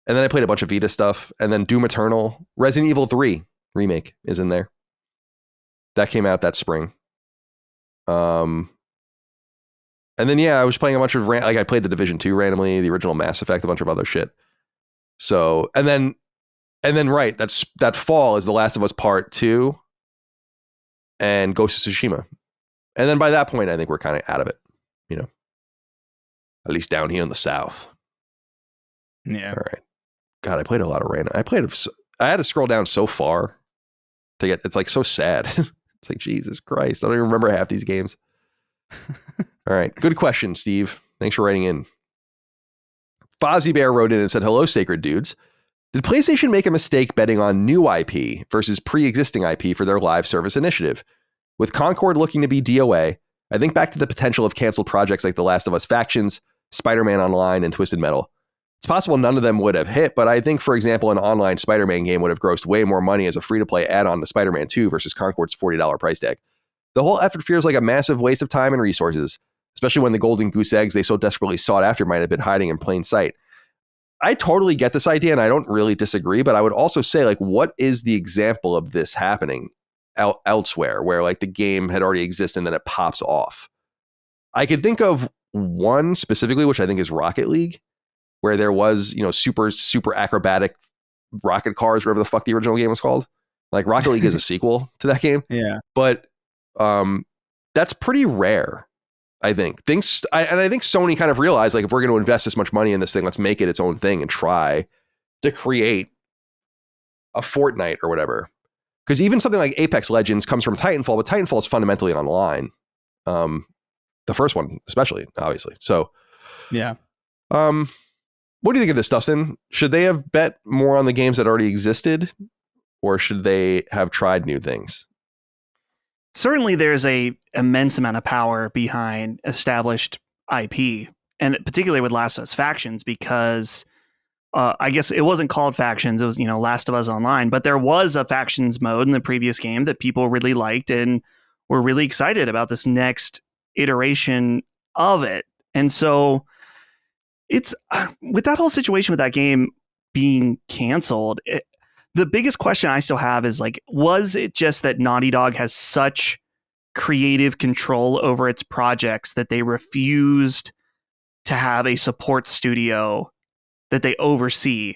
And then I played a bunch of Vita stuff. And then Doom Eternal. Resident Evil 3 remake is in there. That came out that spring. And then, I was playing a bunch of, I played The Division 2 randomly, the original Mass Effect, a bunch of other shit. So, and then right, that fall is The Last of Us Part 2 and Ghost of Tsushima. And then by that point, I think we're kind of out of it, at least down here in the South. Yeah. All right. God, I played a lot of random. I had to scroll down so far to get, it's like so sad. It's like, Jesus Christ. I don't even remember half these games. All right. Good question, Steve. Thanks for writing in. Fozzie Bear wrote in and said, hello, sacred dudes. Did PlayStation make a mistake betting on new IP versus pre-existing IP for their live service initiative? With Concord looking to be DOA, I think back to the potential of canceled projects like The Last of Us Factions, Spider-Man Online, and Twisted Metal. It's possible none of them would have hit, but I think, for example, an online Spider-Man game would have grossed way more money as a free-to-play add-on to Spider-Man 2 versus Concord's $40 price tag. The whole effort feels like a massive waste of time and resources, especially when the golden goose eggs they so desperately sought after might have been hiding in plain sight. I totally get this idea, and I don't really disagree, but I would also say, like, what is the example of this happening elsewhere where, like, the game had already existed and then it pops off? I could think of one specifically, which I think is Rocket League, where there was, super acrobatic rocket cars, whatever the fuck the original game was called. Like, Rocket League is a sequel to that game. Yeah. But that's pretty rare. I think I think Sony kind of realized, like, if we're going to invest this much money in this thing, let's make it its own thing and try to create a Fortnite or whatever. Because even something like Apex Legends comes from Titanfall, but Titanfall is fundamentally online. The first one, especially, obviously. So, yeah. What do you think of this, Dustin? Should they have bet more on the games that already existed, or should they have tried new things? Certainly, there's a immense amount of power behind established IP, and particularly with Last of Us Factions, because I guess it wasn't called Factions. It was, Last of Us Online, but there was a Factions mode in the previous game that people really liked and were really excited about this next iteration of it. And so it's with that whole situation with that game being canceled, the biggest question I still have is, like, was it just that Naughty Dog has such creative control over its projects that they refused to have a support studio that they oversee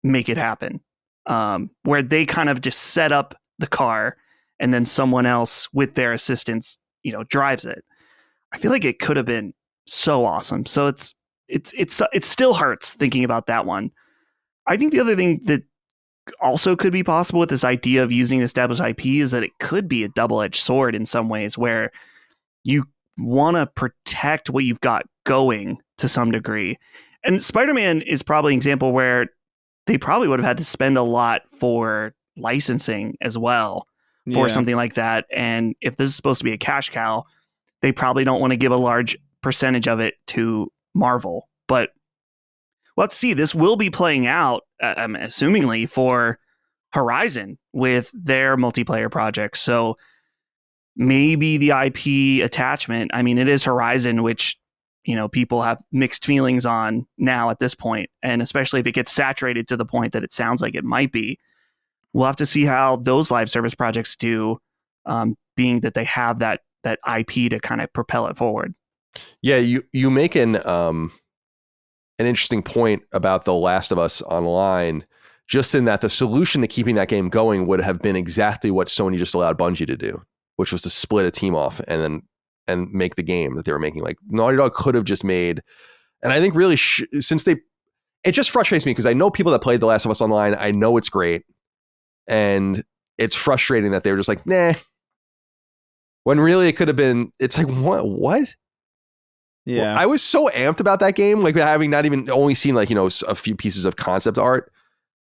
make it happen, where they kind of just set up the car and then someone else with their assistance, drives it? I feel like it could have been so awesome. So it still hurts thinking about that one. I think the other thing that also could be possible with this idea of using established IP is that it could be a double-edged sword in some ways, where you want to protect what you've got going to some degree. And Spider-Man is probably an example where they probably would have had to spend a lot for licensing as well for something like that. And if this is supposed to be a cash cow, they probably don't want to give a large percentage of it to Marvel. But let's see, this will be playing out, assumingly, for Horizon with their multiplayer projects. So maybe the IP attachment, I mean, it is Horizon, which, people have mixed feelings on now at this point. And especially if it gets saturated to the point that it sounds like it might be, we'll have to see how those live service projects do, being that they have that IP to kind of propel it forward. Yeah, you make an interesting point about The Last of Us Online, just in that the solution to keeping that game going would have been exactly what Sony just allowed Bungie to do, which was to split a team off and make the game that they were making. Like, Naughty Dog could have just made, and I think really it just frustrates me because I know people that played The Last of Us Online. I know it's great, and it's frustrating that they were just like, nah, when really it could have been. It's like, what? Yeah, well, I was so amped about that game, like having not even only seen, like, a few pieces of concept art,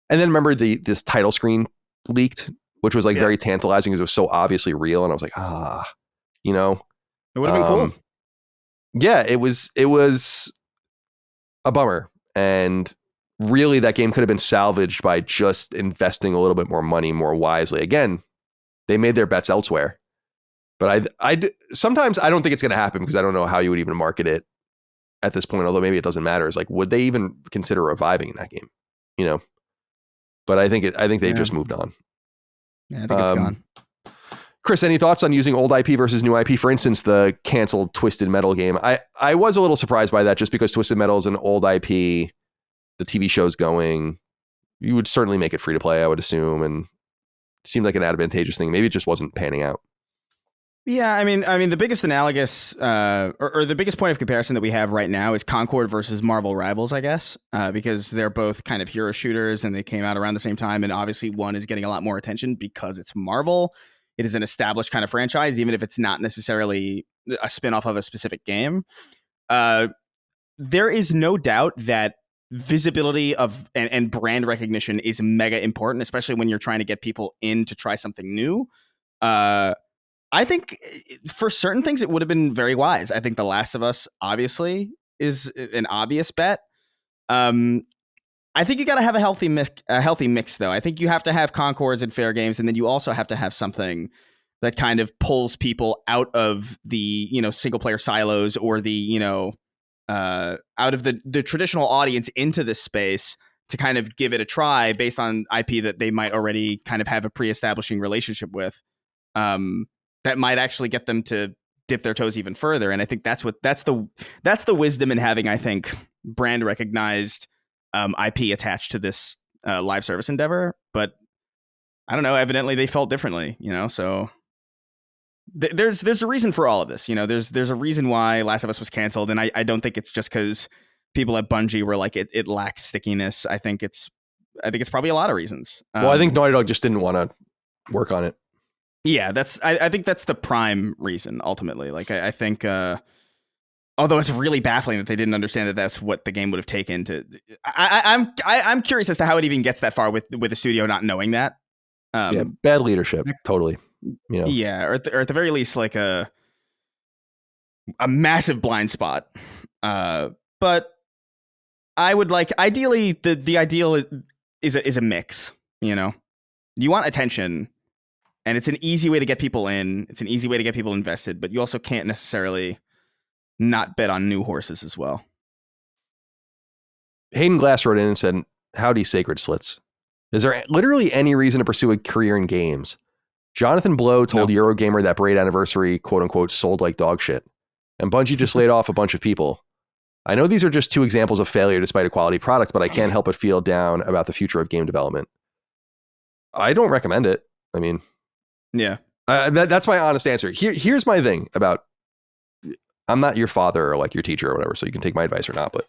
and then remember this title screen leaked, which was like very tantalizing because it was so obviously real, and I was like, it would have been cool. Yeah, it was a bummer, and really that game could have been salvaged by just investing a little bit more money more wisely. Again, they made their bets elsewhere. But sometimes I don't think it's going to happen because I don't know how you would even market it at this point, although maybe it doesn't matter. It's like, would they even consider reviving that game? But I think they just moved on. Yeah, I think it's gone. Chris, any thoughts on using old IP versus new IP? For instance, the canceled Twisted Metal game. I was a little surprised by that, just because Twisted Metal is an old IP. The TV show's going. You would certainly make it free to play, I would assume, and it seemed like an advantageous thing. Maybe it just wasn't panning out. Yeah, I mean, the biggest analogous or the biggest point of comparison that we have right now is Concord versus Marvel Rivals, I guess, because they're both kind of hero shooters and they came out around the same time. And obviously one is getting a lot more attention because it's Marvel. It is an established kind of franchise, even if it's not necessarily a spinoff of a specific game. There is no doubt that visibility of and brand recognition is mega important, especially when you're trying to get people in to try something new. I think for certain things, it would have been very wise. I think The Last of Us, obviously, is an obvious bet. I think you got to have a healthy mix, though. I think you have to have Concords and fair games, and then you also have to have something that kind of pulls people out of the, single player silos or the, out of the traditional audience into this space to kind of give it a try based on IP that they might already kind of have a pre-establishing relationship with. That might actually get them to dip their toes even further. And I think that's the wisdom in having, I think, brand recognized IP attached to this live service endeavor. But I don't know, evidently they felt differently, so there's a reason for all of this. You know, there's a reason why Last of Us was canceled, and I don't think it's just because people at Bungie were like it lacks stickiness. I think it's probably a lot of reasons. Well, I think Naughty Dog just didn't want to work on it. Yeah, I think that's the prime reason ultimately. Like I think although it's really baffling that they didn't understand that that's what the game would have taken to. I'm curious as to how it even gets that far with the studio not knowing that. Yeah, bad leadership, totally. You know. Yeah, or at the very least, like a massive blind spot. But I would like ideally the ideal is a mix. You know, you want attention, and it's an easy way to get people in. It's an easy way to get people invested, but you also can't necessarily not bet on new horses as well. Hayden Glass wrote in and said, "Howdy, Sacred Slits. Is there literally any reason to pursue a career in games? Jonathan Blow told Eurogamer that Braid Anniversary, quote unquote, sold like dog shit. And Bungie just laid off a bunch of people. I know these are just two examples of failure despite a quality product, but I can't help but feel down about the future of game development. I don't recommend it. I mean, yeah, that's my honest answer. Here's my thing about, I'm not your father or like your teacher or whatever, so you can take my advice or not, but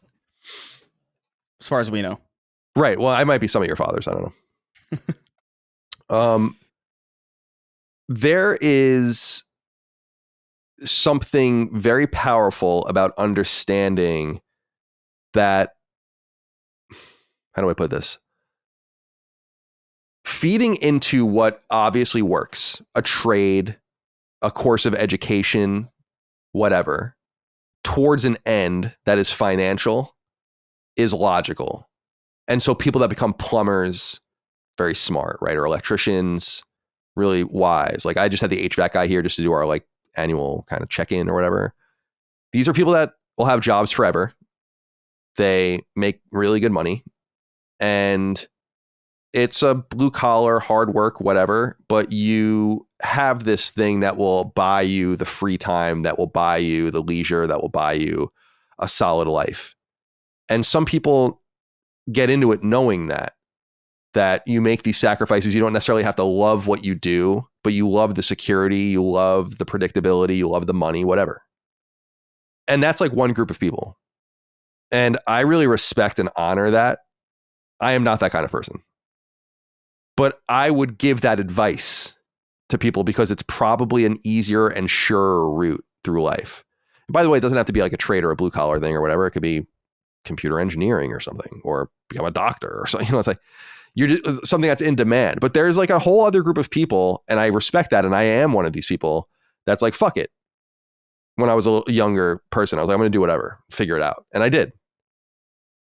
as far as we know. Right. Well, I might be some of your fathers. I don't know. There is something very powerful about understanding that, how do I put this? Feeding into what obviously works, a trade, a course of education, whatever, towards an end that is financial is logical. And so people that become plumbers, very smart, right? Or electricians, really wise. Like I just had the HVAC guy here just to do our like annual kind of check-in or whatever. These are people that will have jobs forever. They make really good money. And it's a blue collar, hard work, whatever. But you have this thing that will buy you the free time, that will buy you the leisure, that will buy you a solid life. And some people get into it knowing that you make these sacrifices. You don't necessarily have to love what you do, but you love the security, you love the predictability, you love the money, whatever. And that's like one group of people. And I really respect and honor that. I am not that kind of person. But I would give that advice to people because it's probably an easier and surer route through life. And by the way, it doesn't have to be like a trade or a blue collar thing or whatever. It could be computer engineering or something, or become a doctor or something. You know, it's like you're just something that's in demand. But there's like a whole other group of people, and I respect that. And I am one of these people that's like, fuck it. When I was a younger person, I was like, I'm going to do whatever, figure it out. And I did.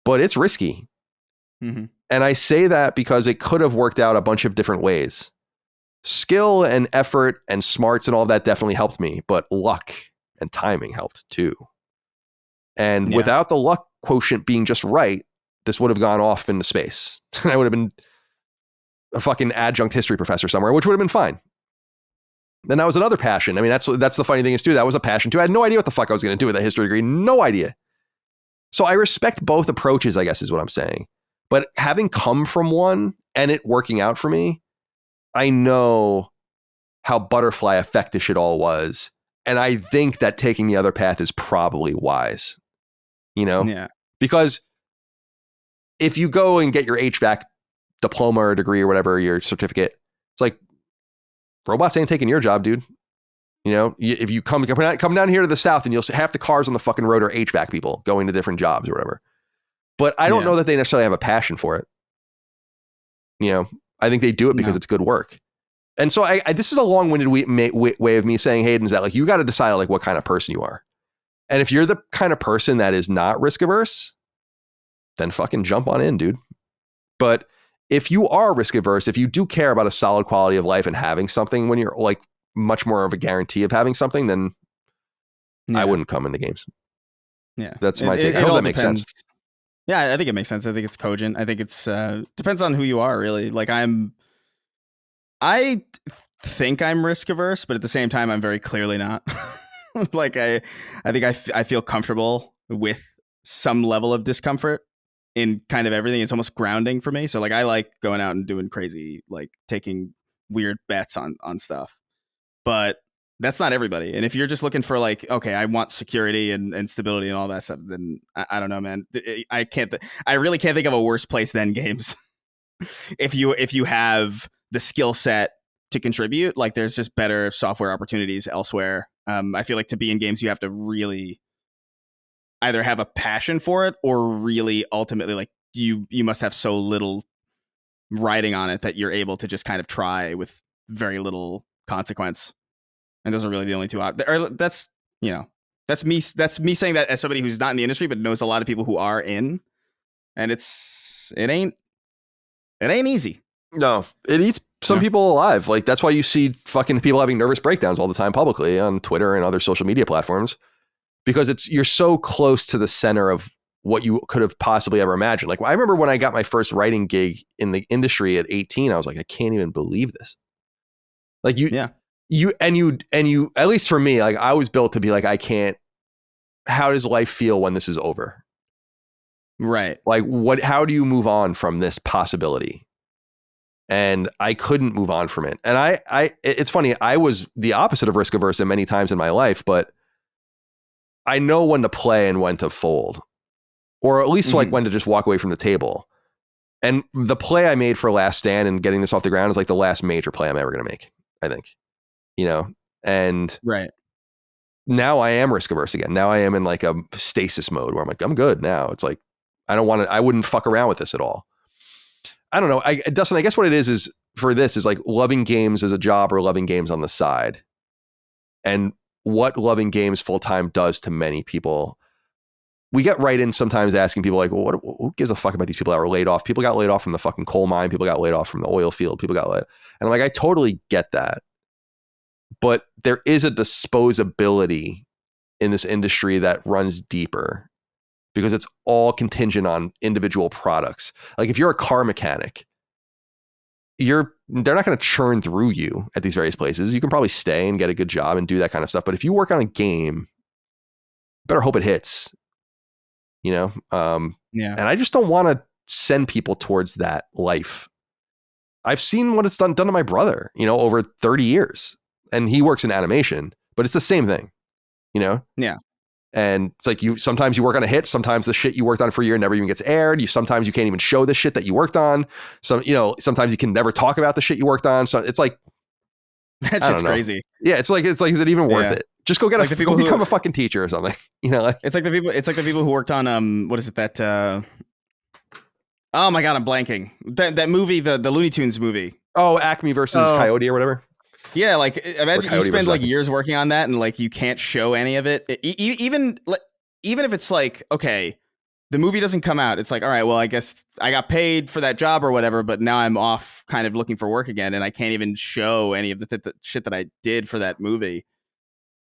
But it's risky. Mm-hmm. And I say that because it could have worked out a bunch of different ways. Skill and effort and smarts and all that definitely helped me, but luck and timing helped too. And without the luck quotient being just right, this would have gone off into space. I would have been a fucking adjunct history professor somewhere, which would have been fine. Then that was another passion. I mean, that's the funny thing is too, that was a passion too. I had no idea what the fuck I was going to do with a history degree. No idea. So I respect both approaches, I guess is what I'm saying. But having come from one and it working out for me, I know how butterfly effect-ish it all was. And I think that taking the other path is probably wise. You know? Yeah. Because if you go and get your HVAC diploma or degree or whatever, your certificate, it's like, robots ain't taking your job, dude. You know, if you come down here to the South and you'll see half the cars on the fucking road are HVAC people going to different jobs or whatever. But I don't know that they necessarily have a passion for it. You know, I think they do it because it's good work. And so I this is a long-winded way of me saying, Hayden, is that like, you got to decide like what kind of person you are. And if you're the kind of person that is not risk averse, then fucking jump on in, dude. But if you are risk averse, if you do care about a solid quality of life and having something when you're like much more of a guarantee of having something, then I wouldn't come into games. Yeah. That's my take. I hope that makes sense. Yeah, I think it makes sense. I think it's cogent. I think it's depends on who you are, really. Like I think I'm risk averse, but at the same time, I'm very clearly not. Like I think I feel comfortable with some level of discomfort in kind of everything. It's almost grounding for me. So like I like going out and doing crazy, like taking weird bets on stuff. But That's not everybody. And if you're just looking for like, okay, I want security and stability and all that stuff, then I don't know, man. I really can't think of a worse place than games. if you have the skill set to contribute, like there's just better software opportunities elsewhere. I feel like to be in games, you have to really either have a passion for it or really ultimately like you must have so little riding on it that you're able to just kind of try with very little consequence. And those are really the only two. That's me saying that as somebody who's not in the industry but knows a lot of people who are in, and it ain't easy. No, it eats some people alive. Like that's why you see fucking people having nervous breakdowns all the time publicly on Twitter and other social media platforms, because you're so close to the center of what you could have possibly ever imagined. Like I remember when I got my first writing gig in the industry at 18, I was like, I can't even believe this. Like you, at least for me, like I was built to be like, how does life feel when this is over? Right. Like how do you move on from this possibility? And I couldn't move on from it. And it's funny, I was the opposite of risk averse in many times in my life, but I know when to play and when to fold, or at least like when to just walk away from the table. And the play I made for Last Stand and getting this off the ground is like the last major play I'm ever going to make, I think, and right now I am risk averse again. Now I am in like a stasis mode where I'm like, I'm good now. It's like, I wouldn't fuck around with this at all. I don't know. Dustin, I guess what it is for this is like loving games as a job or loving games on the side. And what loving games full-time does to many people. We get right in sometimes asking people like, well, who gives a fuck about these people that were laid off? People got laid off from the fucking coal mine. People got laid off from the oil field. People got laid. And I'm like, I totally get that. But there is a disposability in this industry that runs deeper, because it's all contingent on individual products. Like if you're a car mechanic, they're not going to churn through you at these various places. You can probably stay and get a good job and do that kind of stuff. But if you work on a game, better hope it hits, And I just don't want to send people towards that life. I've seen what it's done to my brother, over 30 years, and he works in animation, but it's the same thing, Yeah. And it's like sometimes you work on a hit. Sometimes the shit you worked on for a year never even gets aired. Sometimes you can't even show the shit that you worked on. So, sometimes you can never talk about the shit you worked on. So it's like, that's just crazy. Yeah. It's like, is it even worth it? Just go go become a fucking teacher or something. It's like the people who worked on, what is it that, oh my God, I'm blanking. That movie, the Looney Tunes movie. Oh, Acme versus Coyote or whatever. Yeah, like imagine you spend like years working on that and like you can't show any of it. Even if it's like, okay, the movie doesn't come out. It's like, all right, well, I guess I got paid for that job or whatever, but now I'm off kind of looking for work again, and I can't even show any of the shit that I did for that movie.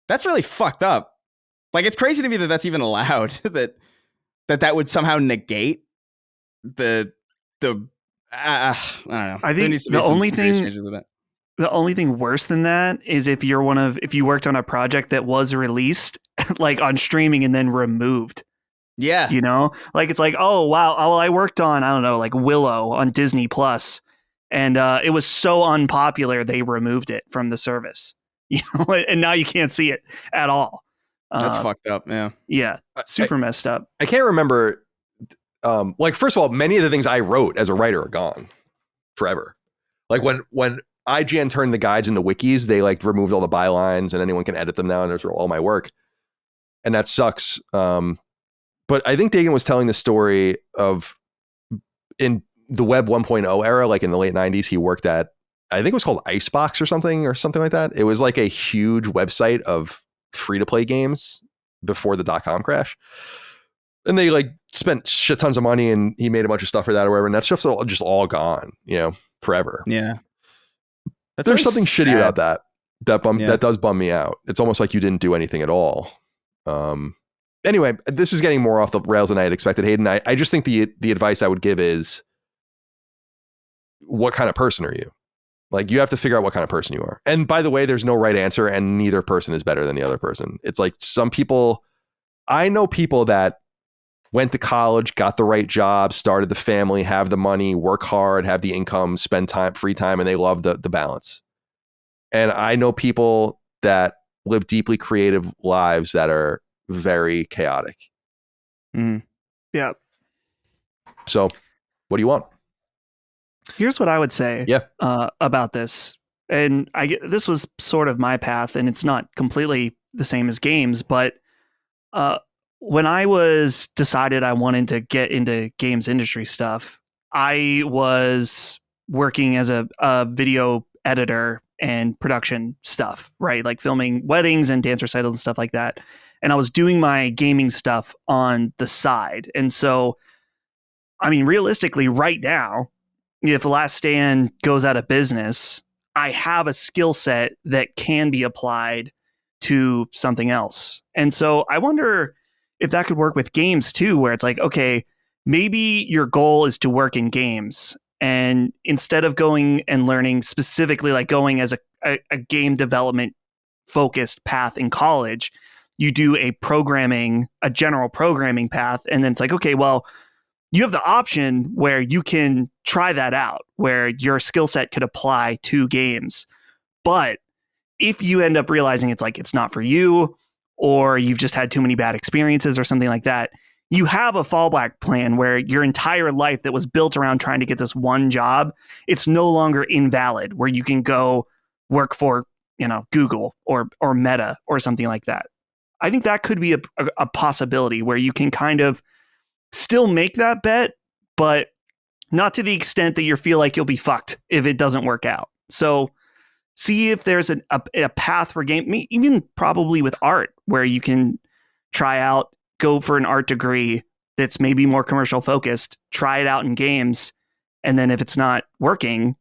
That's really fucked up. Like, it's crazy to me that that's even allowed. that would somehow negate the I don't know. I think the only thing worse than that is if you worked on a project that was released like on streaming and then removed. Yeah. Like it's like, oh wow, well, I worked on, I don't know, like Willow on Disney Plus, and it was so unpopular they removed it from the service. And now you can't see it at all. That's fucked up. Yeah. Yeah. Super messed up. I can't remember. Like, first of all, many of the things I wrote as a writer are gone forever. Like when IGN turned the guides into wikis, they like removed all the bylines and anyone can edit them now, and there's all my work. And that sucks. But I think Dagan was telling the story of in the web 1.0 era, like in the late 90s, he worked at, I think it was called Icebox or something like that. It was like a huge website of free to play games before the .com crash. And they like spent shit tons of money, and he made a bunch of stuff for that or whatever. And that stuff's just all gone, forever. Yeah. There's something shitty about that. That does bum me out. It's almost like you didn't do anything at all. Anyway, this is getting more off the rails than I had expected, Hayden. I just think the advice I would give is, what kind of person are you? Like, you have to figure out what kind of person you are. And by the way, there's no right answer, and neither person is better than the other person. It's like I know people that went to college, got the right job, started the family, have the money, work hard, have the income, spend free time, and they love the balance. And I know people that live deeply creative lives that are very chaotic. Yeah. So what do you want? Here's what I would say about this. And this was sort of my path, and it's not completely the same as games, but when I was decided I wanted to get into games industry stuff, I was working as a video editor and production stuff, right? Like filming weddings and dance recitals and stuff like that. And I was doing my gaming stuff on the side. And so, I mean, realistically, right now, if Last Stand goes out of business, I have a skill set that can be applied to something else. And so I wonder if that could work with games too, where it's like, okay, maybe your goal is to work in games. And instead of going and learning specifically, like going as a game development focused path in college, you do a general programming path. And then it's like, okay, well, you have the option where you can try that out, where your skill set could apply to games. But if you end up realizing it's not for you, or you've just had too many bad experiences or something like that, you have a fallback plan where your entire life that was built around trying to get this one job, it's no longer invalid, where you can go work for, Google or Meta or something like that. I think that could be a possibility where you can kind of still make that bet, but not to the extent that you feel like you'll be fucked if it doesn't work out. So see if there's a path for game, even probably with art, where you can try out, go for an art degree that's maybe more commercial focused, try it out in games. And then if it's not working,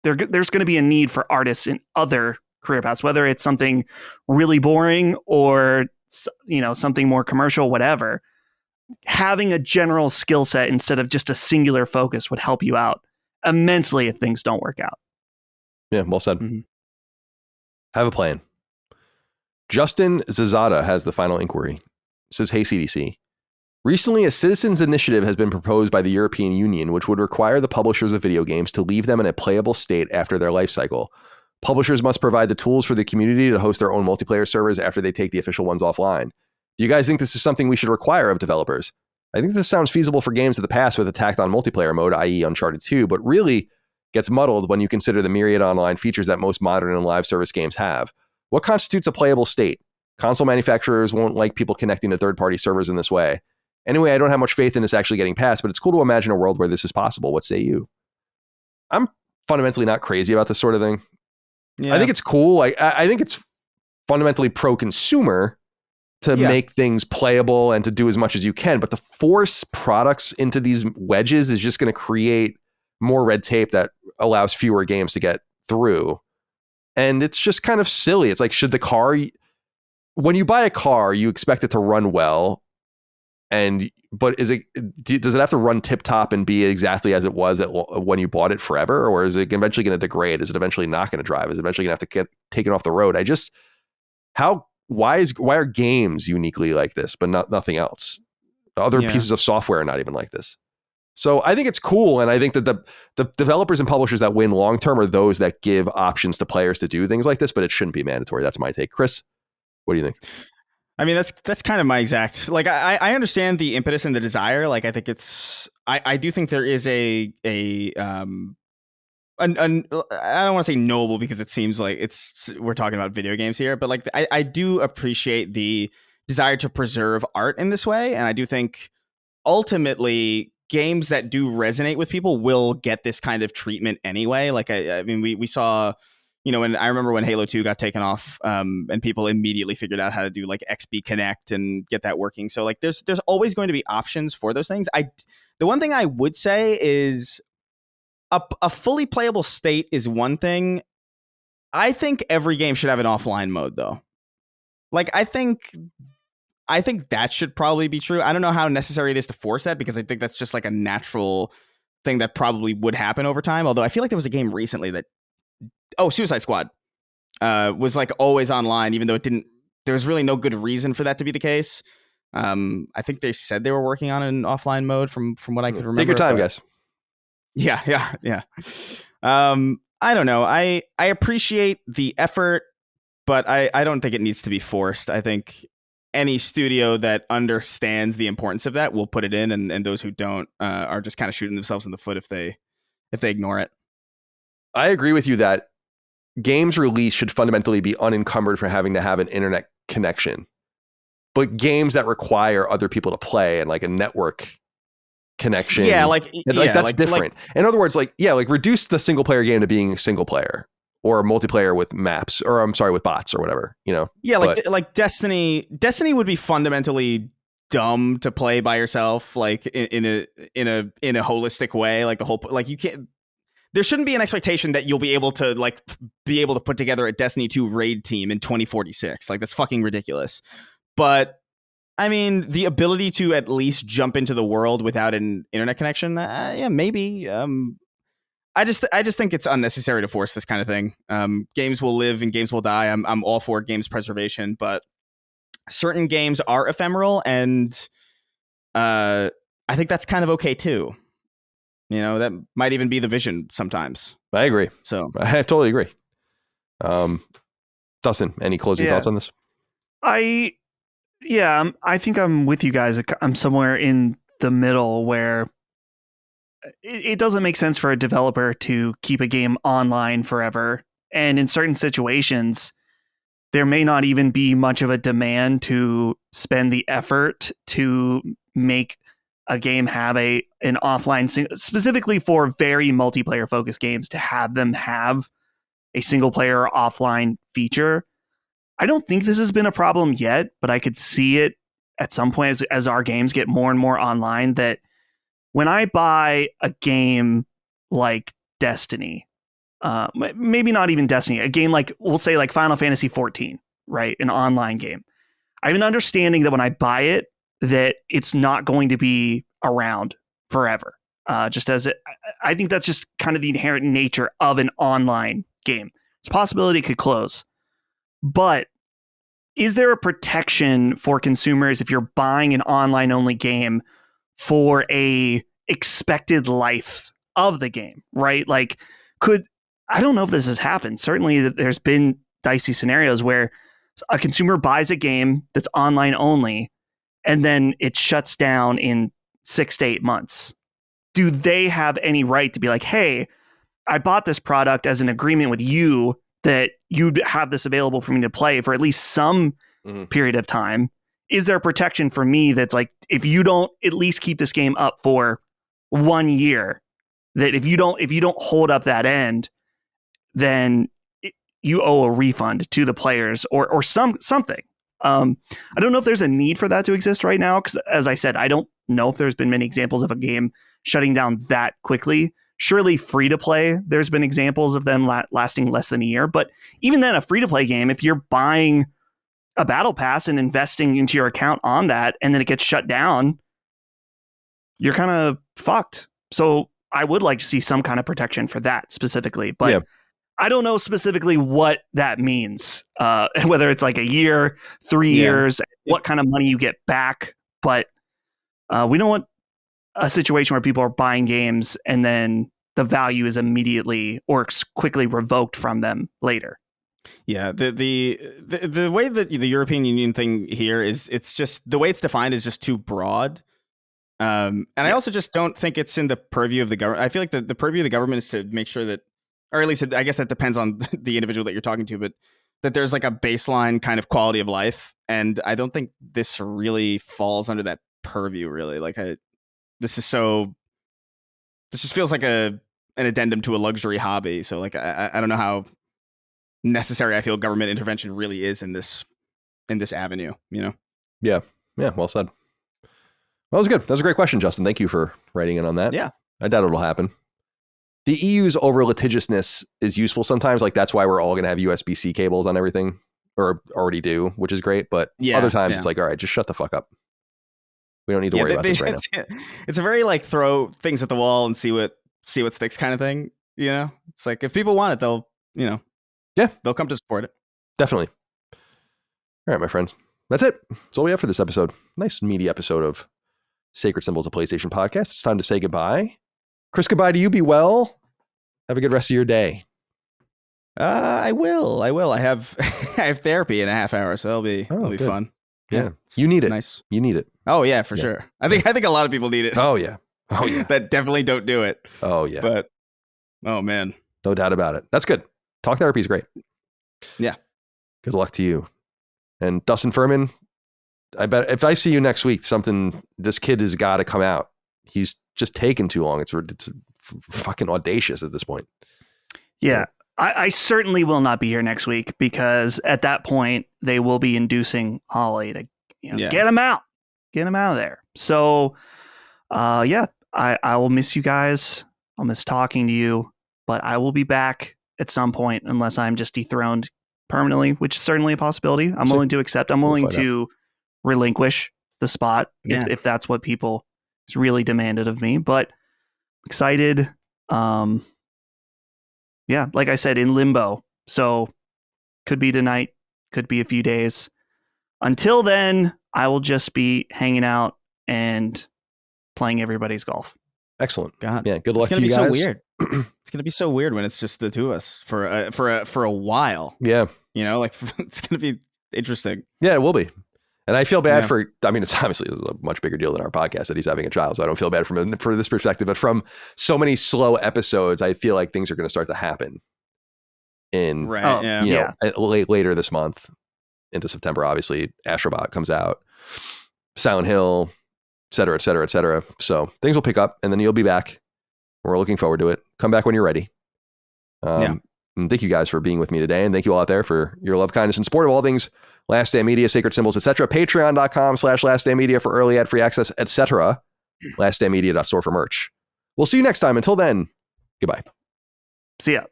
there's going to be a need for artists in other career paths, whether it's something really boring or, something more commercial, whatever. Having a general skill set instead of just a singular focus would help you out immensely if things don't work out. Yeah, well said. Mm-hmm. Have a plan. Justin Zazada has the final inquiry. It says, hey, CDC. Recently, a citizens' initiative has been proposed by the European Union, which would require the publishers of video games to leave them in a playable state after their life cycle. Publishers must provide the tools for the community to host their own multiplayer servers after they take the official ones offline. Do you guys think this is something we should require of developers? I think this sounds feasible for games of the past with a tacked-on multiplayer mode, i.e. Uncharted 2, but really gets muddled when you consider the myriad online features that most modern and live service games have. What constitutes a playable state? Console manufacturers won't like people connecting to third-party servers in this way. Anyway, I don't have much faith in this actually getting passed, but it's cool to imagine a world where this is possible. What say you? I'm fundamentally not crazy about this sort of thing. Yeah. I think it's cool. I think it's fundamentally pro-consumer to make things playable and to do as much as you can. But to force products into these wedges is just going to create more red tape that allows fewer games to get through. And it's just kind of silly. It's like, when you buy a car, you expect it to run well. But does it have to run tip top and be exactly as it was when you bought it forever? Or is it eventually going to degrade? Is it eventually not going to drive? Is it eventually going to have to get taken off the road? Why are games uniquely like this, but nothing else? Other pieces of software are not even like this. So I think it's cool. And I think that the developers and publishers that win long-term are those that give options to players to do things like this, but it shouldn't be mandatory. That's my take. Chris, what do you think? I memean, that's kind of my exact, like, I understand the impetus and the desire. Like, I think I do think there is I don't want to say noble, because it seems like we're talking about video games here, but like, I do appreciate the desire to preserve art in this way. And I do think ultimately games that do resonate with people will get this kind of treatment anyway. Like, I mean, we saw, when I remember when Halo 2 got taken off, and people immediately figured out how to do like XB Connect and get that working. So like, there's always going to be options for those things. The one thing I would say is a fully playable state is one thing. I think every game should have an offline mode, though. Like, I think that should probably be true. I don't know how necessary it is to force that, because I think that's just like a natural thing that probably would happen over time. Although I feel like there was a game recently that, Suicide Squad, was like always online, even though there was really no good reason for that to be the case. I think they said they were working on an offline mode from what I could remember. Take your time, guys. Yeah. I don't know. I appreciate the effort. but I don't think it needs to be forced. I think any studio that understands the importance of that will put it in, and those who don't are just kind of shooting themselves in the foot if they ignore it. I agree with you that games release should fundamentally be unencumbered for having to have an internet connection. But games that require other people to play and like a network connection. Yeah, that's different. In other words, reduce the single player game to being single player or multiplayer with maps, or I'm sorry, with bots or whatever, you know? Yeah, like Destiny would be fundamentally dumb to play by yourself, like in a holistic way. Like the whole, like you can't, there shouldn't be an expectation that you'll be able to put together a Destiny 2 raid team in 2046. Like that's fucking ridiculous. But I mean, the ability to at least jump into the world without an internet connection, yeah, maybe. I just think it's unnecessary to force this kind of thing. Games will live and games will die. I'm all for games preservation, but certain games are ephemeral, and I think that's kind of okay too. You know, that might even be the vision sometimes. I agree. So I totally agree. Dustin, any closing thoughts on this? I think I'm with you guys. I'm somewhere in the middle where it doesn't make sense for a developer to keep a game online forever. And in certain situations, there may not even be much of a demand to spend the effort to make a game have an offline, specifically for very multiplayer focused games, to have them have a single player offline feature. I don't think this has been a problem yet, but I could see it at some point as our games get more and more online, that when I buy a game like Destiny, maybe not even Destiny, a game like, we'll say like Final Fantasy 14, right? An online game. I have an understanding that when I buy it, that it's not going to be around forever. I think that's just kind of the inherent nature of an online game. It's a possibility it could close. But is there a protection for consumers if you're buying an online only game for a expected life of the game, right? Like, I don't know if this has happened. Certainly there's been dicey scenarios where a consumer buys a game that's online only and then it shuts down in 6 to 8 months. Do they have any right to be like, hey, I bought this product as an agreement with you that you'd have this available for me to play for at least some period of time? Is there protection for me that's like, if you don't at least keep this game up for 1 year, that if you don't hold up that end, then you owe a refund to the players or something. I don't know if there's a need for that to exist right now, because as I said, I don't know if there's been many examples of a game shutting down that quickly. Surely free to play, there's been examples of them lasting less than a year. But even then, a free to play game, if you're buying a battle pass and investing into your account on that, and then it gets shut down, you're kind of fucked. So I would like to see some kind of protection for that specifically, but yeah. I don't know specifically what that means, whether it's like a year, 3 years, what kind of money you get back. But we don't want a situation where people are buying games and then the value is immediately or quickly revoked from them later. Yeah, the way that the European Union thing here is, it's just the way it's defined is just too broad. And I also just don't think it's in the purview of the government. I feel like the purview of the government is to make sure that, or at least I guess that depends on the individual that you're talking to, but that there's like a baseline kind of quality of life. And I don't think this really falls under that purview, really. Like this just feels like an addendum to a luxury hobby. So like, I don't know how necessary I feel government intervention really is in this avenue, you know? Yeah. Well said. Well, that was good. That was a great question, Justin. Thank you for writing in on that. Yeah. I doubt it'll happen. The EU's over litigiousness is useful sometimes. Like that's why we're all going to have USB-C cables on everything, or already do, which is great. But other times it's like, all right, just shut the fuck up. We don't need to worry about this right now. It's a very like throw things at the wall and see what sticks kind of thing. You know, it's like if people want it, they'll come to support it. Definitely. All right, my friends. That's it. That's all we have for this episode. Nice meaty episode of Sacred Symbols of PlayStation podcast. It's time to say goodbye. Chris, goodbye to you. Be well. Have a good rest of your day. I will. I have I have therapy in a half hour, so it'll be fun. Yeah. You need it. Nice. You need it. Oh yeah, for sure. I think a lot of people need it. Oh yeah. Oh yeah. That definitely don't do it. Oh yeah. But oh man. No doubt about it. That's good. Talk therapy is great. Yeah. Good luck to you. And Dustin Furman, I bet if I see you next week, this kid has got to come out. He's just taken too long. It's fucking audacious at this point. Yeah. I certainly will not be here next week because at that point they will be inducing Holly to get him out. Get him out of there. So I will miss you guys. I'll miss talking to you, but I will be back at some point unless I'm just dethroned permanently, which is certainly a possibility. I'm willing to accept. I'm willing to relinquish the spot if that's what people is really demanded of me, but excited. Like I said, in limbo. So could be tonight, could be a few days. Until then, I will just be hanging out and playing everybody's golf. Excellent. God. Yeah. Good luck to you guys. It's gonna be so weird. It's gonna be so weird when it's just the two of us for a while. Yeah. It's gonna be interesting. Yeah, it will be. And I feel bad it's obviously a much bigger deal than our podcast that he's having a child. So I don't feel bad from this perspective, but from so many slow episodes, I feel like things are going to start to happen later this month into September. Obviously Astro Bot comes out, Silent Hill, et cetera, et cetera, et cetera. So things will pick up and then you'll be back. We're looking forward to it. Come back when you're ready. And thank you guys for being with me today. And thank you all out there for your love, kindness, and support of all things Last Stand Media, Sacred Symbols, etc. Patreon.com/LastStandMedia for early ad-free access, etc. LastStandMedia.store for merch. We'll see you next time. Until then, goodbye. See ya.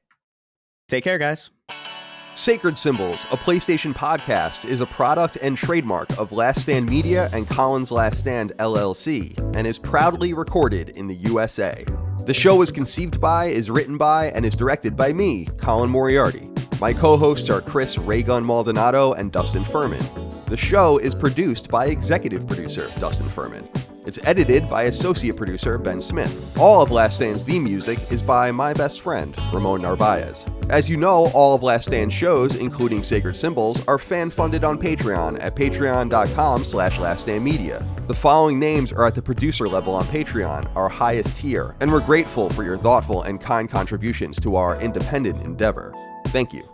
Take care, guys. Sacred Symbols, a PlayStation podcast, is a product and trademark of Last Stand Media and Collins Last Stand LLC, and is proudly recorded in the USA. The show is conceived by, is written by, and is directed by me, Colin Moriarty. My co-hosts are Chris Raygun Maldonado and Dustin Furman. The show is produced by executive producer Dustin Furman. It's edited by associate producer Ben Smith. All of Last Stand's theme music is by my best friend, Ramon Narvaez. As you know, all of Last Stand's shows, including Sacred Symbols, are fan-funded on Patreon at patreon.com/laststandmedia. The following names are at the producer level on Patreon, our highest tier, and we're grateful for your thoughtful and kind contributions to our independent endeavor. Thank you.